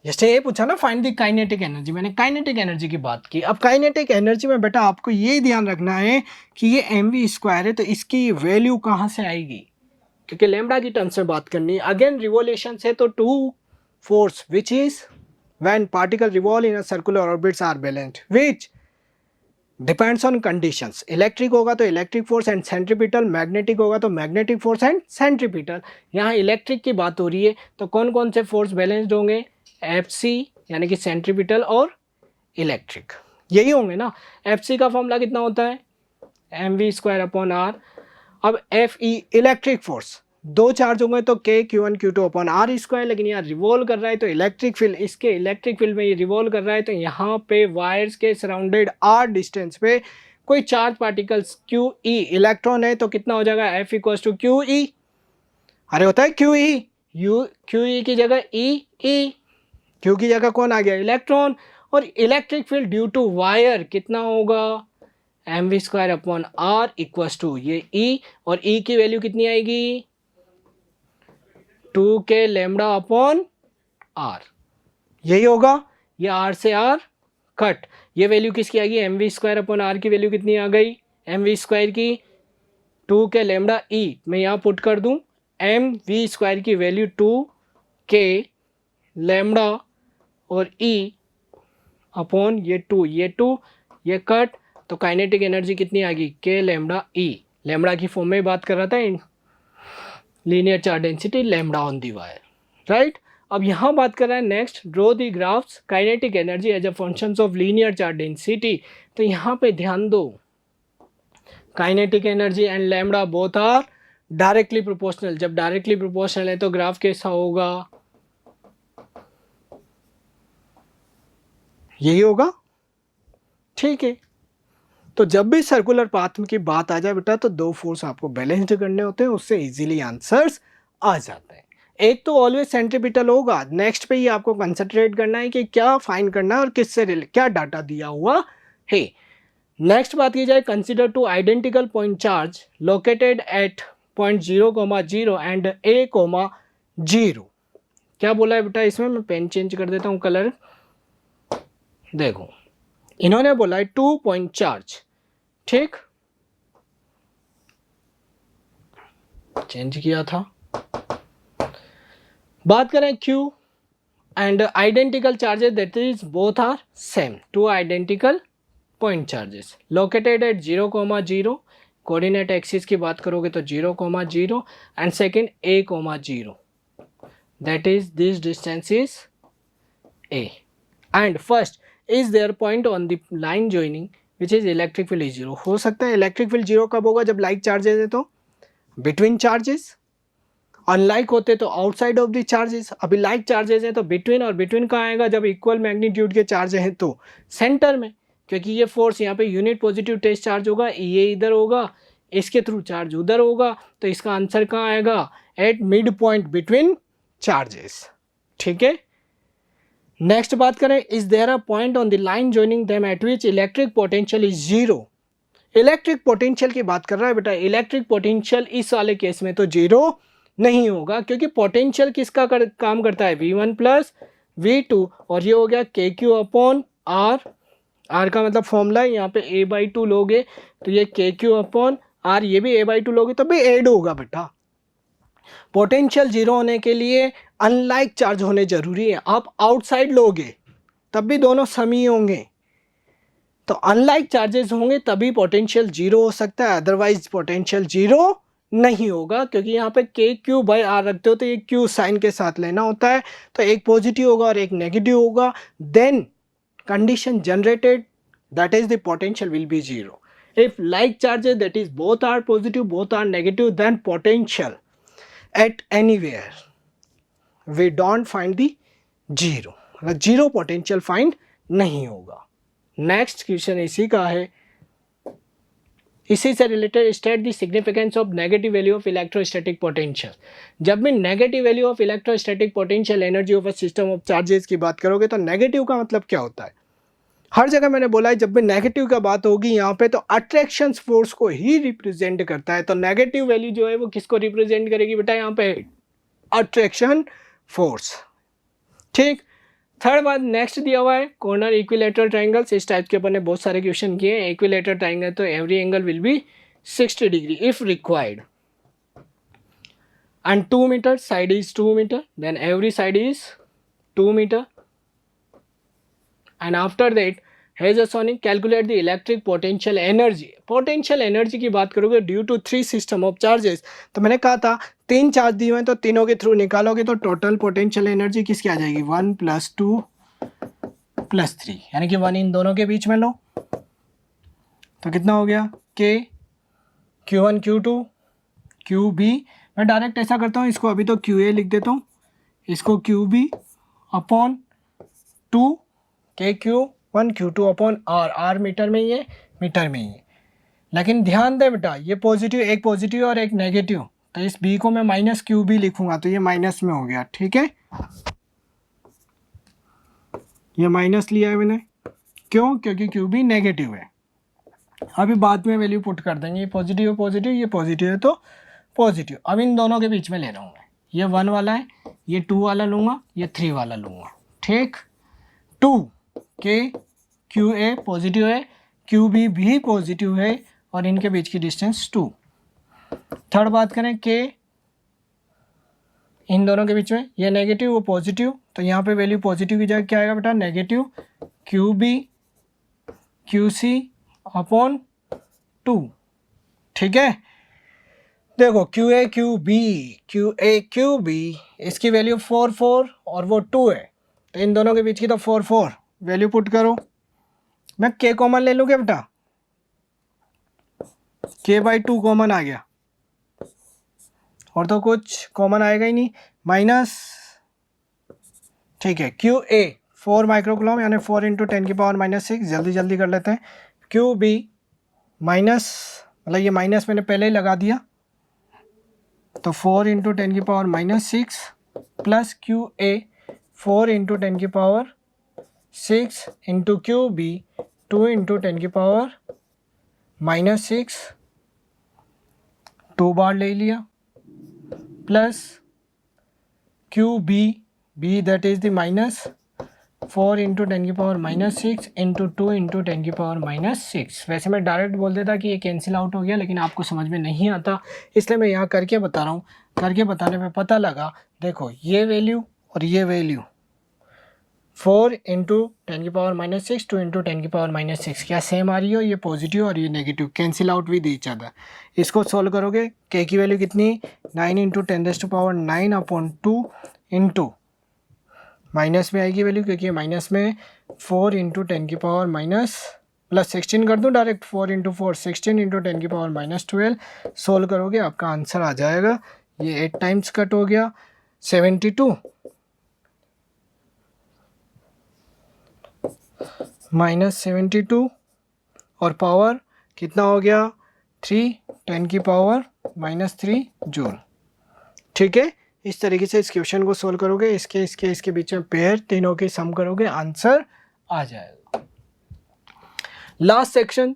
जैसे ये पूछा ना फाइंड द काइनेटिक एनर्जी, मैंने काइनेटिक एनर्जी की बात की। अब काइनेटिक एनर्जी में बेटा आपको ये ध्यान रखना है कि ये mv² है, तो इसकी वैल्यू कहाँ से आएगी, क्योंकि लैम्डा की टर्म्स में बात करनी है। अगेन रिवॉल्यूशन से तो two force which is when particle revolve in a circular orbits are balanced which depends on conditions. Electric होगा तो electric force and centripetal, magnetic होगा तो मैग्नेटिक फोर्स एंड सेंट्रीपिटल। यहाँ इलेक्ट्रिक की बात हो रही है तो कौन कौन से फोर्स बैलेंस्ड होंगे, FC यानी कि सेंट्रीपिटल और इलेक्ट्रिक, यही होंगे ना। FC का फॉर्मूला कितना होता है, mv²/r। अब FE इलेक्ट्रिक फोर्स, दो चार्ज होंगे तो K/Q1/Q2/r², लेकिन यहाँ रिवॉल्व कर रहा है तो इलेक्ट्रिक फील्ड, इसके इलेक्ट्रिक फील्ड में ये रिवॉल्व कर रहा है तो यहाँ पे वायर्स के सराउंडेड r डिस्टेंस पे कोई चार्ज पार्टिकल्स QE इलेक्ट्रॉन है तो कितना हो जाएगा, F=QE। अरे होता है QE, QE की जगह E, Q की जगह कौन आ गया, इलेक्ट्रॉन। और electric field due to wire कितना होगा, mv²/r = ये E, और E की वैल्यू कितनी आएगी, 2k λ/r, यही होगा। ये r से r कट, ये वैल्यू किसकी आएगी, mv²/r की वैल्यू कितनी आ गई, mv² की 2k λ/e, मैं यहाँ पुट कर दूँ mv² की वैल्यू 2k λ और e अपॉन ये 2, ये कट, तो काइनेटिक एनर्जी कितनी आ गई, k λ/e। लैम्डा की फॉर्म में बात कर रहा था, linear charge density lambda on the wire, right. अब यहाँ बात कर रहा है next, draw the graphs kinetic energy as a functions of linear charge density. तो यहाँ पे ध्यान दो, kinetic energy and lambda both are directly proportional. जब डायरेक्टली प्रोपोर्शनल है तो ग्राफ कैसा होगा, यही होगा, ठीक है। तो जब भी सर्कुलर पाथ की बात आ जाए बेटा तो दो फोर्स आपको बैलेंस्ड करने होते हैं, उससे इजीली आंसर्स आ जाते हैं। एक तो ऑलवेज सेंट्रीपिटल होगा, नेक्स्ट पे ही आपको कंसंट्रेट करना है कि क्या फाइंड करना है और किससे क्या डाटा दिया हुआ है। नेक्स्ट बात की जाए, consider to identical point charge located at point 0,0 and A,0। क्या बोला है बेटा इसमें, मैं पेन चेंज कर देता हूँ कलर, देखो इन्होंने बोला है 2 पॉइंट चार्ज, ठीक, चेंज किया था। बात करें Q and identical charges that is both are same, two identical point charges located at 0,0, coordinate axis की बात करोगे तो 0,0 and second A,0, that is this distance is A and first is there point on the line joining which is electric field is 0। हो सकता है electric field 0 कब होगा, जब लाइक चार्जेस है तो बिटवीन चार्जेस, अनलाइक होते तो आउटसाइड ऑफ द चार्जेस। अभी लाइक चार्जेस है तो बिटवीन, और बिटवीन कहाँ आएगा, जब इक्वल मैग्नीट्यूड के चार्ज हैं तो सेंटर में, क्योंकि ये फोर्स यहाँ पे यूनिट पॉजिटिव टेस्ट चार्ज होगा, ये इधर होगा, इसके थ्रू चार्ज उधर होगा, तो इसका आंसर कहाँ आएगा, at mid point between charges, ठीक है। नेक्स्ट बात करें, is there a point on the line joining them at which electric potential is 0। Electric potential की बात कर रहा है बेटा, इलेक्ट्रिक पोटेंशियल इस वाले केस में तो 0 नहीं होगा, क्योंकि पोटेंशियल किसका काम करता है, V1 प्लस V2, और ये हो गया KQ/R। R का मतलब फॉर्मूला है, यहाँ पे A/2 लोगे तो ये KQ/R, ये भी A/2 लोगे तो भी ऐड होगा बेटा। पोटेंशियल 0 होने के लिए अनलाइक चार्ज होने जरूरी है, आप आउटसाइड लोगे तब भी दोनों समी होंगे, तो अनलाइक चार्जेस होंगे तभी पोटेंशियल 0 हो सकता है, अदरवाइज पोटेंशियल 0 नहीं होगा, क्योंकि यहाँ पे KQ/R रखते हो तो ये Q साइन के साथ लेना होता है, तो एक पॉजिटिव होगा और एक नेगेटिव होगा, then condition generated, that is the potential will be 0. If like charges, that is both are positive, both are negative, then potential at anywhere we don't find the 0, 0 potential find नहीं होगा। Next question इसी का है, इसी से related, state the significance of negative value of electrostatic potential. जब भी negative value of electrostatic potential energy of a system of charges की बात करोगे तो नेगेटिव का मतलब क्या होता है? हर जगह मैंने बोला है जब भी नेगेटिव का बात होगी यहाँ पे तो अट्रैक्शन फोर्स को ही रिप्रेजेंट करता है। तो नेगेटिव वैल्यू जो है वो किसको रिप्रेजेंट करेगी बेटा? यहाँ पे अट्रैक्शन फोर्स। ठीक, थर्ड बात नेक्स्ट दिया हुआ है कॉर्नर इक्विलेटरल ट्राइंगल्स। इस टाइप के अपन ने बहुत सारे क्वेश्चन किए हैं। इक्विलेटरल ट्राइंगल तो every angle will be 60 degree if required and 2 meter side is 2 meter, then every side is 2 meter, and after that Hezasonic calculate the electric potential energy। potential energy की बात करोगे due to 3 system of charges, तो मैंने कहा था 3 charge दिए हुए हैं तो तीनों के थ्रू निकालोगे तो टोटल पोटेंशियल एनर्जी किसकी आ जाएगी? 1 + 2 + 3, यानी कि 1 इन दोनों के बीच में लो तो कितना हो गया? K Q1 Q2 QB। मैं डायरेक्ट ऐसा करता हूँ, इसको अभी तो QA लिख देता हूँ, इसको QB upon 2 KQ1 Q2 upon R metre में ही है, मीटर में ही है। लेकिन ध्यान दे बेटा ये पॉजिटिव, एक पॉजिटिव और एक नेगेटिव, तो इस B को मैं -QB लिखूंगा तो ये माइनस में हो गया। ठीक है, ये माइनस लिया है मैंने, क्यों? क्योंकि QB नेगेटिव है। अभी बाद में वैल्यू पुट कर देंगे, ये पॉजिटिव है पॉजिटिव, ये पॉजिटिव है तो पॉजिटिव। अब इन दोनों के बीच में ले रहा हूँ मैं, ये 1 वाला है, ये 2 वाला लूँगा, ये 3 वाला लूँगा। ठीक, 2 K QA पॉजिटिव है, QB भी पॉजिटिव है और इनके बीच की डिस्टेंस 2। थर्ड बात करें K इन दोनों के बीच में, ये नेगेटिव वो पॉजिटिव, तो यहाँ पे वैल्यू पॉजिटिव की जगह क्या आएगा बेटा? Negative QB QC upon 2। ठीक है, देखो QA QB इसकी वैल्यू 4 4 और वो 2 है, तो इन दोनों के बीच की तो 4 4 वैल्यू पुट करो। मैं K कॉमन ले लूँ क्या बेटा? K/2 कॉमन आ गया और तो कुछ कॉमन आएगा ही नहीं, माइनस। ठीक है, QA 4 माइक्रोकूलम यानी 4 × 10⁻⁻6, जल्दी जल्दी कर लेते हैं। QB माइनस, मतलब ये माइनस मैंने पहले ही लगा दिया, तो 4 × 10⁻6 प्लस QA 4 × 10⁻6 इंटू QB 2 × 10⁻6, 2 बार ले लिया, plus QB that is the minus 4 × 10⁻6 into 2 × 10⁻6। वैसे मैं डायरेक्ट बोल देता कि ये कैंसिल आउट हो गया, लेकिन आपको समझ में नहीं आता इसलिए मैं यहाँ करके बता रहा हूँ। करके बताने में पता लगा, देखो ये वैल्यू और ये वैल्यू 4 × 10⁻6 2 × 10⁻6 क्या सेम आ रही हो? ये पॉजिटिव और ये negative cancel out with each other. इसको सोल्व करोगे K की वैल्यू कितनी? 9 × 10⁹ अपॉन 2 इंटू माइनस में आएगी वैल्यू क्योंकि माइनस में 4 × 10⁻, प्लस 16 कर दूँ डायरेक्ट, 4 × 4 16 × 10⁻12। सोल्व करोगे आपका आंसर आ जाएगा, ये 8 टाइम्स कट हो गया, 72 माइनस 72 और पावर कितना हो गया? 3 10⁻³ जूल। ठीक है, इस तरीके से इस क्वेश्चन को सोल्व करोगे, इसके बीच में पेयर तीनों के सम करोगे, आंसर आ जाएगा। Last section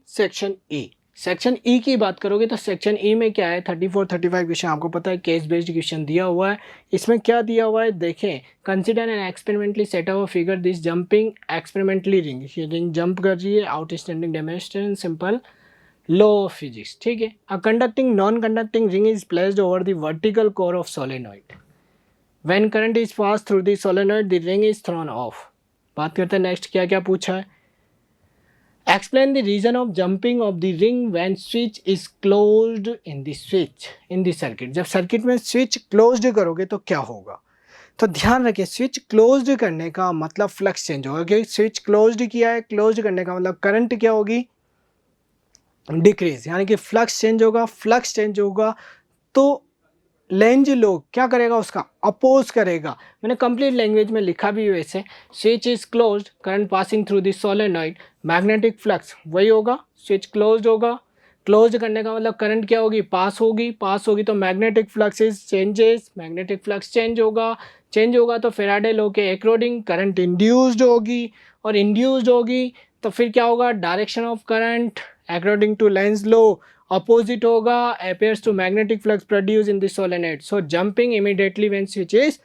E. Section E की बात करोगे तो सेक्शन ई में क्या है? 34-35 क्वेश्चन आपको पता है, केस बेस्ड क्वेश्चन दिया हुआ है। इसमें क्या दिया हुआ है देखें, consider an experimentally set of figure this jumping experimentally ring. ये रिंग जंप कर रही है, outstanding demonstration simple law of physics. ठीक है, a conducting non conducting ring is placed over the vertical core of solenoid. When current is pass through the solenoid the ring is thrown off. बात करते हैं next क्या क्या पूछा है। Explain the reason of jumping of the ring when switch is closed in the circuit. जब circuit में switch closed करोगे तो क्या होगा? तो ध्यान रखिए, स्विच क्लोज्ड करने का मतलब फ्लक्स चेंज होगा, क्योंकि स्विच क्लोज्ड किया है, क्लोज्ड करने का मतलब करंट क्या होगी? डिक्रीज, यानी कि फ्लक्स चेंज होगा। फ्लक्स चेंज होगा तो लेंज लो क्या करेगा, उसका अपोज करेगा। मैंने कंप्लीट लैंग्वेज में लिखा भी वैसे, switch is closed, current passing through this solenoid, magnetic flux वही होगा, स्विच क्लोज्ड होगा, क्लोज करने का मतलब करंट क्या होगी, पास होगी, पास होगी तो magnetic flux is changes, magnetic flux change होगा, चेंज होगा तो फेराडे लॉ के अकॉर्डिंग करंट इंड्यूस्ड होगी, और इंड्यूस्ड होगी तो फिर क्या होगा, direction of current according to Lenz law opposite होगा, appears to magnetic flux produced in the solenoid, so jumping immediately when switch is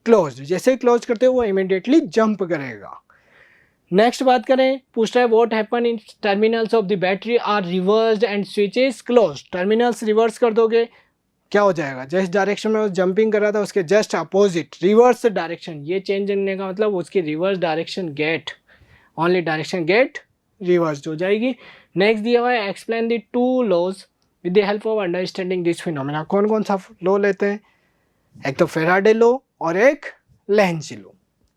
closed, जैसे क्लोज करते हो वो immediately जंप करेगा। नेक्स्ट बात करें, पूछ रहा है what happen in terminals of the battery are reversed and switch is closed, terminals reverse कर दोगे क्या हो जाएगा, जिस डायरेक्शन में वो जंपिंग कर रहा था उसके जस्ट अपोजिट रिवर्स डायरेक्शन, ये चेंज करने का मतलब उसकी reverse direction get, only direction get reversed हो जाएगी। नेक्स्ट दिया हुआ है explain the two laws with the help of understanding this phenomena, कौन कौन सा लॉ लेते हैं, एक तो फेराडे लॉ और एक लेंज लॉ,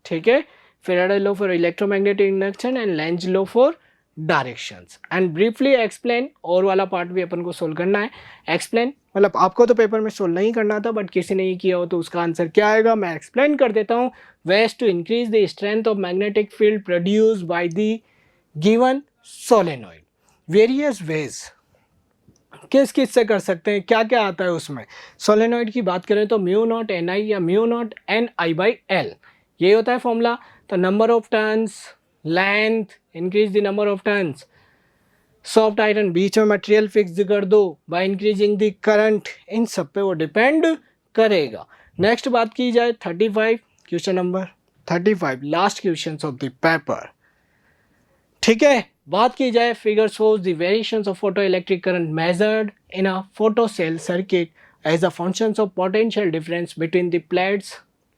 ठीक है, Faraday law for electromagnetic induction and Lenz law for directions, and briefly explain, और वाला पार्ट भी अपन को सोल्व करना है। एक्सप्लेन मतलब आपको तो पेपर में सोल्व नहीं करना था, बट किसी ने ही किया हो तो उसका आंसर क्या आएगा, मैं एक्सप्लेन कर देता हूँ। Ways to increase the strength of magnetic field produced by the given solenoid, various ways, किस किस से कर सकते हैं, क्या क्या आता है उसमें। सोलेनॉइड की बात करें तो म्यू नॉट एन आई या mu naught N I by L, ये होता है फॉर्मूला। तो number of turns, length, increase the number of turns, soft iron बीच में मटेरियल फिक्स कर दो बाय इंक्रीजिंग द करंट, इन सब पे वो डिपेंड करेगा। नेक्स्ट बात की जाए 35, question number 35, last question of the paper, ठीक है। बात की जाए figure shows the variations of photo electric current measured in a photo cell circuit as a functions of potential difference between the plates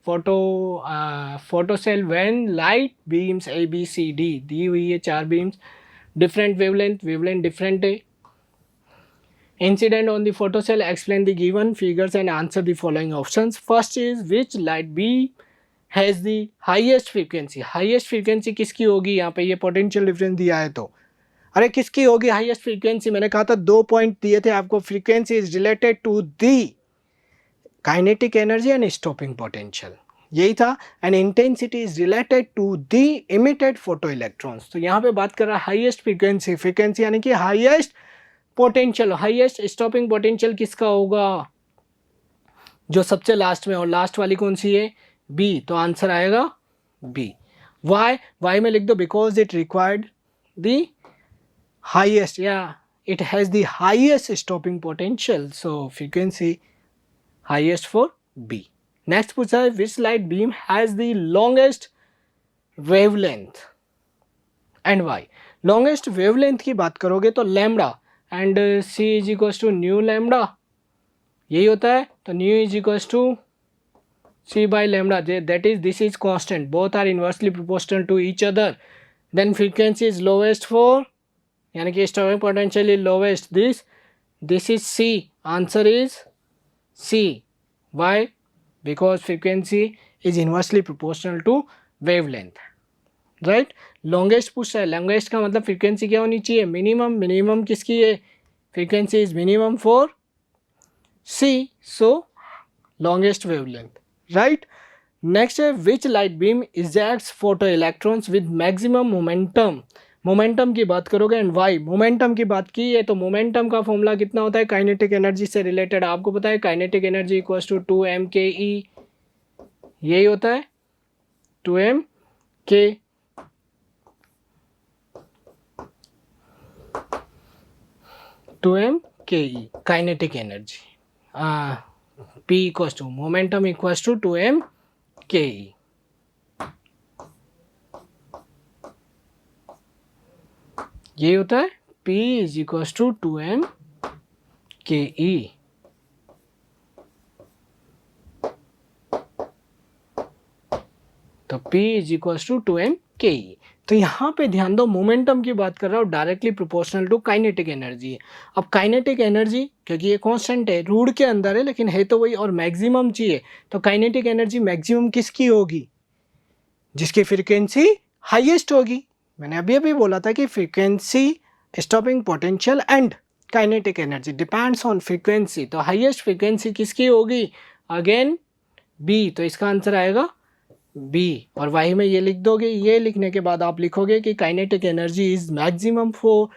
photo cell when light beams A B C D, दी हुई है 4 beams, different wavelength different है, incident on the photo cell, explain the given figures and answer the following options. First is which light B has the highest frequency, highest frequency किसकी होगी, यहाँ पे ये potential difference दिया है तो अरे किसकी होगी हाईएस्ट फ्रीक्वेंसी, मैंने कहा था 2 पॉइंट दिए थे आपको, frequency is related to the kinetic energy and stopping potential, यही था, and intensity is related to the emitted photo electrons. तो यहाँ पे बात कर रहा है हाईएस्ट फ्रीक्वेंसी, फ्रीक्वेंसी यानी कि highest potential, highest stopping potential किसका होगा, जो सबसे लास्ट में, और लास्ट वाली कौन सी है, बी, तो आंसर आएगा बी। वाई में लिख दो because it required the highest, या it has the highest stopping potential, so frequency highest for B. Next पूछा है which light beam has the longest wavelength and why, longest wavelength की बात करोगे तो lambda and C is equals to nu lambda, यही होता है, तो nu is equals to C by lambda, that is this is constant, both are inversely proportional to each other, then frequency is lowest for, यानी कि stopping potential is lowest, this is C, answer is C, why, because frequency is inversely proportional to wavelength, right। longest पूछ रहा है, longest का मतलब frequency क्या होनी चाहिए, minimum किसकी है, frequency is minimum for C, so longest wavelength, right. Next है which light beam ejects photo electrons with maximum momentum, momentum की बात करोगे एंड वाई, मोमेंटम की बात की है तो मोमेंटम का फॉर्मूला कितना होता है, काइनेटिक एनर्जी से रिलेटेड आपको पता है, kinetic energy equals to 2m/ke, यही होता है 2m/ke, kinetic energy, P equals to momentum equals to 2m/ke, ये होता है P is equals to 2m/ke। तो P is equals to 2m/ke। तो यहाँ पे ध्यान दो, मोमेंटम की बात कर रहा हूँ, directly proportional to kinetic energy है। अब काइनेटिक एनर्जी क्योंकि ये कांस्टेंट है, रूट के अंदर है लेकिन है तो वही, और मैक्सिमम चाहिए, तो काइनेटिक एनर्जी मैक्सिमम किसकी होगी, जिसकी फ्रीक्वेंसी हाईएस्ट होगी। मैंने अभी अभी बोला था कि frequency, stopping potential and kinetic energy depends on frequency, तो हाईएस्ट फ्रीक्वेंसी किसकी होगी? अगेन बी, तो इसका आंसर आएगा बी। और वाई में ये लिख दोगे, ये लिखने के बाद आप लिखोगे कि kinetic energy is maximum for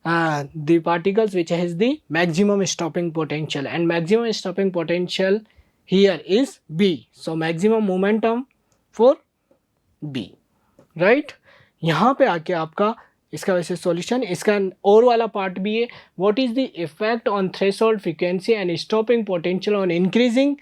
the particles which has the maximum stopping potential, and maximum stopping potential here is B, so maximum momentum for B, right? यहाँ पे आके आपका इसका वैसे सॉल्यूशन, इसका और वाला पार्ट भी है, what is the effect on threshold frequency and stopping potential on increasing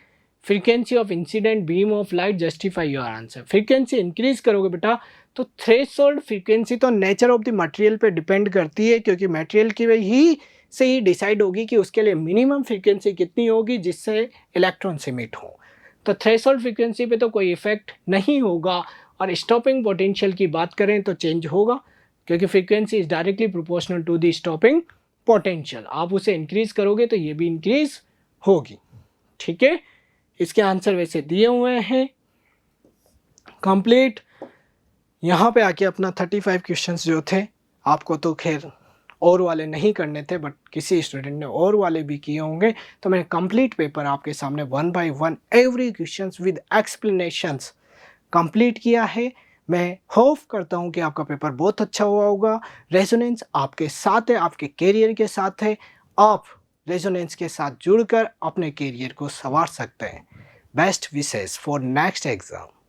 frequency of incident beam of light, justify your answer. Frequency increase करोगे बेटा तो थ्रेशोल्ड फ्रीक्वेंसी तो नेचर ऑफ द मटेरियल पे डिपेंड करती है, क्योंकि मटेरियल की ही से ही डिसाइड होगी कि उसके लिए मिनिमम फ्रीक्वेंसी कितनी होगी जिससे इलेक्ट्रॉन इमिट हो। तो थ्रेशोल्ड फ्रीक्वेंसी पे तो कोई इफेक्ट नहीं होगा, और स्टॉपिंग पोटेंशियल की बात करें तो चेंज होगा, क्योंकि frequency is directly proportional to the stopping potential. आप उसे इंक्रीज करोगे तो ये भी इंक्रीज होगी, ठीक है। इसके आंसर वैसे दिए हुए हैं कंप्लीट। यहाँ पे आके अपना 35 क्वेश्चंस जो थे, आपको तो खैर और वाले नहीं करने थे, बट किसी स्टूडेंट ने और वाले भी किए होंगे, तो मैंने कंप्लीट पेपर आपके सामने 1 by 1 every questions with explanations complete किया है। मैं होप करता हूँ कि आपका पेपर बहुत अच्छा हुआ होगा। रेजोनेंस आपके साथ है, आपके कैरियर के साथ है। आप रेजोनेंस के साथ जुड़कर अपने कैरियर को संवार सकते हैं। Best wishes for next exam.